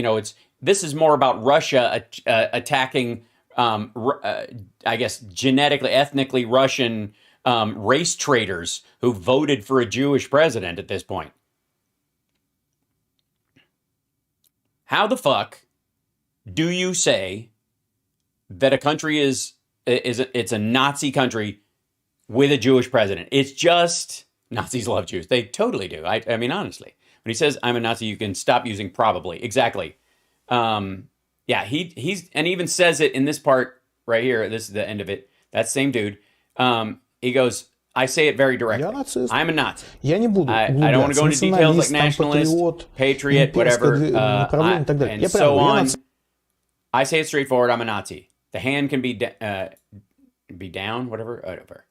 this is more about Russia attacking, I guess, genetically, ethnically Russian race traitors who voted for a Jewish president at this point. How the fuck do you say that a country it's a Nazi country with a Jewish president? It's just Nazis love Jews. They totally do. I mean, honestly, when he says I'm a Nazi, you can stop using probably. Exactly. Yeah, he's and he even says it in this part right here. This is the end of it. That same dude. He goes, I say it very directly. I'm a Nazi. Я не буду I don't want to go into details like nationalist, патриот, patriot, whatever, направление и так далее. and Я прямо so говорю, я on. нацист. I say it straightforward. I'm a Nazi. The hand can be down, whatever.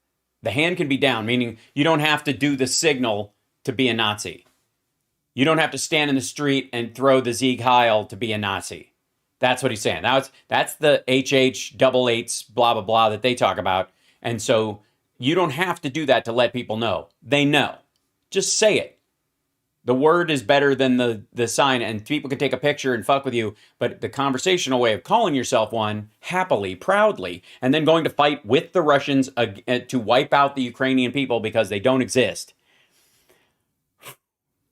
The hand can be down, meaning you don't have to do the signal to be a Nazi. You don't have to stand in the street and throw the Sieg Heil to be a Nazi. That's what he's saying. That's the HH double eights, blah, blah, blah that they talk about. And so you don't have to do that to let people know. They know. Just say it. The word is better than the sign, and people can take a picture and fuck with you, but the conversational way of calling yourself one, happily, proudly, and then going to fight with the Russians to wipe out the Ukrainian people because they don't exist.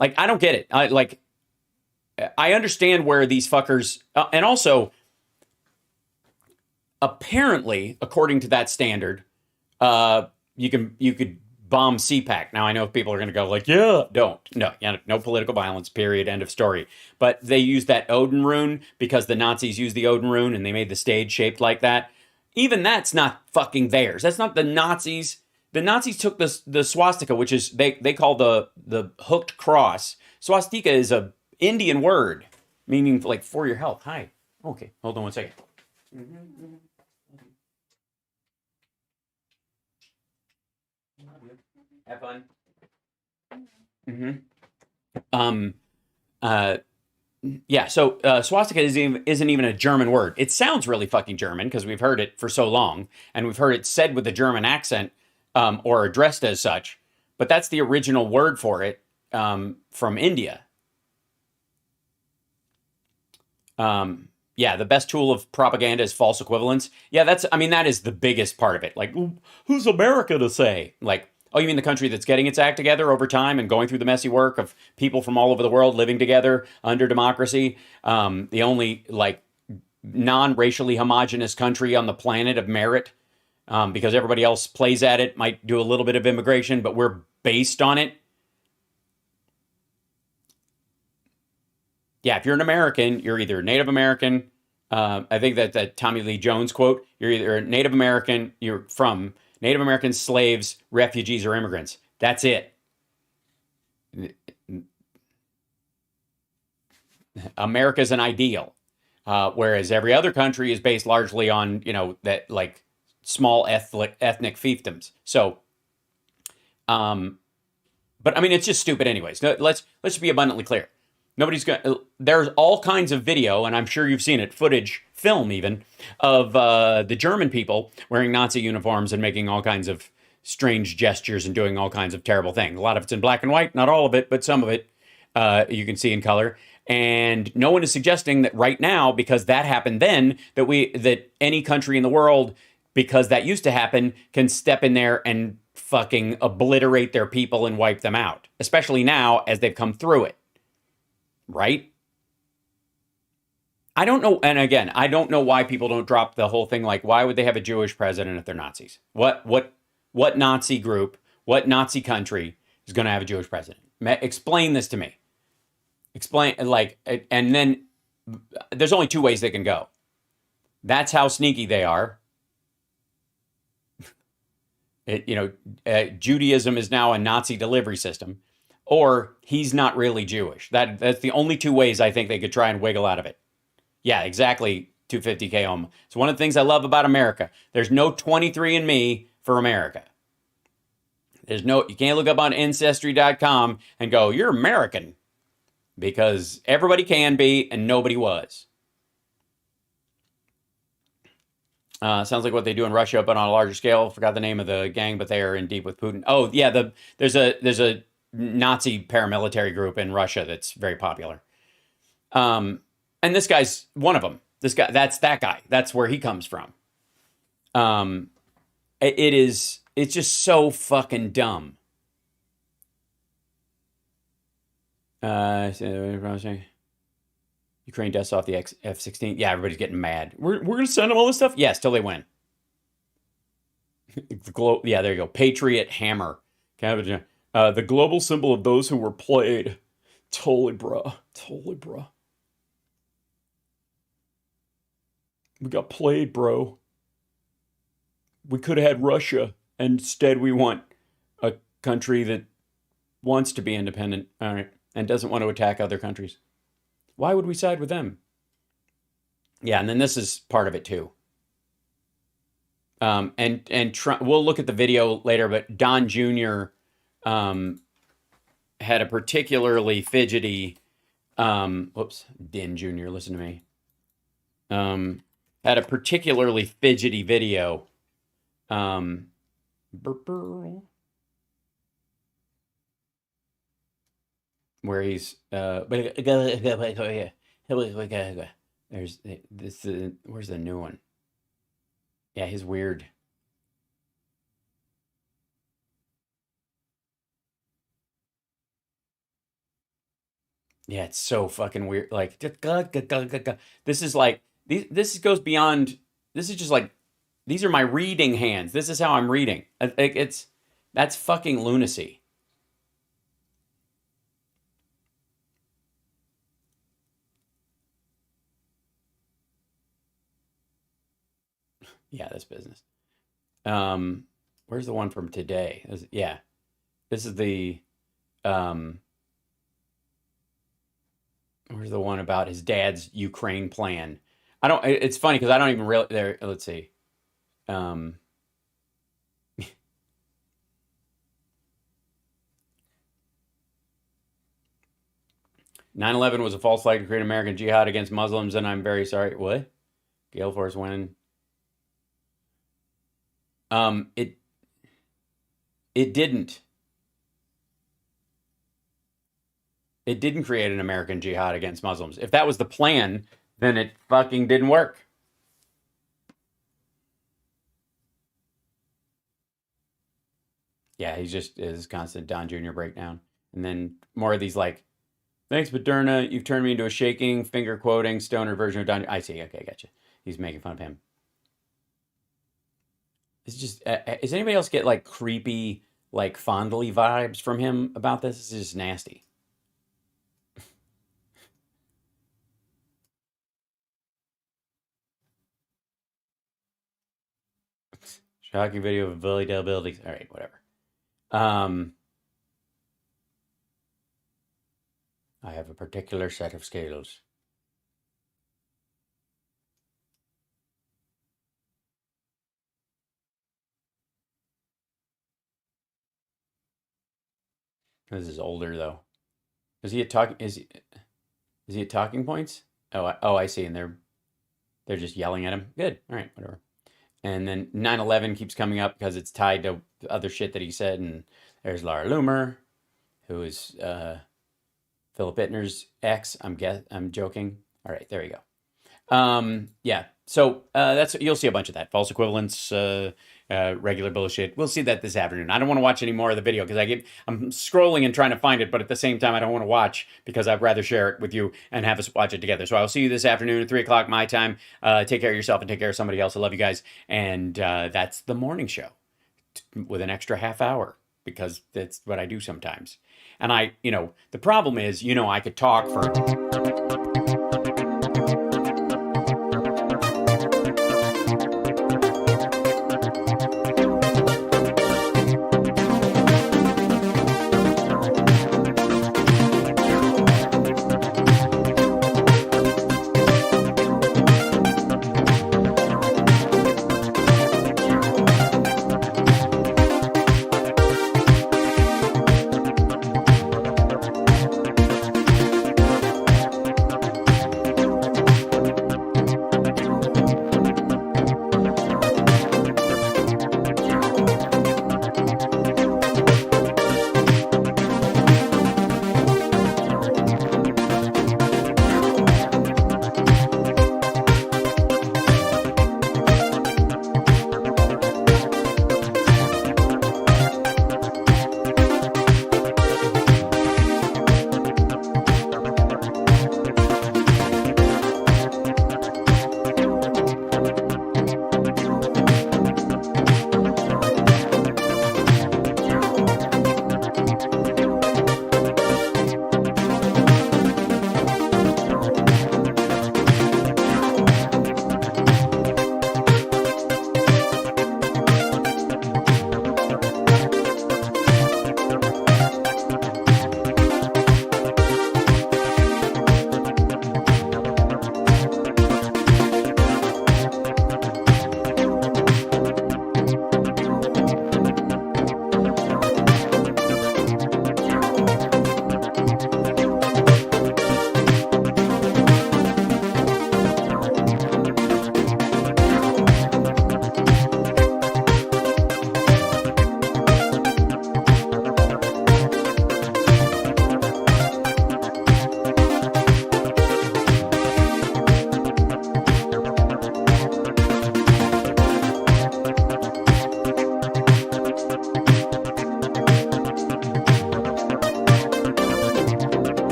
Like, I don't get it. I understand where these fuckers, and also, apparently, according to that standard, you could bomb CPAC. Now, I know people are going to go like, yeah, don't. No political violence, period, end of story. But they use that Odin rune because the Nazis used the Odin rune and they made the stage shaped like that. Even that's not fucking theirs. That's not the Nazis. The Nazis took the swastika, which is, they call the hooked cross. Swastika is a Indian word, meaning like for your health. Hi. Okay, hold on one second. Have fun. Yeah, so swastika isn't even a German word. It sounds really fucking German because we've heard it for so long, and we've heard it said with a German accent or addressed as such, but that's the original word for it from India. Yeah, the best tool of propaganda is false equivalence. Yeah, that is the biggest part of it. Like, who's America to say? Like, oh, you mean the country that's getting its act together over time and going through the messy work of people from all over the world living together under democracy? The only, like, non-racially homogenous country on the planet of merit, because everybody else plays at it, might do a little bit of immigration, but we're based on it. Yeah, if you're an American, you're either Native American. I think that Tommy Lee Jones quote, you're either a Native American, you're from Native Americans, slaves, refugees, or immigrants. That's it. America's an ideal, whereas every other country is based largely on, that like small ethnic fiefdoms. So, but I mean, it's just stupid anyways. Let's be abundantly clear. There's all kinds of video, and I'm sure you've seen it, film even, of the German people wearing Nazi uniforms and making all kinds of strange gestures and doing all kinds of terrible things. A lot of it's in black and white, not all of it, but some of it you can see in color. And no one is suggesting that right now, because that happened then, that any country in the world, because that used to happen, can step in there and fucking obliterate their people and wipe them out. Especially now as they've come through it. Right? I don't know. And again, I don't know why people don't drop the whole thing. Like, why would they have a Jewish president if they're Nazis? What Nazi group, what Nazi country is going to have a Jewish president? Explain this to me. Explain, like, and then there's only two ways they can go. That's how sneaky they are. Judaism is now a Nazi delivery system, or he's not really Jewish. That's the only two ways I think they could try and wiggle out of it. Yeah, exactly. 250K home. It's one of the things I love about America. There's no 23andMe for America. You can't look up on Ancestry.com and go, you're American. Because everybody can be and nobody was. Sounds like what they do in Russia, but on a larger scale. Forgot the name of the gang, but they are in deep with Putin. Oh, yeah, there's a Nazi paramilitary group in Russia that's very popular. And this guy's one of them. That's that guy. That's where he comes from. It's just so fucking dumb. Ukraine dusts off the F-16. Yeah, everybody's getting mad. We're going to send them all this stuff? Yes, till they win. Yeah, there you go. Patriot hammer. The global symbol of those who were played. Totally, bruh. We got played, bro. We could have had Russia. And instead, we want a country that wants to be independent. All right. And doesn't want to attack other countries. Why would we side with them? Yeah, and then this is part of it too. And Trump, we'll look at the video later, but Don Jr. Had a particularly fidgety, Din Jr., listen to me. Had a particularly fidgety video. Where he's there's this where's the new one? Yeah, he's weird. Yeah, it's so fucking weird. Like this is like this goes beyond. This is just like these are my reading hands. This is how I'm reading. That's fucking lunacy. Yeah, this business. Where's the one from today? Yeah, this is the. Where's the one about his dad's Ukraine plan? It's funny because I don't even really. There. Let's see. 9/11 was a false flag to create American jihad against Muslims, and I'm very sorry. What? Gale Force winning. It didn't. It didn't create an American jihad against Muslims. If that was the plan, then it fucking didn't work. Yeah, he's just his constant Don Jr. breakdown. And then more of these like, thanks, Moderna. You've turned me into a shaking, finger quoting, stoner version of Don. I see. Okay, gotcha. He's making fun of him. It's just, does anybody else get like creepy, like fondly vibes from him about this? This is just nasty. Shocking video of Billy Dale buildings. All right, whatever. I have a particular set of skills. This is older though. Is he at talking? Is he at talking points? Oh, I see. And they're just yelling at him. Good. All right, whatever. And then 9/11 keeps coming up because it's tied to other shit that he said. And there's Laura Loomer, who is Philip Ittner's ex. I'm joking. All right, there you go. Yeah. So that's, you'll see a bunch of that. False equivalence, regular bullshit. We'll see that this afternoon. I don't want to watch any more of the video because I'm scrolling and trying to find it, but at the same time, I don't want to watch because I'd rather share it with you and have us watch it together. So I'll see you this afternoon at 3 o'clock my time. Take care of yourself and take care of somebody else. I love you guys. And that's the morning show with an extra half hour because that's what I do sometimes. And the problem is, I could talk for